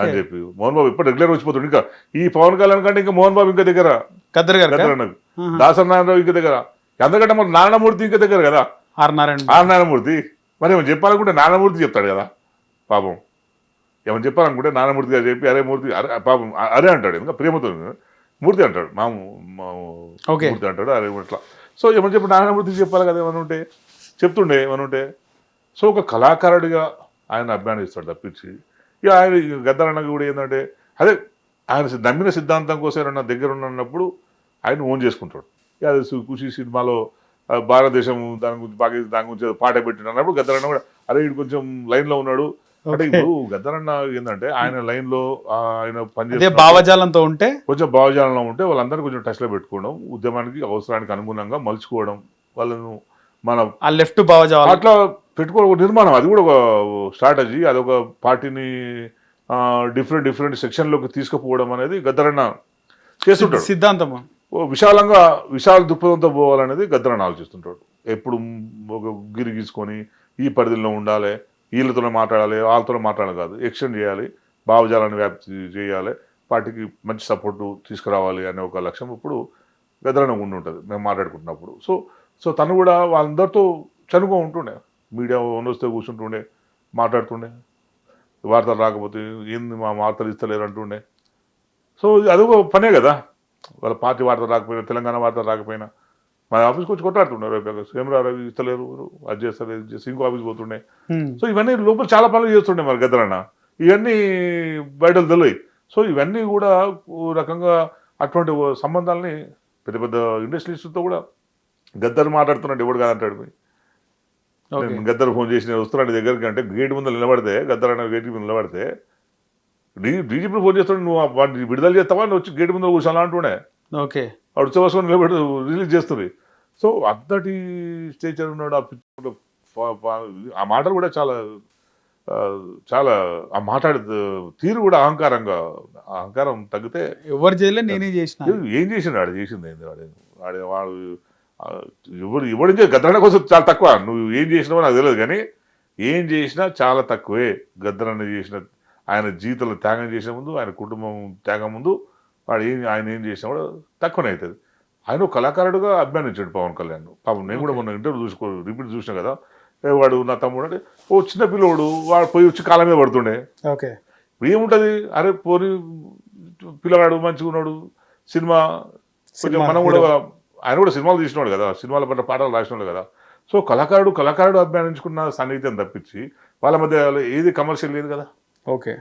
అని చెప్పి. మోహన్ బాబు ఎప్పుడు రెగ్యులర్ వచ్చిపోతాడు. ఇంకా ఈ పవన్ కళ్యాణ్ కంటే ఇంకా మోహన్ బాబు ఇంకా దగ్గర, గద్దరన్నకు. దాసనారాయణరావు ఇంకా దగ్గర, ఎందుకంటే మరి నారాయణమూర్తి ఇంకా దగ్గర కదా. ఆర్ నారాయణమూర్తి. మరి ఏమైనా చెప్పాలనుకుంటే నారాయణమూర్తి చెప్తాడు కదా పాపం. ఏమైనా చెప్పాలనుకుంటే నారాయణమూర్తి గారు చెప్పి అరే మూర్తి అరే పాపం అరే అంటాడు. ఇంకా ప్రేమతో మూర్తి అంటాడు, మూర్తి అంటాడు అరే ఇట్లా. సో ఏమని చెప్పి నారాయణమూర్తికి చెప్పాలి కదా ఏమైనా ఉంటే, చెప్తుండే ఏమైనా ఉంటే. సో ఒక కళాకారుడిగా ఆయన అభిమానిస్తాడు తప్పించి. ఇక ఆయన గద్దరన్నకి కూడా ఏంటంటే అదే ఆయన నమ్మిన సిద్ధాంతం కోసం ఏమన్నా దగ్గర ఉన్నప్పుడు ఆయన ఓన్ చేసుకుంటాడు. ఇక అది ఖుషి సినిమాలో భారతదేశం దాని గురించి పాట పెట్టినప్పుడు గద్దరన్న కూడా అరే ఇటు కొంచెం లైన్ లో ఉన్నాడు అంటే. ఇప్పుడు గద్దరన్న ఏంటంటే ఆయన లైన్ లో ఆయన పనిచేసే భావజాలంతో ఉంటే కొంచెం భావజాలంలో ఉంటే వాళ్ళందరినీ కొంచెం టచ్ లో పెట్టుకోవడం, ఉద్యమానికి అవసరానికి అనుగుణంగా మలుచుకోవడం, వాళ్ళను మన లెఫ్ట్ భావజాలం అట్లా పెట్టుకోవడం నిర్మాణం. అది కూడా ఒక స్ట్రాటజీ. అదొక పార్టీని డిఫరెంట్ సెక్షన్లోకి తీసుకుపోవడం అనేది గద్దరన్న చేస్తుంటాడు. సిద్ధాంతం విశాల దృక్పథంతో పోవాలనేది గద్దరన్న ఆలోచిస్తుంటాడు. ఎప్పుడు ఒక గిరి గీసుకొని ఈ పరిధిలో ఉండాలి, వీళ్ళతో మాట్లాడాలి, వాళ్ళతో మాట్లాడాలి కాదు, ఎక్స్టెండ్ చేయాలి, భావజాలాన్ని వ్యాప్తి చేయాలి, పార్టీకి మంచి సపోర్టు తీసుకురావాలి అనే ఒక లక్ష్యం ఇప్పుడు గదరణ ఉండి ఉంటుంది మేము మాట్లాడుకుంటున్నప్పుడు. సో తను కూడా వాళ్ళందరితో చనువుగా ఉంటుండే, మీడియా వస్తే కూర్చుంటుండే, మాట్లాడుతుండే, వార్తలు రాకపోతే ఏంది మా వార్తలు ఇస్తలేరు అంటుండే. సో అదొక పనే కదా, వాళ్ళ పార్టీ వార్తలు రాకపోయినా, తెలంగాణ వార్తలు రాకపోయినా మా ఆఫీస్కి వచ్చి కొట్టాడుతుండే, సేమ్ రవి ఇస్తలేరు, అది చేస్తలేదు, ఇది చేస్తే ఇంకో ఆఫీస్ పోతుండే. సో ఇవన్నీ లోపల చాలా పనులు చేస్తుండే మరి గద్దరన్న, ఇవన్నీ బయటలు తెలియదు. సో ఇవన్నీ కూడా ఓ రకంగా అటువంటి సంబంధాలని పెద్ద పెద్ద ఇండస్ట్రీస్తో కూడా గద్దరు మాట్లాడుతున్నాడు, ఎవడు కాదంటాడు. నేను గద్దరు ఫోన్ చేసి నేను వస్తున్నాడు దగ్గరికి అంటే గేట్ ముందు నిలబడితే, గద్దరు అన్న గేట్ ముందు నిలబడితే డీజీపీ ఫోన్ చేస్తాడు, నువ్వు వాడిని విడుదల చేస్తావా, నువ్వు వచ్చి గేట్ ముందు కూర్చోాలా అంటుండే. ఓకే, వాడు ఉత్సవాసం నిలబడి రిలీజ్ చేస్తుంది. సో అంతటి స్టేచర్ ఉన్నాడు. ఆ మాటలు కూడా చాలా చాలా ఆ మాట్లాడే తీరు కూడా అహంకారం తగ్గితే ఎవరు చేయలే నేనే చేసిన, ఏం చేసిండు వాడు, చేసింది ఏంది వాడు ఎవడు గద్దరన్న కోసం చాలా తక్కువ. నువ్వు ఏం చేసినావో నాకు తెలియదు, కానీ ఏం చేసినా చాలా తక్కువే. గద్దరన్న చేసిన, ఆయన జీవితంలో త్యాగం చేసిన ముందు, ఆయన కుటుంబం త్యాగం ముందు ఆయన ఏం చేసినా కూడా తక్కువనే అవుతుంది. ఆయన ఒక కళాకారుడుగా అభిమానించాడు పవన్ కళ్యాణ్. పాపం నేను కూడా మొన్న ఇంటర్వ్యూ రిపీట్ చూసిన కదా, వాడు నా తమ్ముడు అంటే ఓ చిన్న పిల్లోడు, వాడు పోయి వచ్చి కాలం మీద పడుతుండే. ఓకే, ఇప్పుడు ఏముంటుంది, అరే పోని పిల్లవాడు మంచిగా ఉన్నాడు, సినిమా కొంచెం మనం కూడా, ఆయన కూడా సినిమాలు తీసినాడు కదా, సినిమాల పట్ల పాటలు రాసినాడు కదా. సో కళాకారుడు అభిమానించుకున్న సన్నిహితం తప్పించి వాళ్ళ మధ్య ఏది కమర్షియల్ లేదు కదా. ఓకే,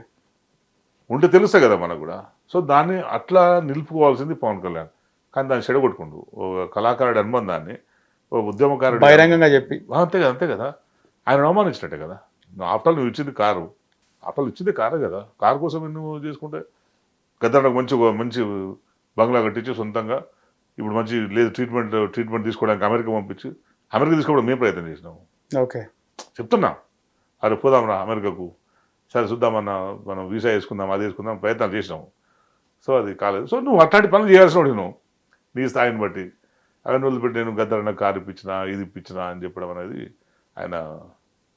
ఉంటే తెలుస్తాయి కదా మనకు కూడా. సో దాన్ని అట్లా నిలుపుకోవాల్సింది పవన్ కళ్యాణ్, కానీ దాన్ని చెడగొట్టుకుంటూ ఒక కళాకారుడి అనుబంధాన్ని ఒక ఉద్యమకారుడు బహిరంగంగా చెప్పి, అంతే కదా, ఆయన అవమానించినట్టే కదా. ఆఫ్టర్ నువ్వు ఇచ్చింది కారు, ఆఫ్టర్ ఇచ్చింది కారే కదా, కారు కోసం నువ్వు చేసుకుంటే గద్దరకు మంచి బంగ్లా కట్టించి సొంతంగా ఇప్పుడు మంచి లేదు ట్రీట్మెంట్ తీసుకోవడానికి అమెరికా పంపించి, అమెరికా తీసుకోవడం మేము ప్రయత్నం చేసినాము. ఓకే, చెప్తున్నా, అరే పోదాం రా అమెరికాకు, సరే చూద్దామన్నా, మనం వీసా వేసుకుందాం, అది వేసుకుందాం ప్రయత్నాలు చేసినాము. సో అది కాలేదు. సో నువ్వు అట్లాంటి పనులు చేయాల్సిన వాడు నువ్వు, నీ స్థాయిని బట్టి. అవన్నీ వదిలిపెట్టి నేను గద్దరన్న కారు ఇప్పించినా, ఇది ఇప్పించినా అని చెప్పడం అనేది ఆయన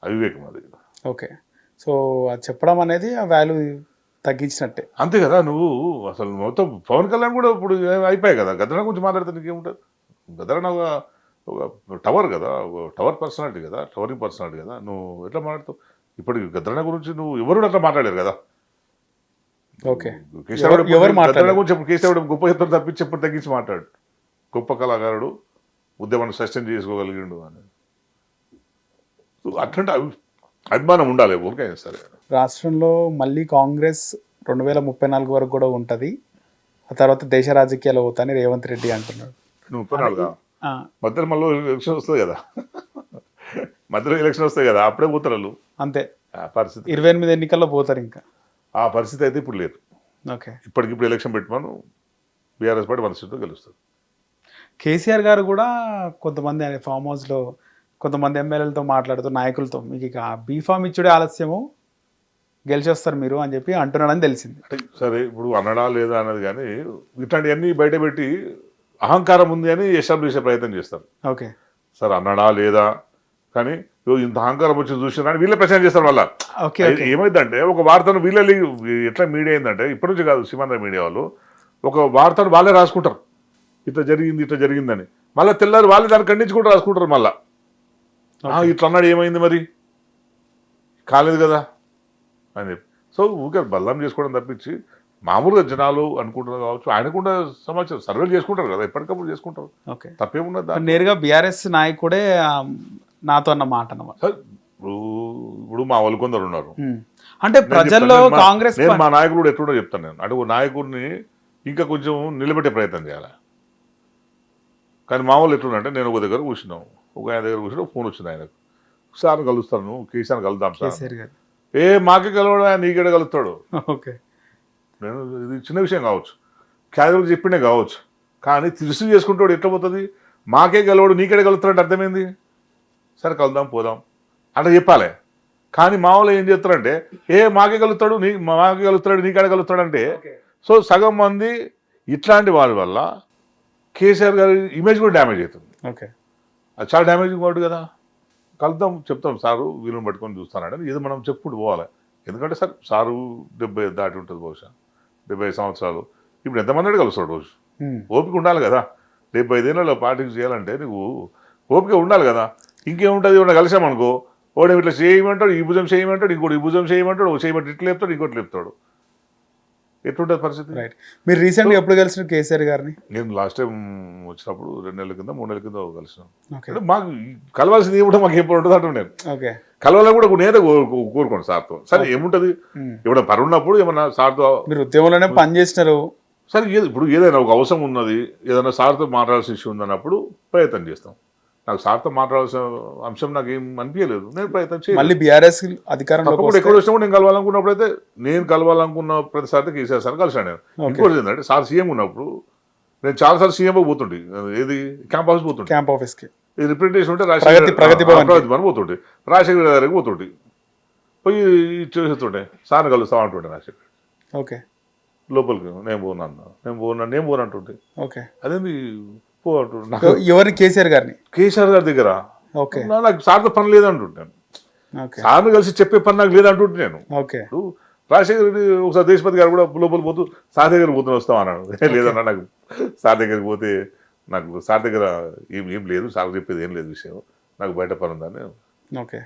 అవివేకం అది. ఓకే, సో అది చెప్పడం అనేది ఆ వాల్యూ తగ్గించినట్టే. అంతే కదా, నువ్వు అసలు మొత్తం పవన్ కళ్యాణ్ కూడా ఇప్పుడు అయిపోయాయి కదా, గద్దరన్న గురించి మాట్లాడితే నీకేముంటుంది. గద్దరన్న ఒక టవర్ కదా, ఒక టవర్ పర్సనాలిటీ కదా, టవరింగ్ పర్సనాలిటీ కదా, నువ్వు ఎట్లా మాట్లాడుతావు. ఇప్పటికి గద్దరన్న గురించి నువ్వు ఎవరు అట్లా మాట్లాడారు కదా. ఓకే, కేసీఆర్ ఎవరు గురించి కేసీఆర్ గొప్ప చెప్తారు తప్పించి ఎప్పుడు తగ్గించి మాట్లాడు. గొప్ప కళాకారుడు, ఉద్యమాన్ని సస్టైన్ చేసుకోగలిగిండు అని అట్లాంటి అభిమానం ఉండాలి ఓకే. సరే, రాష్ట్రంలో మళ్ళీ కాంగ్రెస్ 2034 వరకు కూడా ఉంటుంది, ఆ తర్వాత దేశ రాజకీయాలు పోతాని రేవంత్ రెడ్డి అంటున్నాడు. 34 మధ్యలో మళ్ళీ ఎలక్షన్ వస్తుంది కదా, మధ్యలో ఎలక్షన్ వస్తాయి కదా, అప్పుడే పోతారు వాళ్ళు. అంతే, పరిస్థితి 28 ఎన్నికల్లో పోతారు. ఇంకా ఆ పరిస్థితి అయితే ఇప్పుడు లేదు. ఓకే, ఇప్పటికిప్పుడు ఎలక్షన్ పెట్టమను, బీఆర్ఎస్ పార్టీ 100% గెలుస్తుంది. కేసీఆర్ గారు కూడా కొంతమంది ఫామ్ హౌస్లో కొంతమంది ఎమ్మెల్యేలతో మాట్లాడుతూ నాయకులతో మీకు ఇక బీఫామ్ ఇచ్చుడే ఆలస్యము, గెలిచేస్తారు మీరు అని చెప్పి అంటున్నాడని తెలిసింది. సరే, ఇప్పుడు అనడా లేదా అన్నది కానీ ఇట్లాంటివన్నీ బయట పెట్టి అహంకారం ఉంది అని ఎస్టాబ్లిష్ చేసే ప్రయత్నం చేస్తారు. ఓకే, సార్ అన్నడా లేదా కానీ ఇంత అహంకారం వచ్చి చూసినా వీళ్ళే ప్రచారం చేస్తారు. వల్ల ఏమైందంటే ఒక వార్తను వీళ్ళే ఎట్లా మీడియా అయిందంటే, ఇప్పటి నుంచి కాదు, సీమాంధ్ర మీడియా వాళ్ళు ఒక వార్తను వాళ్ళే రాసుకుంటారు, ఇట్లా జరిగిందని. మళ్ళీ తెల్లారు వాళ్ళే దాన్ని ఖండించి కూడా రాసుకుంటారు. మళ్ళీ ఇట్లా అన్నాడు, ఏమైంది మరి, కాలేదు కదా అని చెప్పి. సో ఊరికే బల్లం చేసుకోవడం తప్పించి మామూలుగా జనాలు అనుకుంటున్నారు కావచ్చు, ఆయన కూడా సమాచారం సర్వేలు చేసుకుంటారు కదా, ఎప్పటికప్పుడు చేసుకుంటారు. ఓకే, తప్పేమున్నది. నేరుగా బీఆర్ఎస్ నాయకుడే నాతో అన్న మాట అన్నమాట. ఇప్పుడు మా వాళ్ళు కొందరు ఉన్నారు అంటే ప్రజల్లో కాంగ్రెస్, నేను మా నాయకుడు ఎట్లుండో చెప్తాను. నేను అంటే నాయకుడిని ఇంకా కొంచెం నిలబెట్టే ప్రయత్నం చేయాలి. కానీ మా వాళ్ళు ఎట్లుందంటే, నేను ఒక దగ్గర కూర్చున్నాం, ఒక ఆయన దగ్గర కూర్చున్నా, ఫోన్ వచ్చింది ఆయనకు, సార్ కలుస్తాను, కేసీఆర్ కలుద్దాం సార్. మాకే కలవడం, ఆయన నీకేడ కలుస్తాడు. ఓకే, నేను ఇది చిన్న విషయం కావచ్చు, క్యాజువల్ చెప్పిండే కావచ్చు, కానీ రిసీవ్ చేసుకుంటాడు ఎట్లా పోతుంది. మాకే కలవడు నీకేడ కలుస్తాడంటే అర్థమైంది. సరే కలుద్దాం పోదాం అట్లా చెప్పాలి. కానీ మా వాళ్ళు ఏం చేస్తారంటే, మాకే కలుస్తాడు నీకేడ కలుస్తాడు అంటే. సో సగం మంది ఇట్లాంటి వాళ్ళ వల్ల కేసీఆర్ గారి ఇమేజ్ కూడా డ్యామేజ్ అవుతుంది. ఓకే, అది చాలా డ్యామేజింగ్ వర్డ్ కదా. కలుద్దాం చెప్తాం, సారు వీళ్ళని పట్టుకొని చూస్తానంటే ఏదో మనం చెప్పుకుంటూ పోవాలి. ఎందుకంటే సారు 70 దాటి ఉంటుంది బహుశా, 75 సంవత్సరాలు. ఇప్పుడు ఎంతమంది కలుస్తాడు రోజు? ఉమ్. ఓపిక ఉండాలి కదా. 75 ఏళ్ళలో పార్టీకి చేయాలంటే నువ్వు ఓపిక ఉండాలి కదా. ఇంకేముంటుంది, ఏమన్నా కలిసామనుకో, ఓడే ఇట్లా చేయమంటాడు, ఈ భుజం చేయమంటాడు, ఇంకోటి ఈ భుజం చేయమంటాడు, ఓ చేయమంటే ఇట్లా లేపుతాడు, ఇంకోటి లేపుతాడు. ఎట్లుంటుంది పరిస్థితి? రైట్. మీరు రీసెంట్గా ఎప్పుడు కలిసిన కేసీఆర్ గారిని? నేను లాస్ట్ టైం వచ్చినప్పుడు 2 నెలల కింద 3 నెలల కింద కలిసినాం. ఓకే. అంటే మాకు కలవాల్సింది ఏమిటో మాకు ఎప్పుడు ఉంటుంది అంటాను నేను. ఓకే. కలవాలని కూడా నేనే కోరుకోండి సార్తో. సరే ఏముంటుంది, ఇప్పుడు పని ఉన్నప్పుడు ఏమన్నా సార్తో, మీరు ఉద్యమంలోనే పని చేసినారు. సరే ఇప్పుడు ఏదైనా ఒక అవసరం ఉన్నది, ఏదైనా సార్తో మాట్లాడాల్సిన ఇష్యూ ఉందన్నప్పుడు ప్రయత్నం చేస్తాం. నాకు సార్తో మాట్లాడాల్సిన అంశం నాకు ఏం అనిపించలేదు, నేను ప్రయత్నం చేయలేదు. మళ్ళీ బీఆర్ఎస్ అధికారంలో తప్పకుండా ఎక్కడ వచ్చినప్పుడు నేను కలవాలనుకున్నప్పుడు అయితే నేను కలవాలనుకున్న ప్రతిసారి కేసీఆర్ సార్ కలిసాను నేను. ఇంకోటి ఏంటంటే సార్ సీఎం ఉన్నప్పుడు నేను చాలాసార్లు సీఎం పోతుంటే, ఏది క్యాంప్ హౌస్ పోతుంటే, క్యాంప్ ఆఫీస్ కి రిప్రజెంటేషన్ ఉంటే ప్రగతి భవన్ పోతుంటే, రాజశేఖర్ గారికి పోతుంటే పోయి చూస్తుంటే సార్ని కలుస్తాం అంటుంటే రాజశేఖర్. ఓకే. లోపలికి నేను పోను అంటుంటే, ఓకే. అదేంది పో అంటుంటే, ఎవరిని? కేసీఆర్ గారిని? కేసీఆర్ గారి దగ్గర ఓకే. నాకు సార్తో పని లేదంటుంటాను. ఓకే. సార్ని కలిసి చెప్పే పని నాకు లేదంటుంటే నేను. ఓకే. ఇప్పుడు రాజశేఖర్ రెడ్డి ఒకసారి దేశపతి గారు కూడా లోపల పోతూ సార్ దగ్గర పోతూ వస్తాం అన్నాడు. లేదన్నా నాకు సార్ దగ్గరికి పోతే నాకు సార్ దగ్గర ఏం లేదు, సార్ చెప్పేది ఏం లేదు విషయం, నాకు బయట పని ఉందని. ఓకే.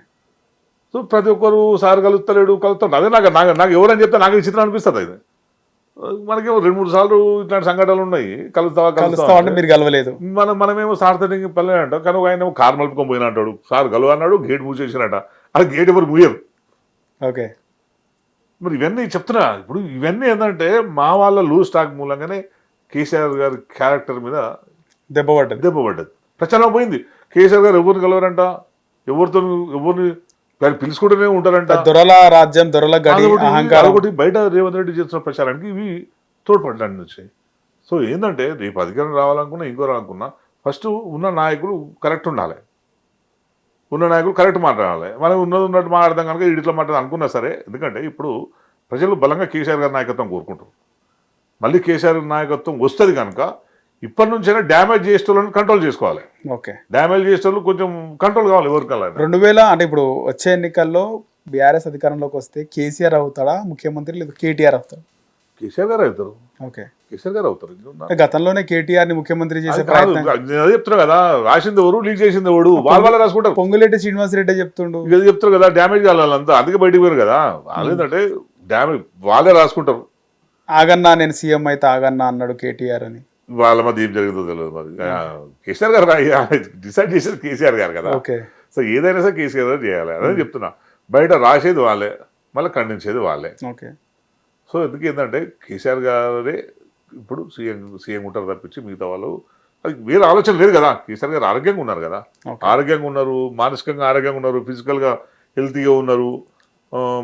సో ప్రతి ఒక్కరు సార్ కలుస్తాడు. అదే నాకు ఎవరని చెప్తే నాకు చిత్రం అనిపిస్తుంది. అది మనకేమో 2-3 సార్లు ఇట్లాంటి సంఘటనలు ఉన్నాయి. కలుస్తావా అంటే మీరు కలవలేదు. మనమేమో సార్తో పల్లె అంటాం, కానీ ఆయన కారు మలుపుకొని పోయినా అంటాడు, సార్ కలువ అన్నాడు, గేట్ మూసేసినట్ట. అది గేట్ ఎవరు మూయరు. ఓకే. మరి ఇవన్నీ చెప్తున్నా. ఇప్పుడు ఇవన్నీ ఏంటంటే మా వాళ్ళ లూజ్ స్టాక్ మూలంగానే కేసీఆర్ గారి క్యారెక్టర్ మీద దెబ్బపడ్డది. ప్రచారం పోయింది. కేసీఆర్ గారు ఎవరిని కలవరంట, ఎవరిని పిలుచుకుంటూనే ఉంటారంట. దొరల రాజ్యం, దొరల గడి, అహంకారం. ఒకటి బయట రేవంత్ రెడ్డి చేస్తున్న ప్రచారానికి ఇవి తోడ్పడడానికి వచ్చాయి. సో ఏంటంటే రేపు అధికారం రావాలనుకున్నా, ఇంకో రావాలనుకున్నా, ఫస్ట్ ఉన్న నాయకులు కరెక్ట్ ఉండాలి, ఉన్న నాయకులు కరెక్ట్ మాట్లాడాలి. మనం ఉన్నట్టు మాట్లాడదాం కనుక ఇట్లా మాట్లాడదాం అనుకున్నా సరే. ఎందుకంటే ఇప్పుడు ప్రజలు బలంగా కేసీఆర్ గారి నాయకత్వం కోరుకుంటారు. మళ్ళీ కేసీఆర్ నాయకత్వం వస్తుంది కనుక ఇప్పటి నుంచైనా డ్యామేజ్ చేసేటోళ్ళని కంట్రోల్ చేసుకోవాలి. ఓకే. డ్యామేజ్ చేసేటోళ్ళు కొంచెం కంట్రోల్ కావాలి. ఎవరికల్లా 2000 అంటే ఇప్పుడు వచ్చే ఎన్నికల్లో బీఆర్ఎస్ అధికారంలోకి వస్తే కేసీఆర్ అవుతాడా ముఖ్యమంత్రి, లేదా కేటీఆర్ అవుతాడు? కేసీఆర్ గారు అవుతారు. ఓకే. కేసీఆర్ గారు అవుతారు. గతంలోనే కేటీఆర్ ని ముఖ్యమంత్రి చేసే అదే చెప్తున్నా కదా, రాసింది ఎవరు, లీక్ చేసింది ఎవడు, వాళ్ళ రాసుకుంటారు. పొంగులేటి శ్రీనివాసరెడ్డి చెప్తుండు, ఇది చెప్తారు కదా, డ్యామేజ్ కావాలంతా, అందుకే బయటకు పోయారు కదా. అదేంటంటే డ్యామేజ్ వాళ్ళే రాసుకుంటారు. ఆగన్నా నేను సీఎం అయితే ఆగన్నా అన్నాడు కేటీఆర్ అని. వాళ్ళ మధ్య ఏం జరిగిందో తెలియదు. మరి కేసీఆర్ గారు డిసైడ్ చేసేది కేసీఆర్ గారు కదా. ఓకే. సో ఏదైనా సరే కేసీఆర్ గారు చేయాలి. అదే చెప్తున్నా. బయట రాసేది వాళ్ళే, మళ్ళీ ఖండించేది వాళ్ళే. ఓకే. సో ఎందుకు ఏంటంటే కేసీఆర్ గారే ఇప్పుడు సీఎం ఉంటారు తప్పించి మిగతా వాళ్ళు అది వేరే ఆలోచన లేదు కదా. కేసీఆర్ గారు ఆరోగ్యంగా ఉన్నారు కదా, ఆరోగ్యంగా ఉన్నారు, మానసికంగా ఆరోగ్యంగా ఉన్నారు, ఫిజికల్గా హెల్తీగా ఉన్నారు,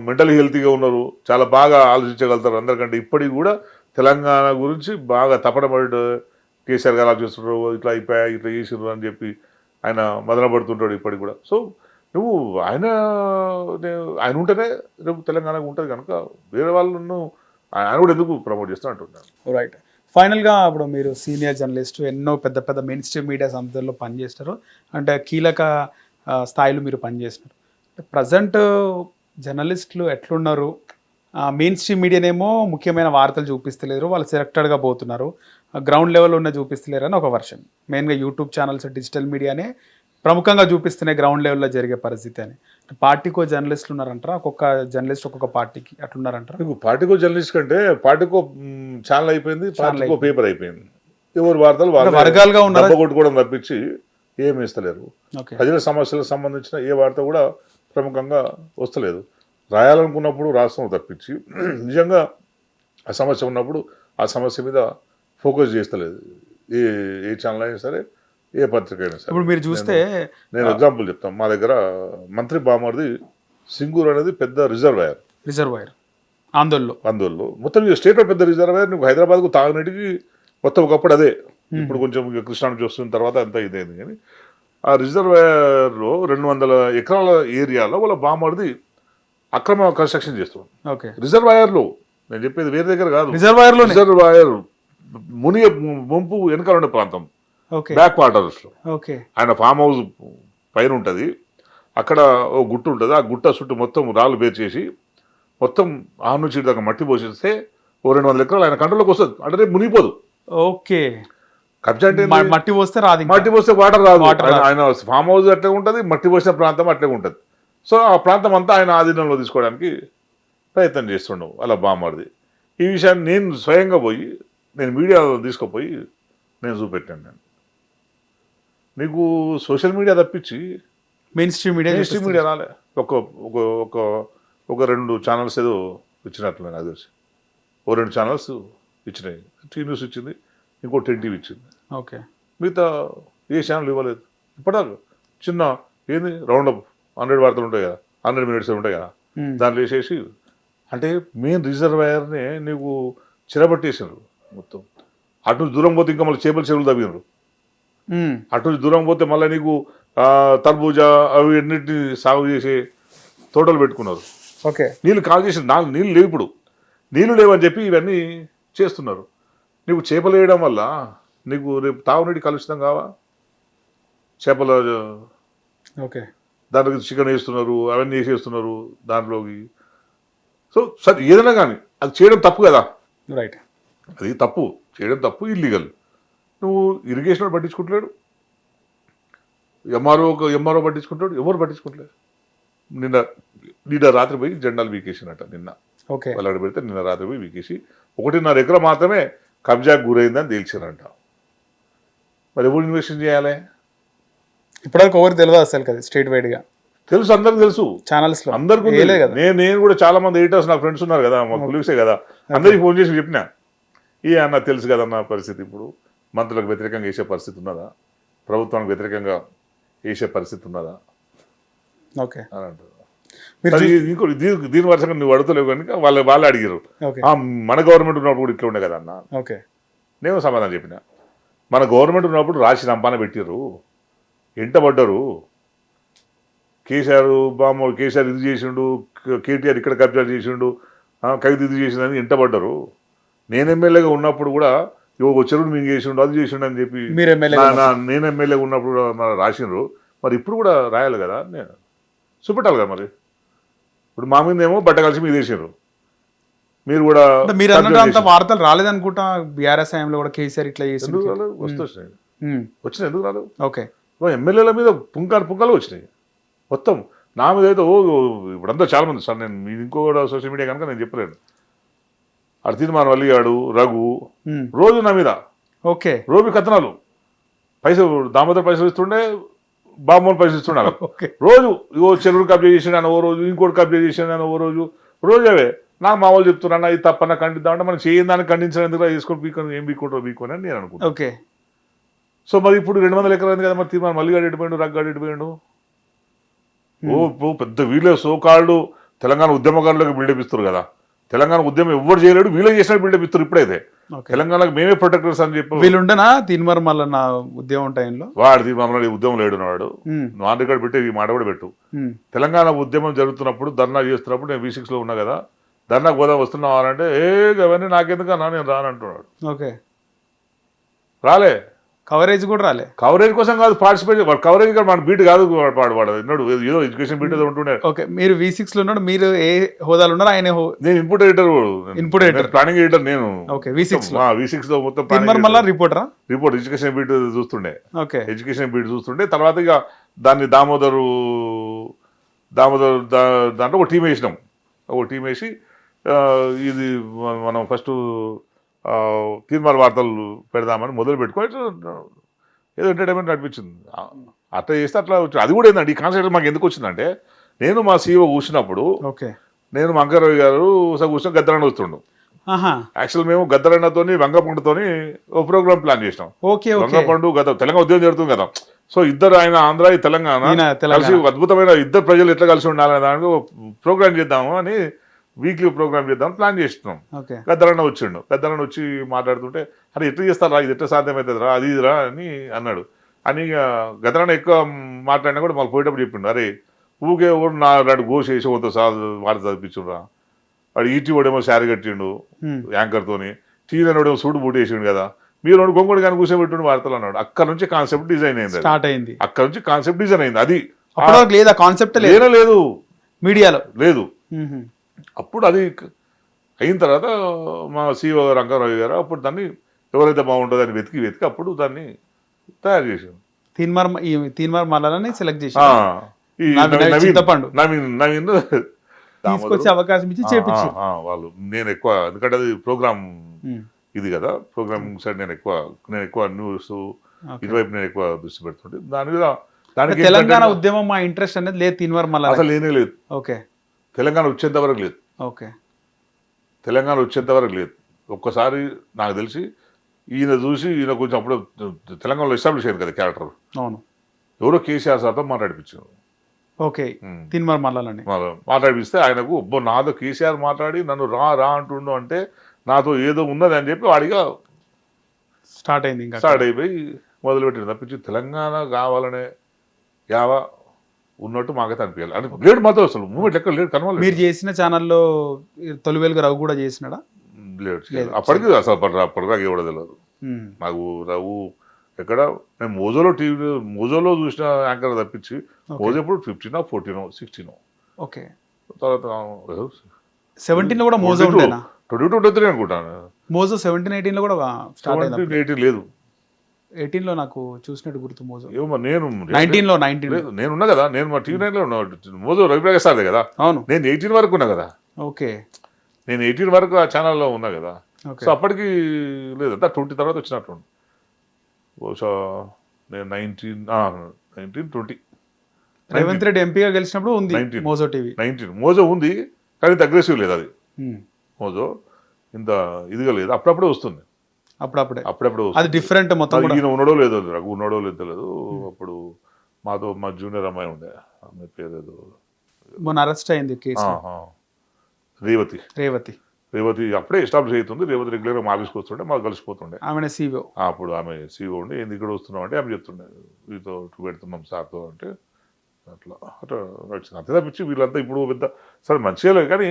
మెంటల్ హెల్తీగా ఉన్నారు, చాలా బాగా ఆలోచించగలుగుతారు. అందరికంటే ఇప్పటికి కూడా తెలంగాణ గురించి బాగా తపనపడి కేసీఆర్ గారు ఆలోచిస్తున్నారు, ఇట్లా అయిపోయా, ఇట్లా చేసిర్రు అని చెప్పి ఆయన మదన పడుతుంటాడు ఇప్పటికి కూడా. సో నువ్వు ఆయన ఉంటేనే రేపు తెలంగాణకు ఉంటుంది కనుక వేరే వాళ్ళను ఆయన కూడా ఎందుకు ప్రమోట్ చేస్తా అంటున్నాను. రైట్. ఫైనల్గా ఇప్పుడు మీరు సీనియర్ జర్నలిస్ట్, ఎన్నో పెద్ద పెద్ద మెయిన్ స్ట్రీమ్ మీడియా సంస్థల్లో పనిచేస్తారు, అంటే కీలక స్థాయిలో మీరు పనిచేస్తున్నారు. ప్రజెంట్ జర్నలిస్టులు ఎట్లున్నారు? మెయిన్ స్ట్రీమ్ మీడియానేమో ముఖ్యమైన వార్తలు చూపిస్తలేరు, వాళ్ళు సెలెక్టెడ్గా పోతున్నారు, గ్రౌండ్ లెవెల్ ఉన్న చూపిస్తలేరు అని ఒక వర్షన్. మెయిన్గా యూట్యూబ్ ఛానల్స్, డిజిటల్ మీడియానే ప్రముఖంగా చూపిస్తున్నాయి గ్రౌండ్ లెవెల్లో జరిగే పరిస్థితి అని. పార్టీకో జర్నలిస్టులు ఉన్నారంటారా? ఒక్కొక్క జర్నలిస్ట్ ఒక్కొక్క పార్టీకి అట్లున్నారంటారా? మీకు పార్టీకో జర్నలిస్ట్ కంటే పార్టీకో ఛానల్ అయిపోయింది, పార్టీకో పేపర్ అయిపోయింది. ఎవరు వార్తలు వర్గాలుగా ఉన్నారు, కొట్టుకోవడం తప్పించి ఏమి ఇస్తలేరు. ప్రజల సమస్యలకు సంబంధించిన ఏ వార్త కూడా ప్రముఖంగా వస్తలేదు. రాయాలనుకున్నప్పుడు రాష్ట్రం తప్పించి నిజంగా ఆ సమస్య ఉన్నప్పుడు ఆ సమస్య మీద ఫోకస్ చేస్తలేదు ఏ ఛానల్ అయినా సరే, ఏ పత్రిక అయినా సరే. ఇప్పుడు మీరు చూస్తే నేను ఎగ్జాంపుల్ చెప్తాను. మా దగ్గర మంత్రి బామర్ది సింగూరు అనేది పెద్ద రిజర్వాయర్ ఆందోళనలో మొత్తం స్టేట్లో పెద్ద రిజర్వాయర్. నువ్వు హైదరాబాద్కు తాగునీటికి మొత్తం ఒకప్పుడు అదే, ఇప్పుడు కొంచెం కృష్ణానికి వస్తున్న తర్వాత అంతా ఇదైంది. కానీ ఆ రిజర్వాయర్లో 200 ఎకరాల ఏరియాలో వాళ్ళ బామర్ది అక్రమ కన్స్ట్రక్షన్ చేస్తున్నాడు. రిజర్వాయర్లో, నేను చెప్పేది వేరే దగ్గర కాదు, రిజర్వాయర్ ముంపు వెనకాల ఉండే ప్రాంతం, బ్యాక్ వాటర్స్ లో. ఆయన ఫామ్ హౌస్ పైన ఉంటుంది, అక్కడ ఓ గుట్ట ఉంటుంది, ఆ గుట్ట చుట్టూ మొత్తం రాళ్ళు పేర్చేసి మొత్తం ఆ నుంచి దాకా మట్టి పోసేస్తే ఓ 200 ఎకరాలు ఆయన కంట్రోల్లోకి వస్తుంది అంటే రేపు మునిగిపోదు. ఓకే, కబ్జా అంటే ఏంది? మట్టి పోస్తే రాదు ఇంకా. మట్టి పోస్తే వాటర్ రాదు. వాటర్ రాదు. ఆయన ఫామ్ హౌస్ అట్లే ఉంటుంది, మట్టి పోసిన ప్రాంతం అట్లే ఉంటుంది. సో ఆ ప్రాంతం అంతా ఆయన ఆధీనంలో తీసుకోవడానికి ప్రయత్నం చేస్తుండవు అలా బామ్మది. ఈ విషయాన్ని నేను స్వయంగా పోయి నేను మీడియాలో తీసుకుపోయి నేను చూపెట్టాను. నేను నీకు సోషల్ మీడియా తప్పించి మెయిన్ స్ట్రీమ్ మీడియా రాలే. ఒక ఒక ఒక ఒక 2 ఛానల్స్ ఏదో ఇచ్చినట్లు నాకు తెలిసి, ఓ 2 ఛానల్స్ ఇచ్చినాయి. టీ న్యూస్ ఇచ్చింది, ఇంకో 10 టీవీ ఇచ్చింది. ఓకే, మిగతా ఏ ఛానల్ ఇవ్వలేదు ఇప్పటిదాకా. చిన్న ఏంది రౌండప్ 100 వార్తలు ఉంటాయి కదా, 100 మినిట్స్ ఉంటాయి కదా, దాంట్లో వేసేసి అంటే మెయిన్ రిజర్వాయర్ని నీకు చిరబట్టేసినారు మొత్తం. అటు నుంచి దూరం పోతే ఇంకా మళ్ళీ చేపల చెరువులు తవ్వినారు. అటు నుంచి దూరం పోతే మళ్ళీ నీకు తర్బూజా అవి అన్నిటిని సాగు చేసి తోటలు పెట్టుకున్నారు. ఓకే, నీళ్ళు కాల్ చేసి నీళ్ళు లేవు. ఇప్పుడు నీళ్ళు లేవని చెప్పి ఇవన్నీ చేస్తున్నారు. నీకు చేపలు వేయడం వల్ల నీకు రేపు తాగునీటి కలుషితం కావా? చేపల ఓకే, దాంట్లోకి చికెన్ వేస్తున్నారు, అవన్నీ వేసేస్తున్నారు దాంట్లోకి. సో సరే ఏదైనా కానీ అది చేయడం తప్పు కదా, రైట్, అది తప్పు, చేయడం తప్పు, ఇల్లీగల్. నువ్వు ఇరిగేషన్ పట్టించుకుంటలేడు, ఎంఆర్ఓ పట్టించుకుంటాడు, ఎవరు పట్టించుకుంటలేదు. నిన్న రాత్రి పోయి జెండాలు వీకేసినట్ట. నిన్న ఓకే, వాళ్ళ పెడితే నిన్న రాత్రి పోయి వీకేసి 1.5 ఎకరా మాత్రమే కబ్జాకు గురైందని తేల్చారంట. మరి ఎవరు ఇన్వెస్టిగేషన్ చేయాలి? ఇప్పటివరకు ఎవరు తెలియదు అసలు కదా, స్టేట్ వైడ్ గా తెలుసు, అందరికి తెలుసు, ఛానల్స్ లో అందరికీ ఉంది. నేను కూడా చాలా మంది ఎడిటర్స్ నాకు ఫ్రెండ్స్ ఉన్నారు కదా, మా కొలీగ్సే కదా, అందరికి ఫోన్ చేసి చెప్పినా అన్న తెలుసు కదన్న పరిస్థితి. ఇప్పుడు మంత్రులకు వ్యతిరేకంగా వేసే పరిస్థితి ఉన్నదా, ప్రభుత్వానికి వ్యతిరేకంగా వేసే పరిస్థితి ఉన్నదా ఓకే అని అంటారు. ఇంకో దీని వరుసగా నువ్వు అడుగుతలేవు కనుక వాళ్ళే అడిగారు, మన గవర్నమెంట్ ఉన్నప్పుడు కూడా ఇట్లా ఉండే కదా అన్న. ఓకే, నేను సమాధానం చెప్పిన, మన గవర్నమెంట్ ఉన్నప్పుడు రాసి రంపాన పెట్టారు, ఎంటబడ్డారు. కేసీఆర్ ఇది చేసిండు, కేటీఆర్ ఇక్కడ కబ్జా చేసిండు, కవిత ఇది చేసిండు అని ఎంటబడ్డారు. నేను ఎమ్మెల్యేగా ఉన్నప్పుడు కూడా ఒక చెరువుని మేము చేసిండు, అది చేసిండు అని చెప్పి నేను ఎమ్మెల్యేగా ఉన్నప్పుడు మన రాసిండ్రు. మరి ఇప్పుడు కూడా రాయాలి కదా, నేను చూపెట్టాలి కదా. మరి ఇప్పుడు మా మీద ఏమో బట్ట కలిసి మీరు వేసారు, మీరు కూడా మీరు అన్నట్టు వార్తలు రాలేదనుకుంటా. బీఆర్ఎస్ హయాంలో కూడా కేసీఆర్ ఇట్లా చేసి వచ్చినాయి, ఎందుకు రాలేదు? ఓకే, ఎమ్మెల్యేల మీద పుంకాలు వచ్చినాయి మొత్తం. నా మీద అయితే ఇప్పుడంతా చాలా మంది సార్, నేను మీరు ఇంకో కూడా సోషల్ మీడియా కనుక నేను చెప్పలేను. తీర్మానం వల్లిగాడు, రఘు రోజు నా మీద ఓకే రోజు కథనాలు, పైసలు దామోదర్ పైసలు ఇస్తుండే, బామ్మోలు పైసలు ఇస్తుండే. రోజు చెరువులు కబ్జా చేసిండు ఓ రోజు, ఇంకోటి కబ్జా చేసిండు ఓ రోజు, అవే నాకు మా వాళ్ళు చెప్తున్నా ఇది తప్పన్నా ఖండిద్దామంటే మనం చేయని దాన్ని ఖండించడం ఎందుకు, తీసుకొని బీకొని ఏం బీకుంటారో బీకొని అని నేను అనుకుంటాను. ఓకే, సో మరి ఇప్పుడు 200 ఎకరాలు కదా, మరి తీర్మానం మల్లిగాడు ఎడిపోయాడు, రగ్గాడు ఎడిపోయాడు. పెద్ద వీళ్ళే సోకాళ్ళు తెలంగాణ ఉద్యమకారులకు బిల్డప్ ఇస్తారు కదా. తెలంగాణ ఉద్యమం ఎవరు చేయలేడు, వీళ్ళే చేసిన బిల్డప్ ఇస్తారు. ఇప్పుడైతే తెలంగాణకు మేమే ప్రొటెక్టర్స్ అని చెప్పి వీళ్ళుండనా తీన్మార్ మళ్ళీ నా ఉద్యమం టైంలో వాడు తీర్మానం ఉద్యమం లేడు వాడు. నాన్ రికార్డ్ పెట్టి ఈ మాట కూడా పెట్టు. తెలంగాణ ఉద్యమం జరుగుతున్నప్పుడు ధర్నా చేస్తున్నప్పుడు నేను V6 లో ఉన్నా కదా, ధర్నా గోదా వస్తున్నావా అంటే అవన్నీ నాకెందుకన్నా నేను రానంటున్నాడు. ఓకే, రాలే, కవరేజ్ కూడా రాలే. కవరేజ్ కోసం కాదు, పార్టిసిపేట్. కవరేజ్ మన బీట్ కాదు, వాడు విన్నాడు ఏదో ఎడ్యుకేషన్ బీట్ ఏదో ఉంటుండే. ఓకే, మీరు V6 లో ఉన్నాడు, మీరు ఏ హోదాలు ఉన్నారు? ఆయన నేను ఇన్పుట్ ఎడిటర్, ప్లానింగ్ ఎడిటర్ నేను. ఓకే, V6 లో మొత్తం మళ్ళీ రిపోర్ట్ ఎడ్యుకేషన్ బీట్ చూస్తుండే. ఓకే, ఎడ్యుకేషన్ బీట్ చూస్తుండే. తర్వాత ఇక దాన్ని దామోదర్ దాంట్లో ఒక టీం వేసినాం. ఒక టీం వేసి ఇది మనం ఫస్ట్ తీర్మాన వార్తలు పెడదామని మొదలు పెట్టుకొని ఏదో ఎంటర్టైన్మెంట్ నడిపించింది. అట్లా చేస్తే అట్లా వచ్చింది. అది కూడా ఏంటంటే ఈ కాన్సెప్ట్ మాకు ఎందుకు వచ్చిందంటే, నేను మా CEO కూర్చున్నప్పుడు నేను మంకరవి గారు కూర్చొని గద్దరన్న వస్తుండు. యాక్చువల్ మేము గద్దరన్నతోని వంగపండుతోని ఒక ప్రోగ్రామ్ ప్లాన్ చేసినాం. వంగపండు తెలంగాణ ఉద్యమం జరుగుతుంది కదా, సో ఇద్దరు ఆయన ఆంధ్ర తెలంగాణ కలిసి అద్భుతమైన ఇద్దరు ప్రజలు ఎట్లా కలిసి ఉండాలనే దానికి ప్రోగ్రామ్ చేద్దాము అని వీక్లీ ప్రోగ్రామ్ చేద్దాం ప్లాన్ చేస్తున్నాం. గద్దరన్న వచ్చిండు. గద్దరన్న వచ్చి మాట్లాడుతుంటే అరే ఎట్లా చేస్తారా, ఇది ఎట్లా సాధ్యమవుతుందిరా, అది ఇదిరా అని అన్నాడు. అని గద్దరన్న ఎక్కువ మాట్లాడినా కూడా మాకు పోయేటప్పుడు చెప్పిండు, అరే ఊకే కూడా నాడు గోష్ వేసి ఒకతో వార్త చదివించురా, వాడు ఈటీ వాడేమో శారీ కట్టిండు యాంకర్తోని, టీవీలోడేమో సూటు బూట్ వేసిండు కదా, మీరు గొంగుడు కానీ కూర్చోబెట్టిండు వార్తలు అన్నాడు. అక్కడ నుంచి కాన్సెప్ట్ డిజైన్ అయింది, స్టార్ట్ అయింది. అక్కడ నుంచి కాన్సెప్ట్ డిజైన్ అయింది. అది లేదా కాన్సెప్ట్ లేదు, మీడియాలో లేదు. అప్పుడు అది అయిన తర్వాత మా CEO రంగారావు గారు అప్పుడు దాన్ని ఎవరైతే బాగుంటుందో అని వెతికి అప్పుడు దాన్ని తయారు చేసాం. తీన్మార్ మల్లాలని సెలెక్ట్ చేసి ఈ నవీన్ చింతపండు నవీన్ తీసుకొచ్చి అవకాశం ఇచ్చి చేపించి వాళ్ళు నేను ఎక్కువ ఎందుకంటే అది ప్రోగ్రామ్ ఇది కదా ప్రోగ్రామింగ్ సైడ్ నేను ఎక్కువ న్యూస్ ఇటువైపు నేను ఎక్కువ దృష్టి పెడుతుంటే దాని మీద దానికి తెలంగాణ ఉద్యమం మా ఇంట్రెస్ట్ అనేది లేదు తీన్మార్ మల్లా అసలు లేనే లేదు. ఓకే తెలంగాణ వచ్చేంత వరకు లేదు. ఓకే తెలంగాణ వచ్చేంత వరకు లేదు. ఒక్కసారి నాకు తెలిసి ఈయన చూసి ఈయన కొంచెం అప్పుడు తెలంగాణలో ఎస్టాబ్లిష్ అయింది కదా క్యారెక్టర్. అవును ఎవరో కేసీఆర్ సార్తో మాట్లాడిపించారు. ఓకే తీన్మార్ మల్లాలని మాట్లాడిపిస్తే ఆయనకు నాతో కేసీఆర్ మాట్లాడి నన్ను రా అంటుండు అంటే నాతో ఏదో ఉన్నది అని చెప్పి వాడిగా స్టార్ట్ అయింది ఇంకా స్టార్ట్ అయిపోయి మొదలుపెట్టింది తప్పించి తెలంగాణ కావాలనే యావ ఉన్నట్టు మాకైతే అనిపించాలి అంటే లేడు మాతో అసలు మూమెంట్ ఎక్కడ లేడు కనవాలి. మీరు చేసిన ఛానల్లో తొలివేలుగా రఘు కూడా చేసినాడా? లేడు అప్పటికి అసలు అప్పటిదాకా ఎవడో తెలియదు నాకు. రఘు ఎక్కడ నేను మోజోలో చూసిన యాంకర్ తప్పించి మోజో ఎప్పుడు 15, 14, 16 ఓకే తర్వాత 17 కూడా మోజో ఉండేనా? 22, అనుకుంటాను. మోజో 17, 18 లో కూడా స్టార్ట్ అయింది. 18 లేదు 18 లో నాకు చూసినట్టు గుర్తు మోజో. ఏమో నేను 19 లేదు నేనున్నా కదా, నేను మా TV9 లో ఉన్నా. మోజో రవిప్రకాష్ సార్దే కదా. అవును నేను 18 వరకు ఉన్నా కదా. ఓకే నేను 18 వరకు ఆ ఛానల్లో ఉన్నా కదా. సో అప్పటికి లేదు అంతా 20 తర్వాత వచ్చినట్టు బహుశా నేను 19, 20 రేవంత్ రెడ్డి ఎంపీగా గెలిచినప్పుడు ఉంది 19. Mojo TV. 19 మోజో ఉంది కానీ ఇంత అగ్రెసివ్ లేదు అది. మోజో ఇంత ఇదిగా లేదు, అప్పుడప్పుడే వస్తుంది. అప్పుడప్పుడు అది డిఫరెంట్ మొత్తం. ఈయన ఉన్నాడో లేదో రఘు ఉన్నాడో లేదో తెలియదు. అప్పుడు మా జూనియర్ అమ్మాయి ఉండే, ఆమె పేరు ఏదో మొన్న అరెస్ట్ అయింది కేసు. రేవతి అప్పుడే ఎస్టాబ్లిష్ అవుతుంది. రేవతి రెగ్యులర్గా మా ఆఫీస్కి వస్తుండే, మాకు కలిసిపోతుండే. ఆమె CEO. అప్పుడు ఆమె CEO ఉండి ఏంది ఇక్కడ వస్తున్నాం అంటే ఆమె చెప్తుండే వీతో పెడుతున్నాం సార్తో అంటే అట్లా నడిచింది. అంతే తప్పించి వీళ్ళంతా ఇప్పుడు పెద్ద సరే మంచిగా లేదు కానీ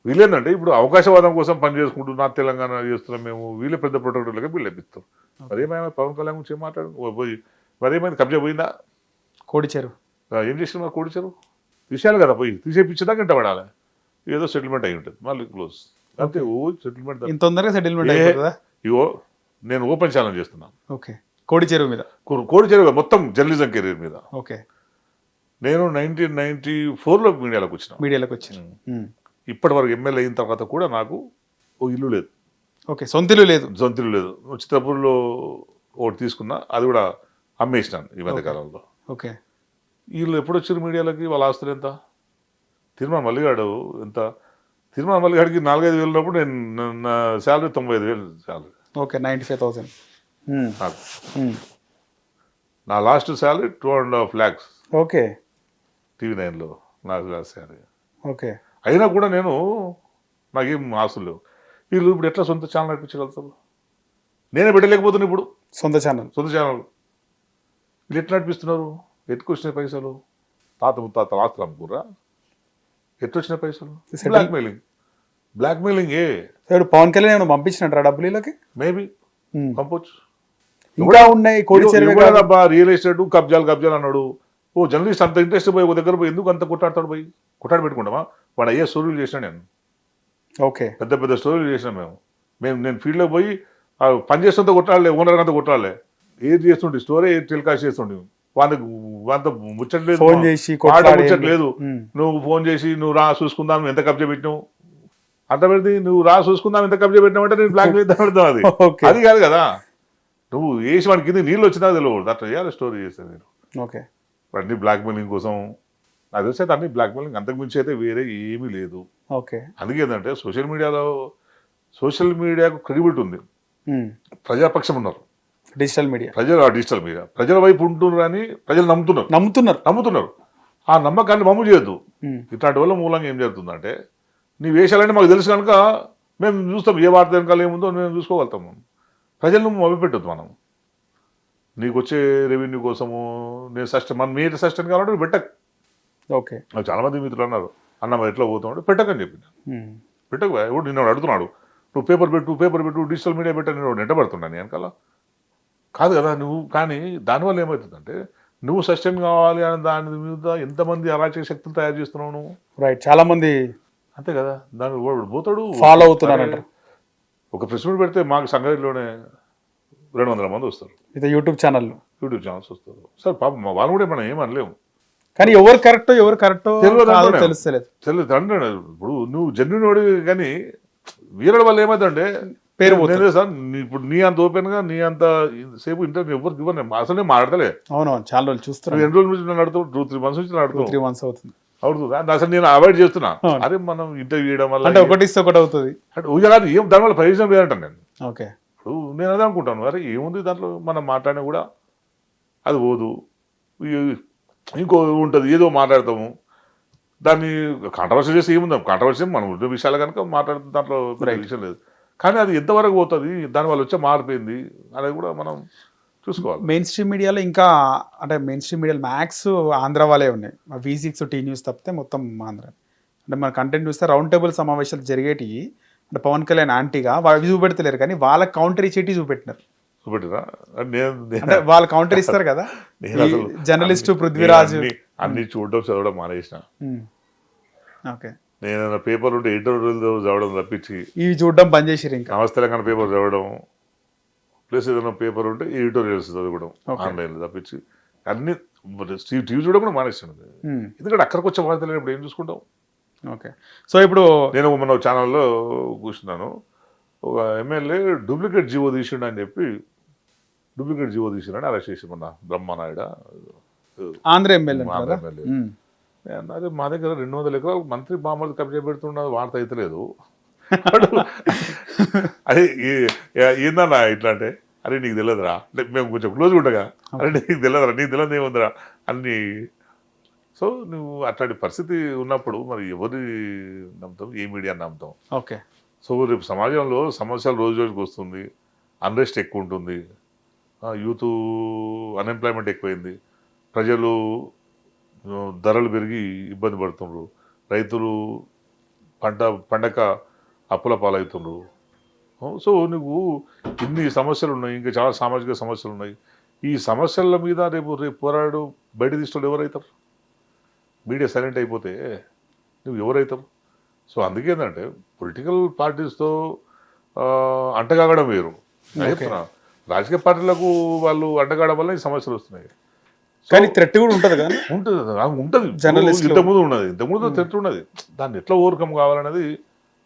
వీళ్ళేందంటే ఇప్పుడు అవకాశవాదం కోసం పని చేసుకుంటూ నా తెలంగాణ చేస్తున్నాం మేము, వీళ్ళే పెద్ద ప్రొటెక్టర్లుగా వీళ్ళు లభిస్తారు. మరేమైనా పవన్ కళ్యాణ్ గురించి ఏం మాట్లాడు పోయి మరేమైంది కబ్జా పోయిందా? కోడిచెరు ఏం చేసిన కోడిచెరు విషయాలు కదా పోయి తీసేపించేదాకా ఇంట పడాలి. ఏదో సెటిల్మెంట్ అయి ఉంటుంది మళ్ళీ క్లోజ్ అంతే. సెటిల్మెంట్ ఇంత తొందరగా సెటిల్మెంట్ అయిపోతుందా? ఇగో నేను ఓపెన్ ఛాలెంజ్ చేస్తున్నాను. ఓకే కోడిచెరు మీద, కోడిచెరు మొత్తం జర్నలిజం కెరీర్ మీద. ఓకే నేను 1994లో మీడియాలోకి వచ్చిన ఇప్పటి వరకు ఎమ్మెల్యే అయిన తర్వాత కూడా నాకు ఓ ఇల్లు లేదు. ఓకే సొంత ఇల్లు లేదు. చిత్రపూర్లో ఒకటి తీసుకున్నా, అది కూడా అమ్మేసినాను ఈ మధ్యకాలంలో. ఓకే వీళ్ళు ఎప్పుడు వచ్చారు మీడియాలోకి, వాళ్ళ ఆస్తులు ఎంత? తిరుమల మల్లిగాడు ఎంత? తిరుమల మల్లిగాడికి 4-5 వేలు ఉన్నప్పుడు నేను నా శాలరీ 95,000 శాలరీ. ఓకే 95,000 నాకు నా లాస్ట్ శాలరీ 2.5 lakhs. ఓకే TV9లో నాకు లాస్ట్ శాలరీ. ఓకే అయినా కూడా నాకేం ఆస్తులు లేవు. వీళ్ళు ఇప్పుడు ఎట్లా సొంత ఛానల్ నడిపించగలుగుతారు? నేనే పెట్టలేకపోతున్నా ఇప్పుడు సొంత ఛానల్. వీళ్ళు ఎట్లా నడిపిస్తున్నారు? ఎట్టుకొచ్చినాయి పైసలు? తాత ముత్తాత ఆస్తులు అమ్ముకుర్రా? ఎట్లొచ్చిన పైసలు? బ్లాక్మెయిలింగ్ పవన్ కళ్యాణ్ ఏమైనా పంపించినట్రా డబ్బులు వీళ్ళకి? మేబీ పంపొచ్చు. ఇంకా ఉన్నాయి రియల్ ఎస్టేట్ కబ్జాలు అన్నాడు. ఓ జర్నలిస్ట్ అంత ఇంట్రెస్ట్ పోయి ఒక దగ్గర పోయి ఎందుకు అంత కొట్టాడతాడు? పోయి కొట్టాడు పెట్టుకుంటామా? వాడు అయ్యే స్టోరీలు చేసినా నేను. ఓకే పెద్ద స్టోరీలు చేసినా నేను ఫీల్డ్లో పోయి పని చేస్తుంటే కొట్టాలే, ఓనర్ అంతా కొట్టాలే. ఏది చేస్తుండే స్టోరీ టెలికాస్ట్ చేస్తుండే. వాళ్ళ ముచ్చట్లేదు, ముచ్చట్లేదు. నువ్వు ఫోన్ చేసి నువ్వు రా చూసుకుందాం ఎంత కబ్జా పెట్టినావు అంత పెడితే, నువ్వు రా చూసుకుందాం ఎంత కబ్జా పెట్టినావు అంటే నేను బ్లాక్ మెయిల్ పెడతాం. అది కాదు కదా, నువ్వు వేసి వాడికి కింద నీళ్ళు వచ్చినా తెలియదు అట్లా చేయాలి స్టోరీ చేస్తే నేను. ఓకే అన్ని బ్లాక్మెయిలింగ్ కోసం నాకు తెలిసి అయితే అన్ని బ్లాక్మెయిలింగ్, అంతకుమించి అయితే వేరే ఏమీ లేదు. ఓకే అందుకే ఏంటంటే సోషల్ మీడియాకు క్రెడిబిలిటీ ఉంది, ప్రజాపక్షం ఉన్నారు. డిజిటల్ మీడియా ప్రజల వైపు ఉంటున్నారు అని ప్రజలు నమ్ముతున్నారు. ఆ నమ్మకాన్ని మమ్ము చేయొద్దు. ఇట్లాంటి వల్ల మూలంగా ఏం జరుగుతుందంటే నీ వేషాలని మాకు తెలుసు కనుక మేము చూస్తాం, ఏ వార్త వెనకాల ఏముందో మేము చూసుకోగలుగుతాము. ప్రజలను మభ్యపెట్టొద్దు మనం. నీకు వచ్చే రెవెన్యూ కోసము నేను మీరు సస్టైన్ కావాలంటే పెట్టకు. ఓకే చాలా మంది మిత్రులు అన్నారు, అన్న మరి ఎట్లా పోతామంటే పెట్టకని చెప్పి. పెట్టకు ఎవడు నిన్న అడుగుతున్నాడు, నువ్వు పేపర్ పెట్టు డిజిటల్ మీడియా పెట్టని నేను వెంటబడుతున్నాను వెనకాల. కాదు కదా నువ్వు. కానీ దానివల్ల ఏమవుతుందంటే నువ్వు సస్టైన్ కావాలి అని దాని మీద ఎంతమంది అరాచక శక్తులు తయారు చేస్తున్నావు నువ్వు. రైట్ చాలా మంది అంతే కదా, దాని వాడు పోతాడు ఫాలో అవుతున్నారంట. ఒక ప్రెస్ మీట్ పెడితే మాకు సంగారెడ్డిలోనే 200 మంది వస్తారు, ఇది యూట్యూబ్ ఛానల్. యూట్యూబ్ ఛానల్స్ వస్తారు. సార్ పాపం వాళ్ళు కూడా మనం ఏమనలేము, కానీ ఎవరు కరెక్టో తెలుస్తలేదు. తెలియదు అంటే ఇప్పుడు నువ్వు జెన్యున్ వాడివి, కానీ వీరల వల్ల ఏమైందంటే పేరు సార్ ఇప్పుడు నీ అంత ఓపెన్ గా నీ అంత సేపు ఇంటర్వ్యూ ఎవరికి ఇవ్వను, అసలు నేను మాట్లాడలే. అవునవును, చాలా రోజులు చూస్తున్నాను. ఎన్ని రోజుల నుంచి నన్ను అడుగుతావు, 2-3 months నుంచి నడుతావు. 3 months అవుతుంది. అవుతుంది అసలు నేను అవాయిడ్ చేస్తున్నా. అరే మనం ఇంటర్వ్యూ చేయడం వల్ల అంటే ఒకటి ఇస్తే ఒకటి అవుతుంది అంటే ఊజలాది ఏం దానివల్ల ప్రయోజనం లేదంటాను నేను. ఓకే, ఇప్పుడు నేను అదే అనుకుంటాను, అరే ఏముంది దాంట్లో మనం మాట్లాడినా కూడా అది పోదు, ఇంకో ఉంటుంది ఏదో మాట్లాడతాము, దాన్ని కాంట్రవర్సీ చేసి ఏముంది, కాంట్రవర్సీ మనం ఉన్న విషయాలు కనుక మాట్లాడుతున్న దాంట్లో విషయం లేదు. కానీ అది ఎంతవరకు పోతుంది, దానివల్ల వచ్చే మార్పు అనేది కూడా మనం చూసుకోవాలి. మెయిన్ స్ట్రీమ్ మీడియాలో ఇంకా అంటే మెయిన్ స్ట్రీమ్ మీడియాలో మ్యాక్స్ ఆంధ్ర వాళ్ళే ఉన్నాయి. V6 టీ న్యూస్ తప్పితే మొత్తం ఆంధ్ర. అంటే మన కంటెంట్ చూస్తే రౌండ్ టేబుల్ సమావేశాలు జరిగేటి అంటే పవన్ కళ్యాణ్ యాంటీగా వాళ్ళు చూపెడతలేరు, కానీ వాళ్ళ కౌంటర్ ఇచ్చేటి చూపెట్టినారు. చూపెట్టిరా అంటే వాళ్ళు కౌంటర్ ఇస్తారు కదా. జర్నలిస్ట్ పృథ్వీరాజ్ అన్ని చూడడం చదవడం మానేసిన. ఓకే, నేను పేపర్ ఉంటే ఇంటర్వ్యూలు చదవడం తప్పించి ఇవి చూడడం బంద్ చేసిరు. ఇంకా నమస్తే తెలంగాణ పేపర్ చదవడం ప్లస్ ఏదైనా పేపర్ ఉంటే ఎడిటోరియల్స్ చదవడం ఆన్లైన్లో తప్పించి అన్ని టీవీ చూడడం కూడా మానేసాను. ఎందుకంటే అక్కడికి వచ్చే వార్తలు ఇప్పుడు ఏం చూసుకుంటాం. ఓకే, సో ఇప్పుడు నేను మన ఛానల్లో కూర్చున్నాను, ఒక ఎమ్మెల్యే డూప్లికేట్ జీవో తీసిండు అని చెప్పి డూప్లికేట్ జీవో తీసిండని అరెస్ట్ చేసి మన బ్రహ్మనాయుడు ఆంధ్ర ఎమ్మెల్యే. అదే మా దగ్గర 200 ఎకరాలు మంత్రి బామ్మలు కబ్జా పెడుతున్న వార్త అయితే లేదు. అదే ఏందన్నా ఇట్లా అంటే, అరే నీకు తెలియదురా అంటే మేము కొంచెం క్లోజ్గా ఉండగా, అరే నీకు తెలియదురా, నీకు తెలియదు ఏముందిరా అన్ని. సో నువ్వు అట్లాంటి పరిస్థితి ఉన్నప్పుడు మరి ఎవరి నమ్ముతాం, ఏ మీడియా నమ్ముతాం? ఓకే, సో రేపు సమాజంలో సమస్యలు రోజు రోజుకి వస్తుంది, అన్రెస్ట్ ఎక్కువ ఉంటుంది, యూత్ అన్ఎంప్లాయ్మెంట్ ఎక్కువైంది, ప్రజలు ధరలు పెరిగి ఇబ్బంది పడుతుండ్రు, రైతులు పండక అప్పుల పాలవుతుండ్రు. సో నువ్వు ఇన్ని సమస్యలు ఉన్నాయి, ఇంకా చాలా సామాజిక సమస్యలు ఉన్నాయి. ఈ సమస్యల మీద రేపు పోరాడు బయట తీసుకోవాలి ఎవరైతారు? మీడియా సైలెంట్ అయిపోతే నువ్వు ఎవరైతావు? సో అందుకే ఏంటంటే పొలిటికల్ పార్టీస్తో అంటగాగడం వేరు. రాజకీయ పార్టీలకు వాళ్ళు అంటగాడడం వల్ల ఈ సమస్యలు వస్తున్నాయి. కానీ థ్రెట్ కూడా ఉంటుంది కదా. ఉంటుంది జర్నలిస్ట్ ఇంతకుముందు థ్రెట్ ఉన్నది, దాన్ని ఎట్లా ఓవర్కమ్ కావాలనేది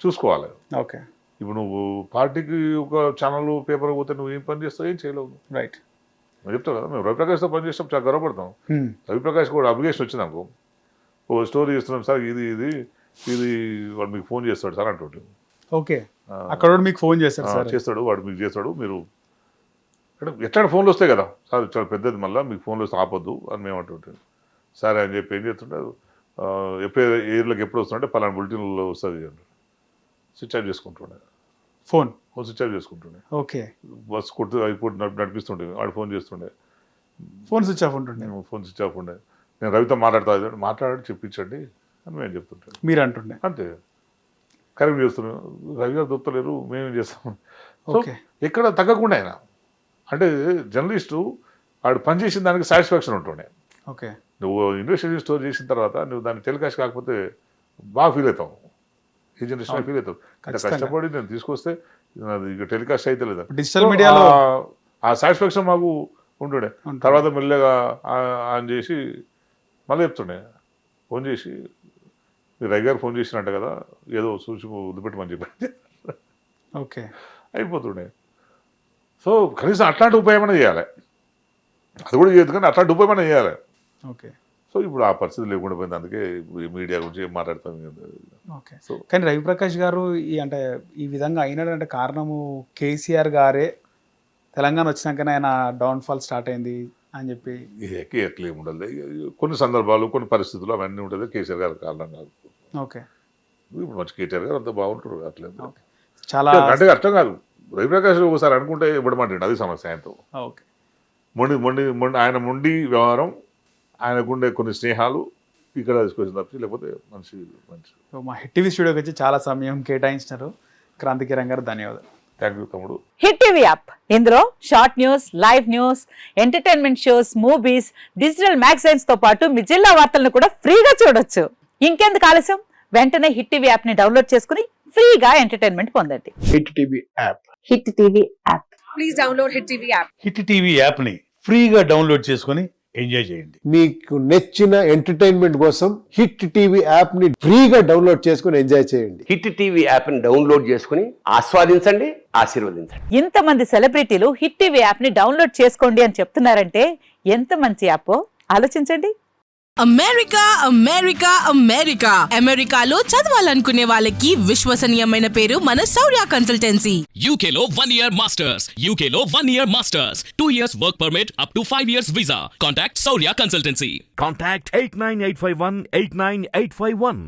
చూసుకోవాలి. ఓకే, ఇప్పుడు నువ్వు పార్టీకి ఒక ఛానల్ పేపర్ పోతే నువ్వు ఏం పని చేస్తావు, ఏం చేయలేవు. రైట్, నేను చెప్తాను కదా, మేము రవిప్రకాష్తో పని చేస్తాం, చాలా గర్వపడతాం. రవిప్రకాష్ కూడా అప్లికేషన్ వచ్చింది నాకు, ఓ స్టోరీ చేస్తున్నాం సార్, ఇది వాడు మీకు ఫోన్ చేస్తాడు సార్ అంటుంటే. ఓకే, అక్కడ మీకు ఫోన్ చేస్తాడు, వాడు మీకు చేస్తాడు, మీరు ఎట్లా ఫోన్లు వస్తాయి కదా సార్, చాలా పెద్దది, మళ్ళీ మీకు ఫోన్లు వస్తే ఆపొద్దు అని మేము అంటుంటాం. సరే అని చెప్పి ఏం చేస్తుంటారు, ఏర్లకు ఎప్పుడు వస్తుంటే పలానా బులెటిన్లో వస్తుంది అంటే స్విచ్ ఆఫ్ చేసుకుంటుండే, ఫోన్ స్విచ్ ఆఫ్ చేసుకుంటుండే. ఓకే, బస్ కొడుతూ అయిపోయి నడిపిస్తుండే, వాడు ఫోన్ చేస్తుండే, ఫోన్ స్విచ్ ఆఫ్ ఉంటుండే, ఫోన్ స్విచ్ ఆఫ్ ఉండే. నేను రవితో మాట్లాడి చెప్పించండి అని మేము చెప్తుంటాను, మీరు అంటుండే. అంతే, కరెక్ట్ చేస్తున్నాం. రవి గారు దొత్తలేరు, మేమేం చేస్తాం. సో ఎక్కడ తగ్గకుండా ఆయన అంటే జర్నలిస్టు వాడు పనిచేసిన దానికి సాటిస్ఫాక్షన్ ఉంటుండే. ఓకే, నువ్వు ఇన్వెస్టిగేషన్ స్టోర్ చేసిన తర్వాత నువ్వు దాన్ని టెలికాస్ట్ కాకపోతే బాగా ఫీల్ అవుతావు, ఈ జనరేషన్ ఫీల్ అవుతావు. కష్టపడి నేను తీసుకొస్తే అది ఇక టెలికాస్ట్ అయితే లేదా డిజిటల్ మీడియాలో ఆ సాటిస్ఫాక్షన్ మాకు ఉంటుండే. తర్వాత మెల్లగా ఆన్ చేసి మళ్ళీ చెప్తుండే, ఫోన్ చేసి మీరు రవి గారు ఫోన్ చేసినట్టు కదా, ఏదో చూసి వదిలిపెట్టమని చెప్పి ఓకే అయిపోతుండే. సో కనీసం అట్లాంటి ఉపయోగమైనా చేయాలి, అది కూడా చేయదు కానీ అట్లాంటి ఉపయోగమైనా చేయాలి. ఓకే, సో ఇప్పుడు ఆ పరిస్థితి లేకుండా పోయింది, అందుకే మీడియా గురించి ఏం మాట్లాడతాం. ఓకే, సో కానీ రవిప్రకాష్ గారు ఈ విధంగా అయినాడంటే కారణము కేసీఆర్ గారే, తెలంగాణ వచ్చినాకనే ఆయన డౌన్ఫాల్ స్టార్ట్ అయింది అని చెప్పి. ఎట్లా ఏముండదు, కొన్ని సందర్భాలు కొన్ని పరిస్థితులు అవన్నీ ఉంటుంది, కేసీఆర్ గారు కారణం కాదు. ఓకే, ఇప్పుడు మంచి కేటీఆర్ గారు అంతా బాగుంటారు, అట్లేదు చాలా అంటే అర్థం కాదు. రవిప్రకాష్ ఒకసారి అనుకుంటే ఇవ్వడమంటాడు, అది సమస్య ఆయనతో. ఓకే, ఆయన మొండి వ్యవహారం, ఆయనకుండే కొన్ని స్నేహాలు ఇక్కడ తీసుకొచ్చిన తప్పి, లేకపోతే మంచి. మా హిట్ టీవీ స్టూడియోకి వచ్చి చాలా సమయం కేటాయించినారు. క్రాంతి కిరణ్ గారు ధన్యవాదాలు. థ్యాంక్ యూ తమ్ముడు. హిట్ టీవీ యాప్, ఇందులో short news, live news, entertainment shows, movies, digital magazines తో పాటు మీ జిల్లా వార్తలను కూడా ఫ్రీగా చూడొచ్చు. ఇంకెందుకు ఆలస్యం, వెంటనే హిట్ టీవీ యాప్ ని డౌన్లోడ్ చేసుకుని ఫ్రీగా ఎంటర్టైన్మెంట్ పొందండి. Hit TV app. Hit TV app. Please download Hit TV app. Hit TV యాప్ని ఫ్రీగా డౌన్లోడ్ చేసుకొని ఎంజాయ్ చేయండి. మీకు నచ్చిన ఎంటర్టైన్మెంట్ కోసం హిట్ టీవీ యాప్ ని ఫ్రీగా డౌన్లోడ్ చేసుకుని ఎంజాయ్ చేయండి. హిట్ టీవీ యాప్ని డౌన్లోడ్ చేసుకుని ఆస్వాదించండి, ఆశీర్వదించండి. ఇంతమంది సెలబ్రిటీలు హిట్ టీవీ యాప్ ని డౌన్లోడ్ చేసుకోండి అని చెప్తున్నారంటే ఎంత మంచి యాప్ ఆలోచించండి. అమెరికా అమెరికా అమెరికా అమెరికాలో చదవాలనుకునే వాళ్ళకి విశ్వసనీయమైన పేరు మన శౌర్య కన్సల్టెన్సీ. UK లో 1 year masters. UK లో 1 year masters. 2 years work permit up to 5 years visa. Contact Saurya Consultancy. Contact 89851 89851.